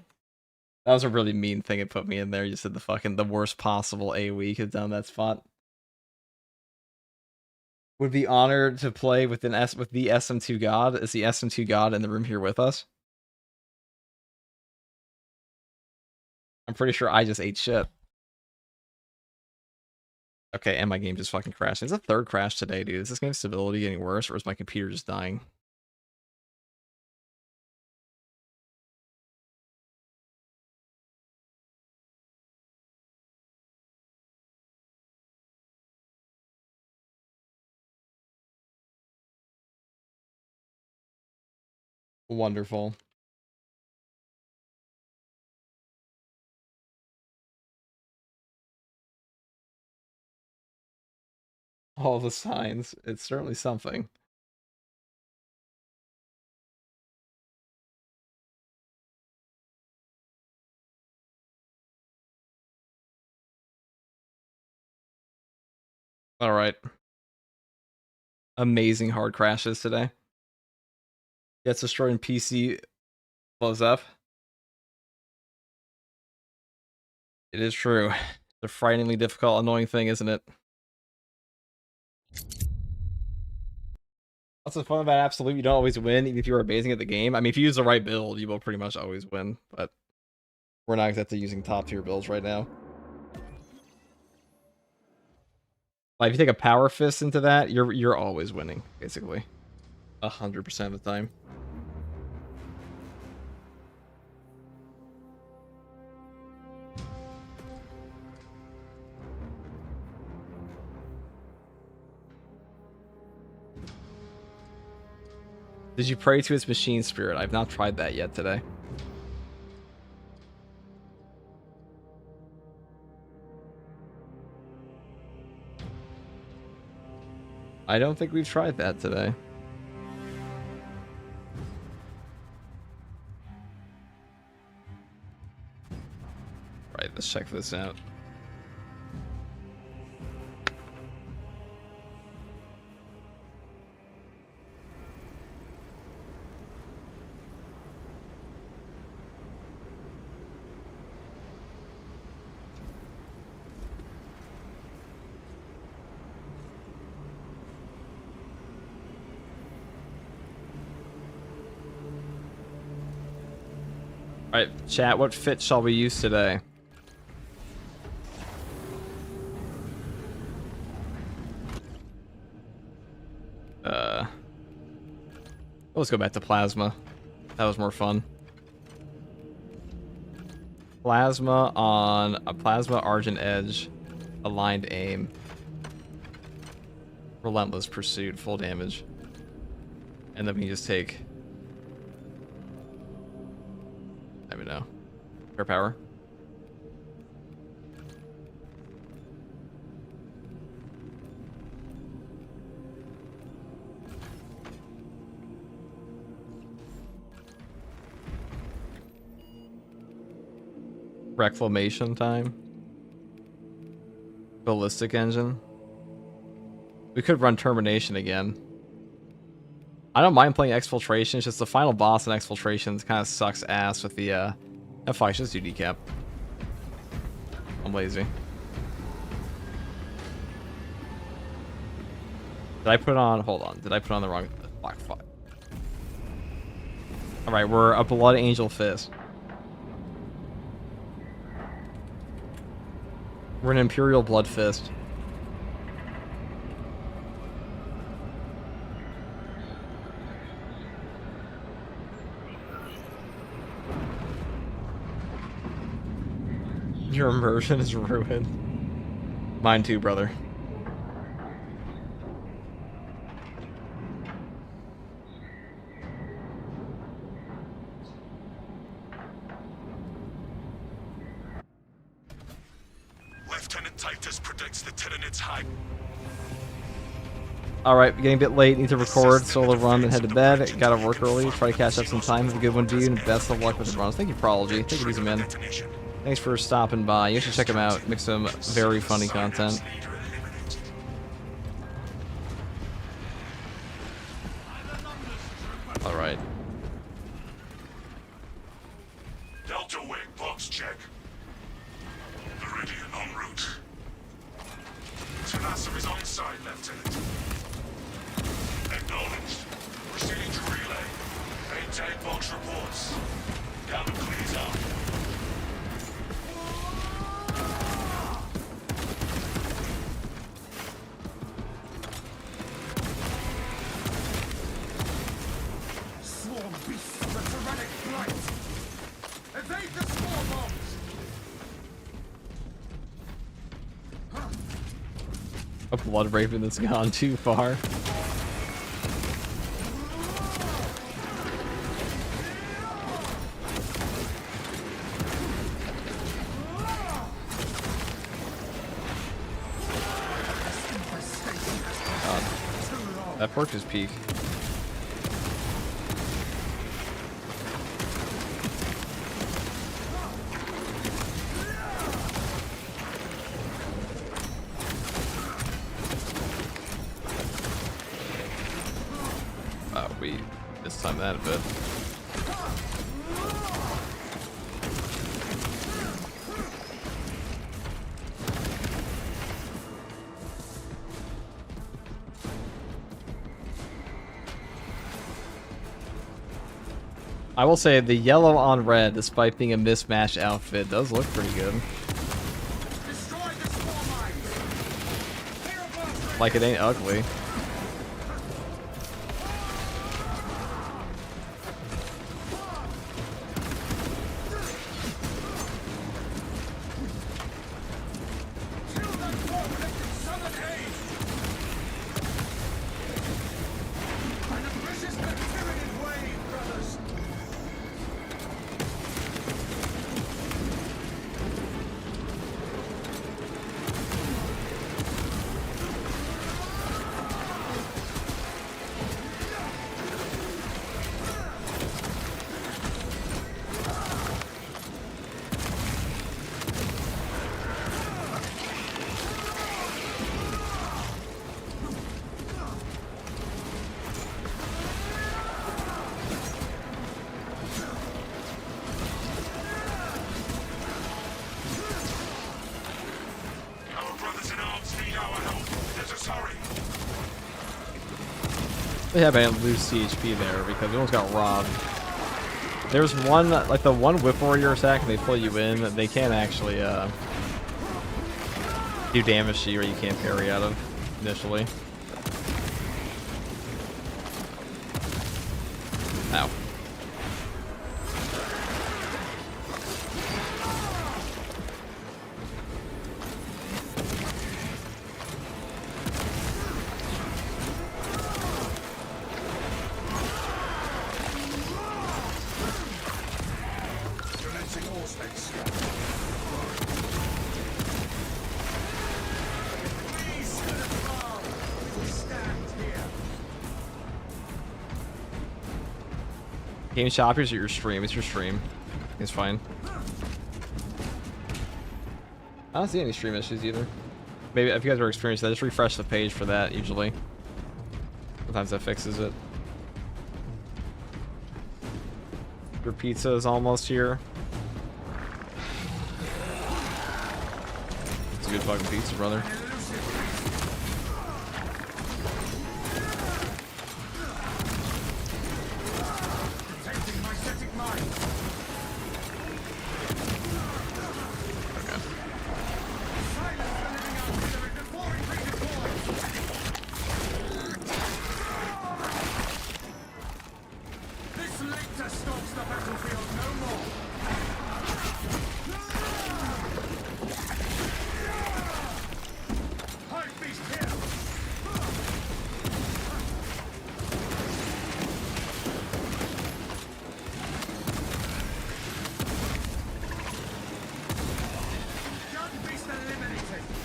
Speaker 1: That was a really mean thing it put me in there. You said the worst possible AoE could have done that spot. Would be honored to play with the SM2 God. Is the SM2 God in the room here with us? I'm pretty sure I just ate shit. Okay, and my game just fucking crashed. It's a third crash today, dude. Is this game's stability getting worse, or is my computer just dying? Wonderful. All the signs. It's certainly something. All right. Amazing hard crashes today. Gets destroyed in PC. Blows up. It is true. It's a frighteningly difficult, annoying thing, isn't it? What's the fun about Absolute? You don't always win, even if you're amazing at the game. I mean, if you use the right build, you will pretty much always win, but we're not exactly using top tier builds right now. Like, if you take a power fist into that, you're always winning, basically. 100% of the time. Did you pray to its machine spirit? I've not tried that yet today. I don't think we've tried that today. Right, let's check this out. Alright, chat, what fit shall we use today? Let's go back to plasma. That was more fun. Plasma on a plasma argent edge, aligned aim, relentless pursuit, full damage, and then we can just take. Let me know. Air power. Reclamation time. Ballistic engine. We could run termination again. I don't mind playing exfiltration. It's just the final boss in exfiltration kind of sucks ass with the F5. Just do decap. I'm lazy. Did I put on? Hold on. Did I put on the wrong black fuck? All right, we're a blood angel fist. We're an Imperial Blood Fist. Your immersion is ruined. Mine too, brother.
Speaker 2: Lieutenant Titus predicts the Tyranids high.
Speaker 1: Alright, getting a bit late. Need to record, solo run, then head to bed. Gotta work early. Try to catch up some time. Have a good one, dude. And best of luck with the runs. Thank you, Prology. Take it easy, man. Thanks for stopping by. You should check him out. Make some very funny content. Alright.
Speaker 2: Delta Wing box check. Meridian en route. Tenasser is on side, Lieutenant. Acknowledged. Proceeding to relay. Maintain box reports. Cabin clears out.
Speaker 3: Swarm beasts of the tyrannic flight! Evade the swarm bombs!
Speaker 1: A blood raping that's gone too far. That pork is peak. We mistimed that a bit. I will say the yellow on red, despite being a mismatched outfit, does look pretty good. Like it ain't ugly. Yeah, but I didn't lose CHP there because we almost got robbed. There's one, like the one Whip Warrior attack, and they pull you in, they can't actually do damage to you or you can't parry out of initially. Ow. Game shoppers or your stream? It's your stream. It's fine. I don't see any stream issues either. Maybe if you guys are experienced that, just refresh the page for that usually. Sometimes that fixes it. Your pizza is almost here. It's a good fucking pizza, brother.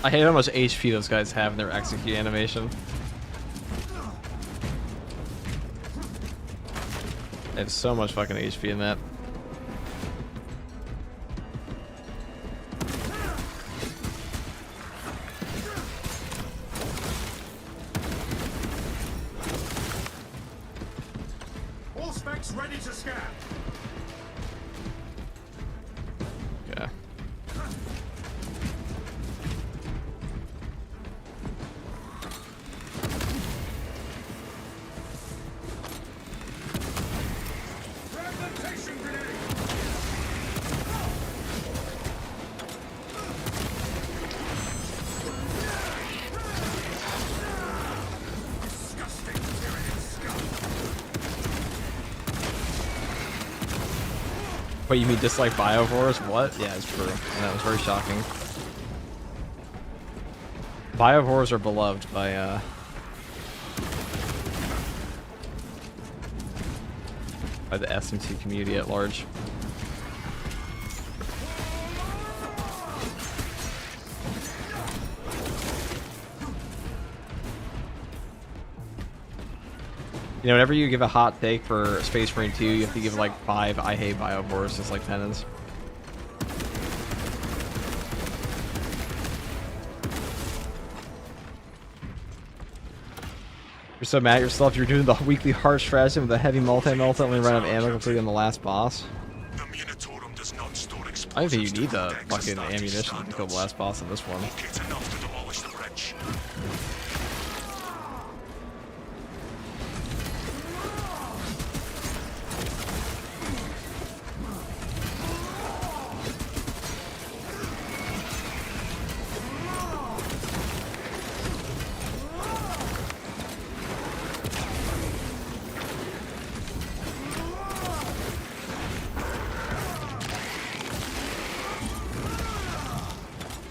Speaker 1: I hate how much HP those guys have in their execute animation. They have so much fucking HP in that.
Speaker 3: All specs ready to scan.
Speaker 1: Yeah.
Speaker 3: Fragmentation grenade. Disgusting tyranny scum.
Speaker 1: Wait, you mean dislike Biovores? What? Yeah, it's true. That was very shocking. Biovores are beloved by the SMT community at large. You know, whenever you give a hot take for Space Marine 2, you have to give like 5 I hate Biovores just like penance. You're so mad at yourself, you're doing the weekly hard strategy with a heavy multi-melt and only run out of ammo completely on the last boss.
Speaker 2: The Munitorum does not store
Speaker 1: I don't
Speaker 2: explosives
Speaker 1: think you
Speaker 2: to
Speaker 1: need the
Speaker 2: protect
Speaker 1: fucking
Speaker 2: society's
Speaker 1: ammunition to kill the last boss on this one.
Speaker 2: We'll get enough to demolish the bridge.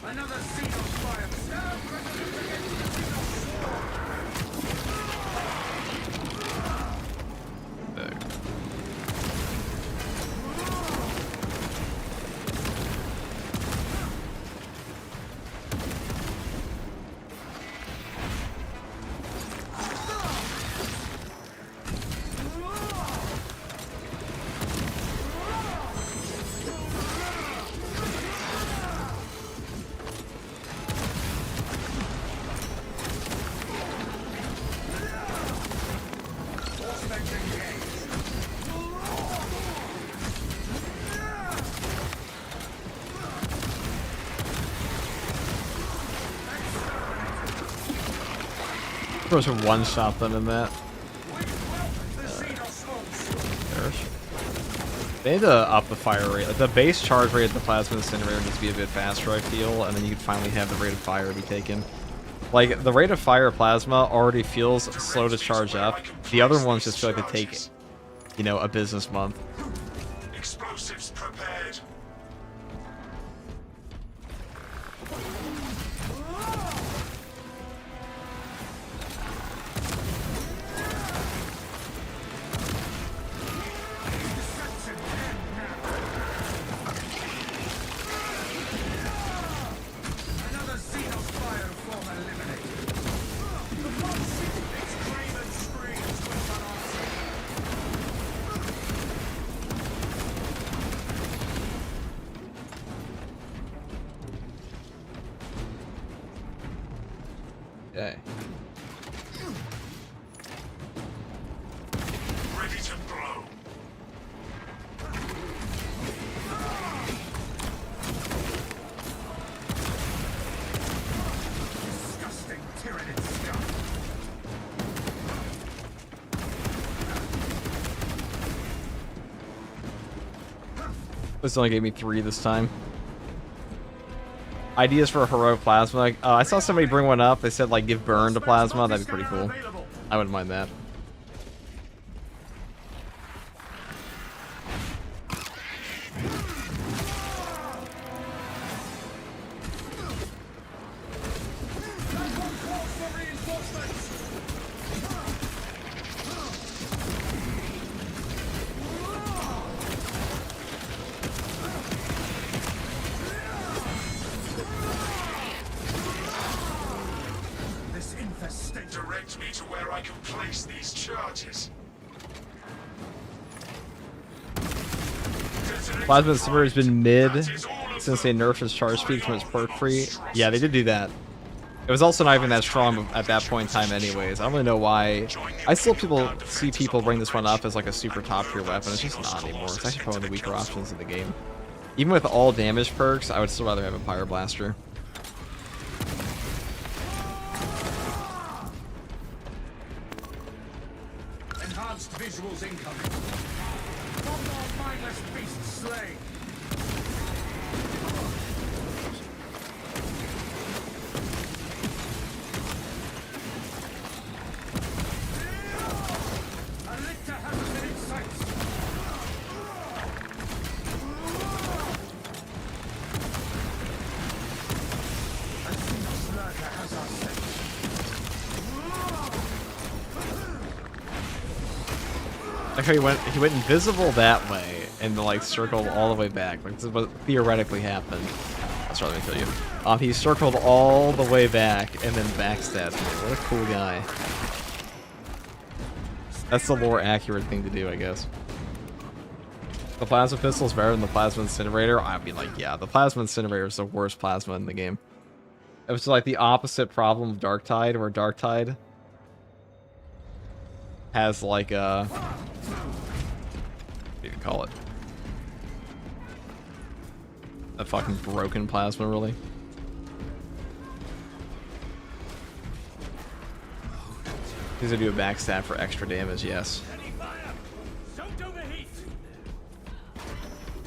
Speaker 3: Another scene of fire. Stand resolute against the Xenos
Speaker 1: Supposed to one-shot them in that. They need to up the fire rate. Like, the base charge rate of the plasma incinerator needs to be a bit faster, I feel, and then you can finally have the rate of fire be taken. Like, the rate of fire plasma already feels slow to charge up. The other ones just feel like they take, you know, a business month.
Speaker 2: Explosives prepared.
Speaker 3: Another Xenos fire form eliminated. The one city makes Craven screams when unanswered.
Speaker 1: Okay.
Speaker 2: Ready to blow.
Speaker 3: Disgusting tyrannid scum.
Speaker 1: This only gave me 3 this time. Ideas for a heroic plasma. I saw somebody bring one up. They said, like, give burn to plasma. That'd be pretty cool. I wouldn't mind that.
Speaker 3: This infestation.
Speaker 2: Direct me to where I can place these charges.
Speaker 1: Plasma incinerator has been mid since they nerfed its charge speed from its perk free. Yeah, they did do that. It was also not even that strong at that point in time anyways. I don't really know why. I still see people bring this one up as like a super top tier weapon. It's just not anymore. It's actually probably one of the weaker options in the game. Even with all damage perks, I would still rather have a Pyro Blaster.
Speaker 3: Enhanced visuals incoming. One more mindless beast slain. Alicta has us in its sights. A Xenos lurker has our scent.
Speaker 1: Like how he went invisible that way and then, like, circled all the way back. Like, this is what theoretically happened. That's what I'm gonna tell you. He circled all the way back and then backstabbed me. What a cool guy. That's the lore accurate thing to do, I guess. The plasma pistol is better than the plasma incinerator. I'd be like, yeah, the plasma incinerator is the worst plasma in the game. It was like the opposite problem of Darktide, where Darktide has like a, what do you call it? A fucking broken plasma, really. He's gonna do a backstab for extra damage, yes.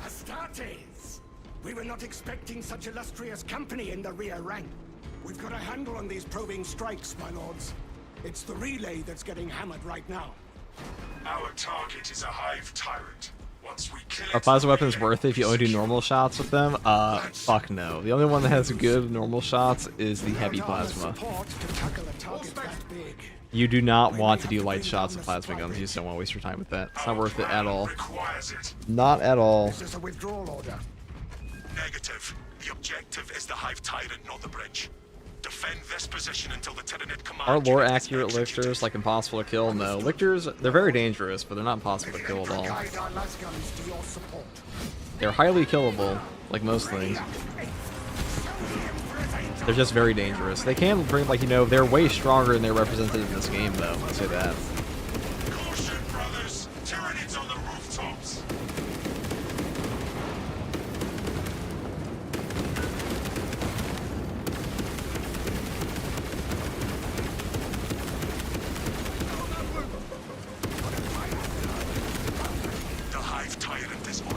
Speaker 3: Astartes! We were not expecting such illustrious company in the rear rank. We've got a handle on these probing strikes, my lords. It's the relay that's getting hammered right now.
Speaker 2: Our target is a hive tyrant. Once we kill
Speaker 1: Are
Speaker 2: it,
Speaker 1: plasma weapons worth it if you only do normal shots with them? Fuck no. The only one that has good normal shots is the heavy plasma.
Speaker 3: Support to tackle a target that big.
Speaker 1: You do not want to do light shots with plasma guns. You just don't want to waste your time with that. It's not worth it at all.
Speaker 2: requires it.
Speaker 1: Not at all.
Speaker 3: This is a withdrawal order.
Speaker 2: Negative. The objective is the hive tyrant, not the bridge. Defend this position until the Tyranid command.
Speaker 1: Are lore
Speaker 2: unit is
Speaker 1: accurate
Speaker 2: executed.
Speaker 1: lictors like impossible to kill? No. Lictors, they're very dangerous, but they're not impossible to kill at all.
Speaker 3: Guide our lasguns to your support.
Speaker 1: They're highly killable, like most things. They're just very dangerous. They can bring, like, you know, they're way stronger than they're represented in this game, though. I'll say that.
Speaker 2: Caution, brothers. Tyranids on the rooftops. The hive tyrant is on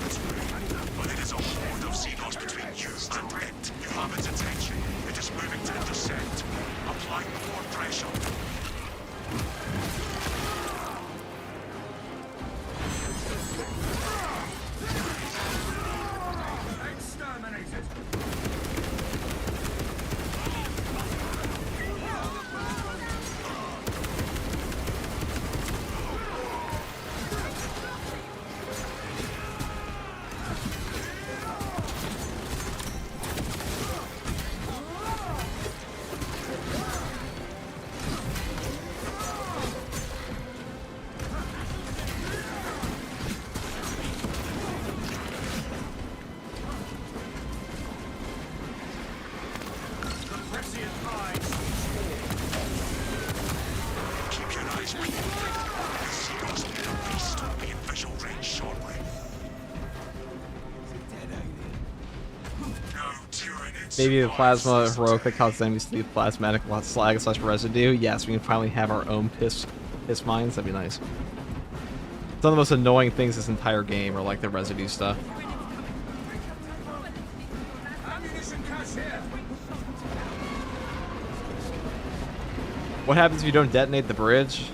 Speaker 1: Maybe the plasma heroic that causes enemies to leave plasmatic slag / residue. Yes, we can finally have our own piss mines. That'd be nice. Some of the most annoying things this entire game are like the residue stuff. What happens if you don't detonate the bridge?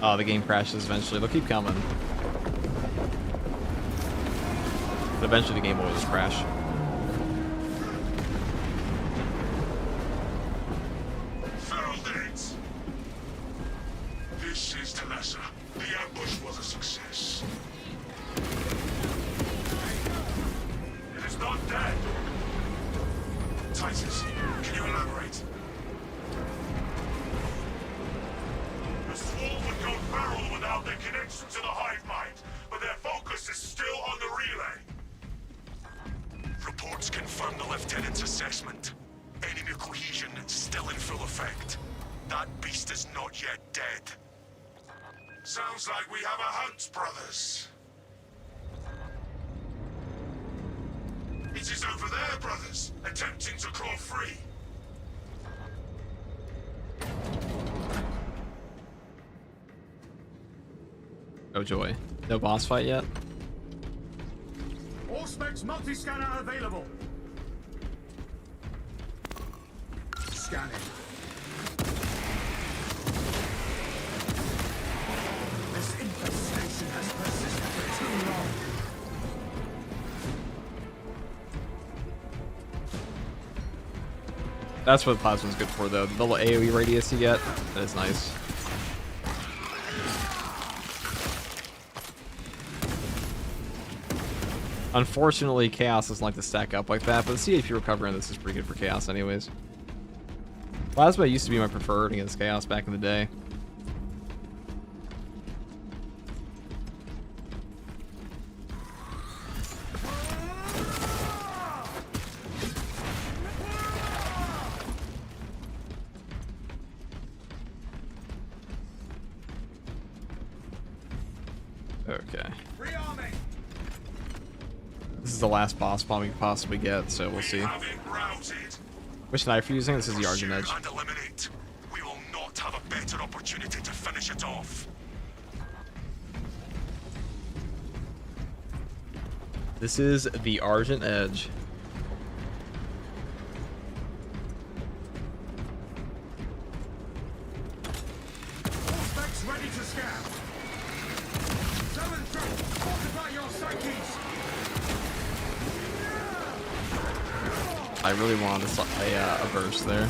Speaker 1: Oh, the game crashes eventually. They'll keep coming. But eventually the game will just crash.
Speaker 2: This is Talassa. The ambush was a success. It is not dead. Titus, can you elaborate? The swarm would go feral without their connection to the hive mind, but their focus is still on the relay. Reports confirm the lieutenant's assessment. Enemy cohesion still in full effect. That beast is not yet dead. Sounds like we have a hunt, brothers. It is over there, brothers, attempting to claw free.
Speaker 1: Oh joy. No boss fight yet?
Speaker 3: All specs multi-scanner available. Scanning. This infestation has persisted for too long.
Speaker 1: That's what plasma's good for though. The little AoE radius you get, that is nice. Unfortunately, Chaos doesn't like to stack up like that, but the CHP recovery on this is pretty good for Chaos anyways. Plasma used to be my preferred against Chaos back in the day. Okay. This is the last boss bomb we can possibly get, so we'll see. Which knife are you using? This is the Argent Edge.
Speaker 2: We will not have a better opportunity to finish it off.
Speaker 1: This is the Argent Edge.
Speaker 3: Specs ready to scan. Fortify your psyches.
Speaker 1: I really wanted a burst there.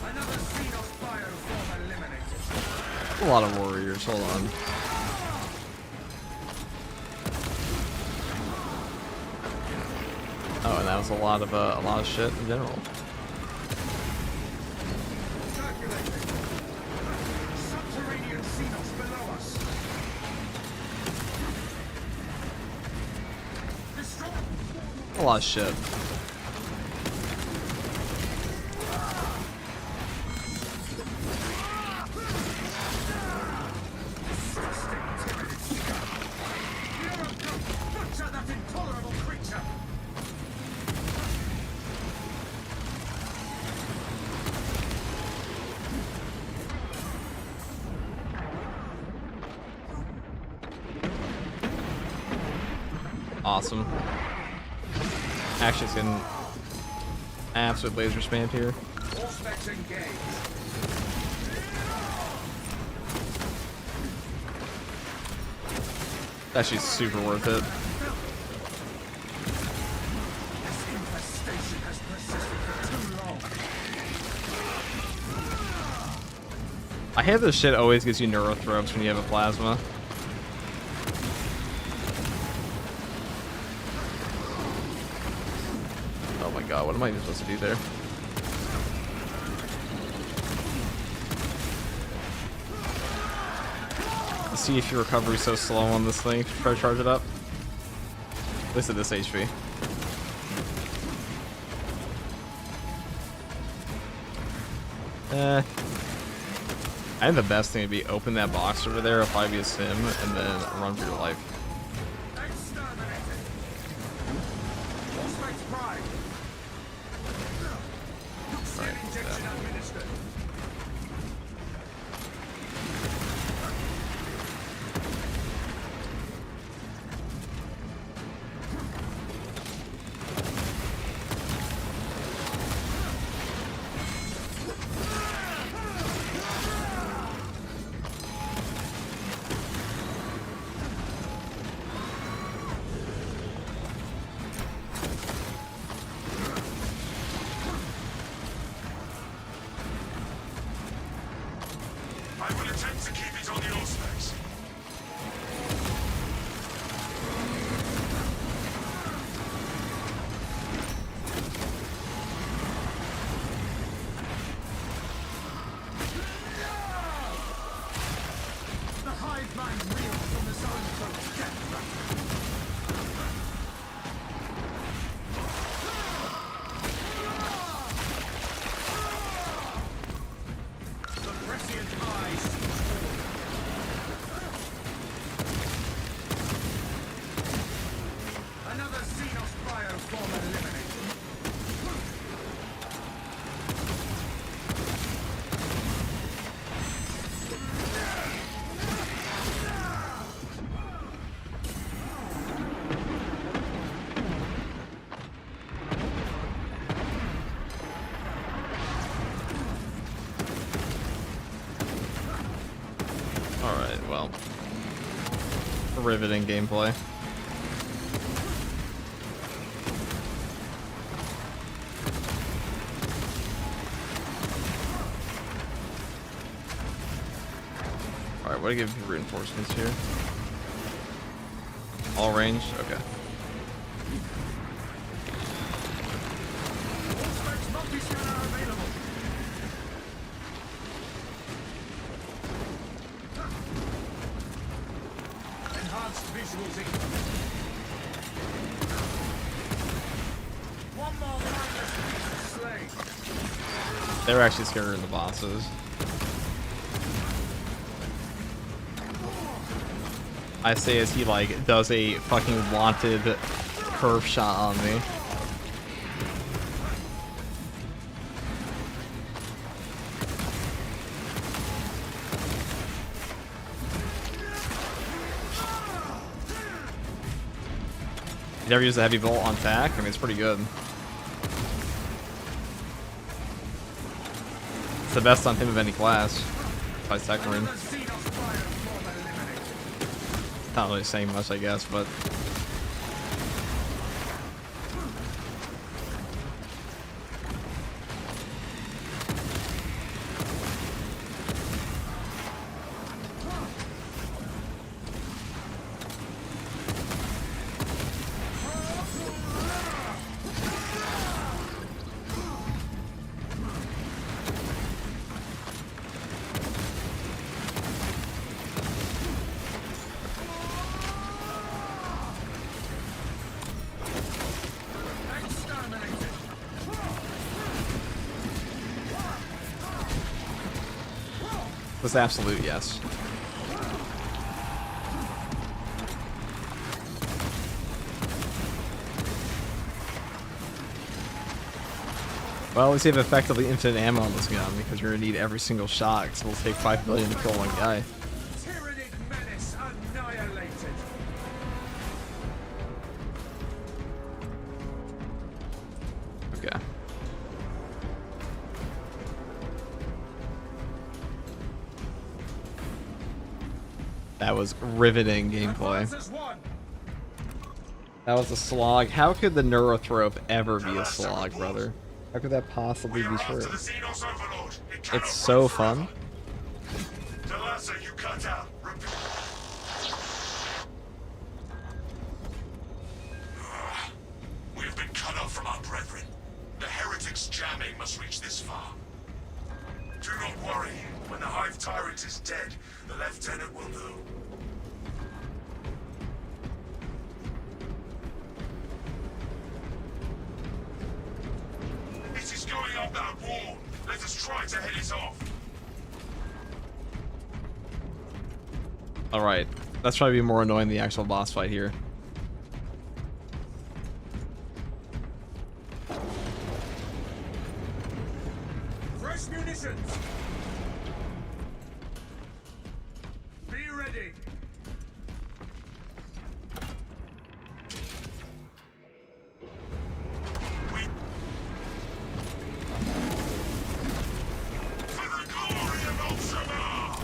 Speaker 3: Another Xenos bioform eliminated.
Speaker 1: A lot of warriors, hold on. Oh, and that was a lot of shit in general.
Speaker 3: Calculating. Subterranean Xenos below us. Destroy.
Speaker 1: A lot of shit.
Speaker 3: Butcher that intolerable creature.
Speaker 1: Awesome. Actually, it's getting absolute laser spammed here.
Speaker 3: All specs engaged.
Speaker 1: Actually, super worth it.
Speaker 3: This infestation has persisted for too long.
Speaker 1: I hate this shit always gives you neurothropes when you have a plasma. Oh my god, what am I even supposed to do there? See if your recovery's so slow on this thing. Try to charge it up. At least at this HP. I think the best thing would be open that box over there, apply via sim, and then run for your life.
Speaker 3: Exterminated.
Speaker 1: Right,
Speaker 3: Injection administered.
Speaker 2: I will attempt to keep it on your space.
Speaker 3: The hive mind reels from the zone of death trap. The prescient eye sees all. Another Xenos bioform eliminated.
Speaker 1: Alright, well. Riveting gameplay. Alright, what do I give you reinforcements here? All range? Okay.
Speaker 3: Specs multi-scanner available. Enhanced visuals incoming. One more mindless beast slain.
Speaker 1: They were actually scarier than the bosses. I say as he like does a fucking wanted curve shot on me. You never use the heavy bolt on tack? I mean, it's pretty good. It's the best on him of any class. Besides Tech Marine.
Speaker 3: Another Xenos bioform eliminated.
Speaker 1: Not really saying much, I guess, but
Speaker 3: Exterminated.
Speaker 1: it's absolute yes. Well, at least you have effectively infinite ammo on this gun because you're gonna need every single shot because it'll take 5 billion to kill one guy.
Speaker 3: Tyrannic menace annihilated.
Speaker 1: Okay. That was riveting gameplay.
Speaker 3: Advances one.
Speaker 1: That was a slog. How could the Neurothrope ever be a slog, brother? How could that possibly
Speaker 2: We
Speaker 1: be
Speaker 2: are
Speaker 1: true?
Speaker 2: after the Xenos Overlord. It cannot
Speaker 1: It's so
Speaker 2: run
Speaker 1: fun.
Speaker 2: forever. The lasso you cut out. We have been cut off from our brethren. The heretics jamming must reach this far. Do not worry. When the Hive Tyrant is dead, the Lieutenant will know. It is going up that wall. Let us try to head it off.
Speaker 1: Alright. That's probably be more annoying than the actual boss fight here.
Speaker 2: Max munitions! Be ready! For the glory of Ultramar!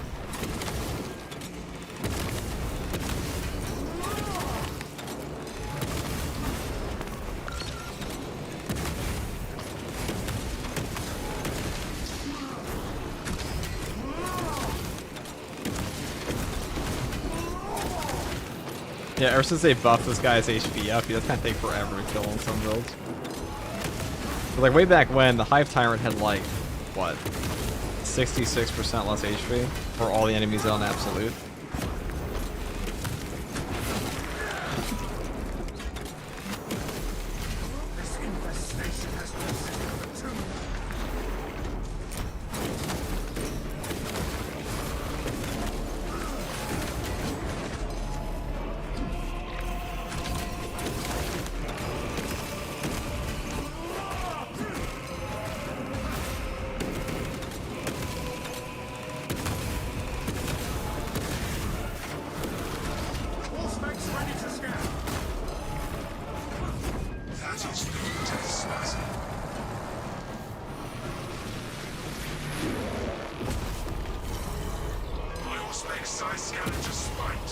Speaker 1: Yeah, ever since they buffed this guy's HP up, he does kind of take forever to kill on some builds. But like way back when, the Hive Tyrant had like, what, 66% less HP for all the enemies on Absolute.
Speaker 2: This infestation has persisted for 2 months. Wolfsmax ready to scan. That is the death spasm. I will make size scanner to spite.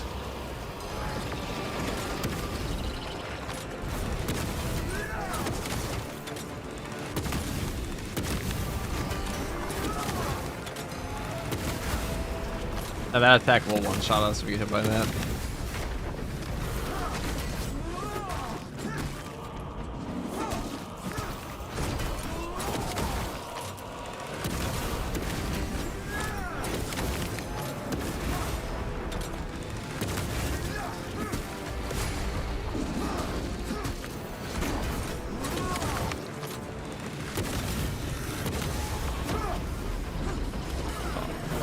Speaker 1: Now that attack will one-shot us if we get hit by that.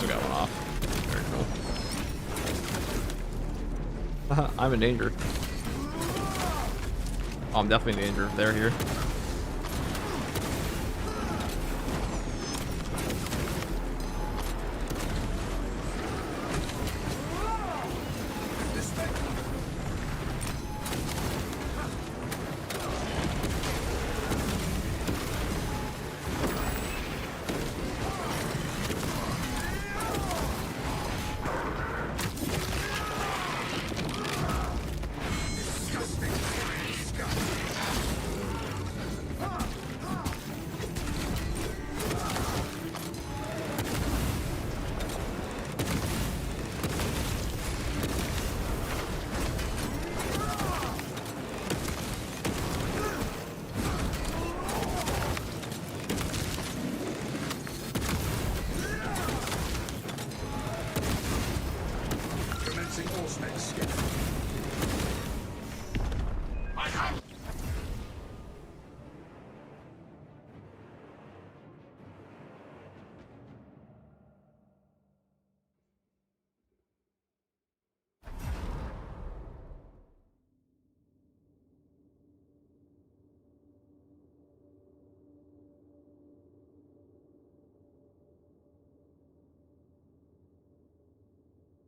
Speaker 1: We got one off. Very cool. I'm in danger. Oh, I'm definitely in danger. They're here.
Speaker 2: Commencing Wolfsmax scan. I have.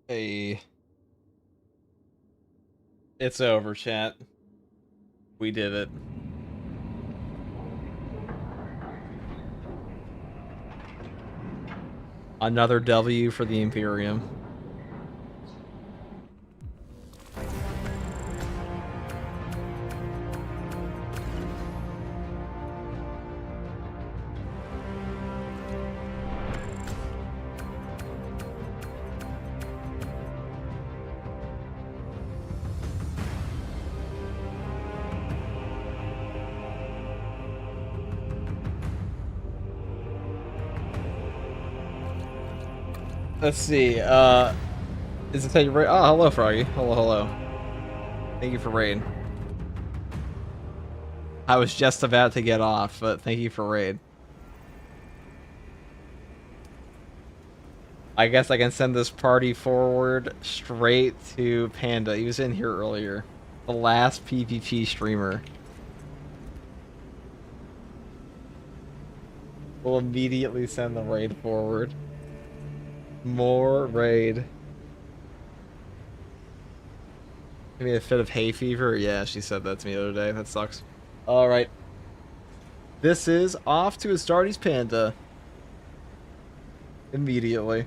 Speaker 1: Hey. It's over, chat. We did it. Another W for the Imperium. Let's see, is it saying raid? Oh, hello, Froggy. Hello. Thank you for raid. I was just about to get off, but thank you for raid. I guess I can send this party forward straight to Panda. He was in here earlier. The last PvP streamer. We'll immediately send the raid forward. More raid. Give me a fit of hay fever? Yeah, she said that to me the other day. That sucks. Alright. This is off to Astartes Panda. Immediately.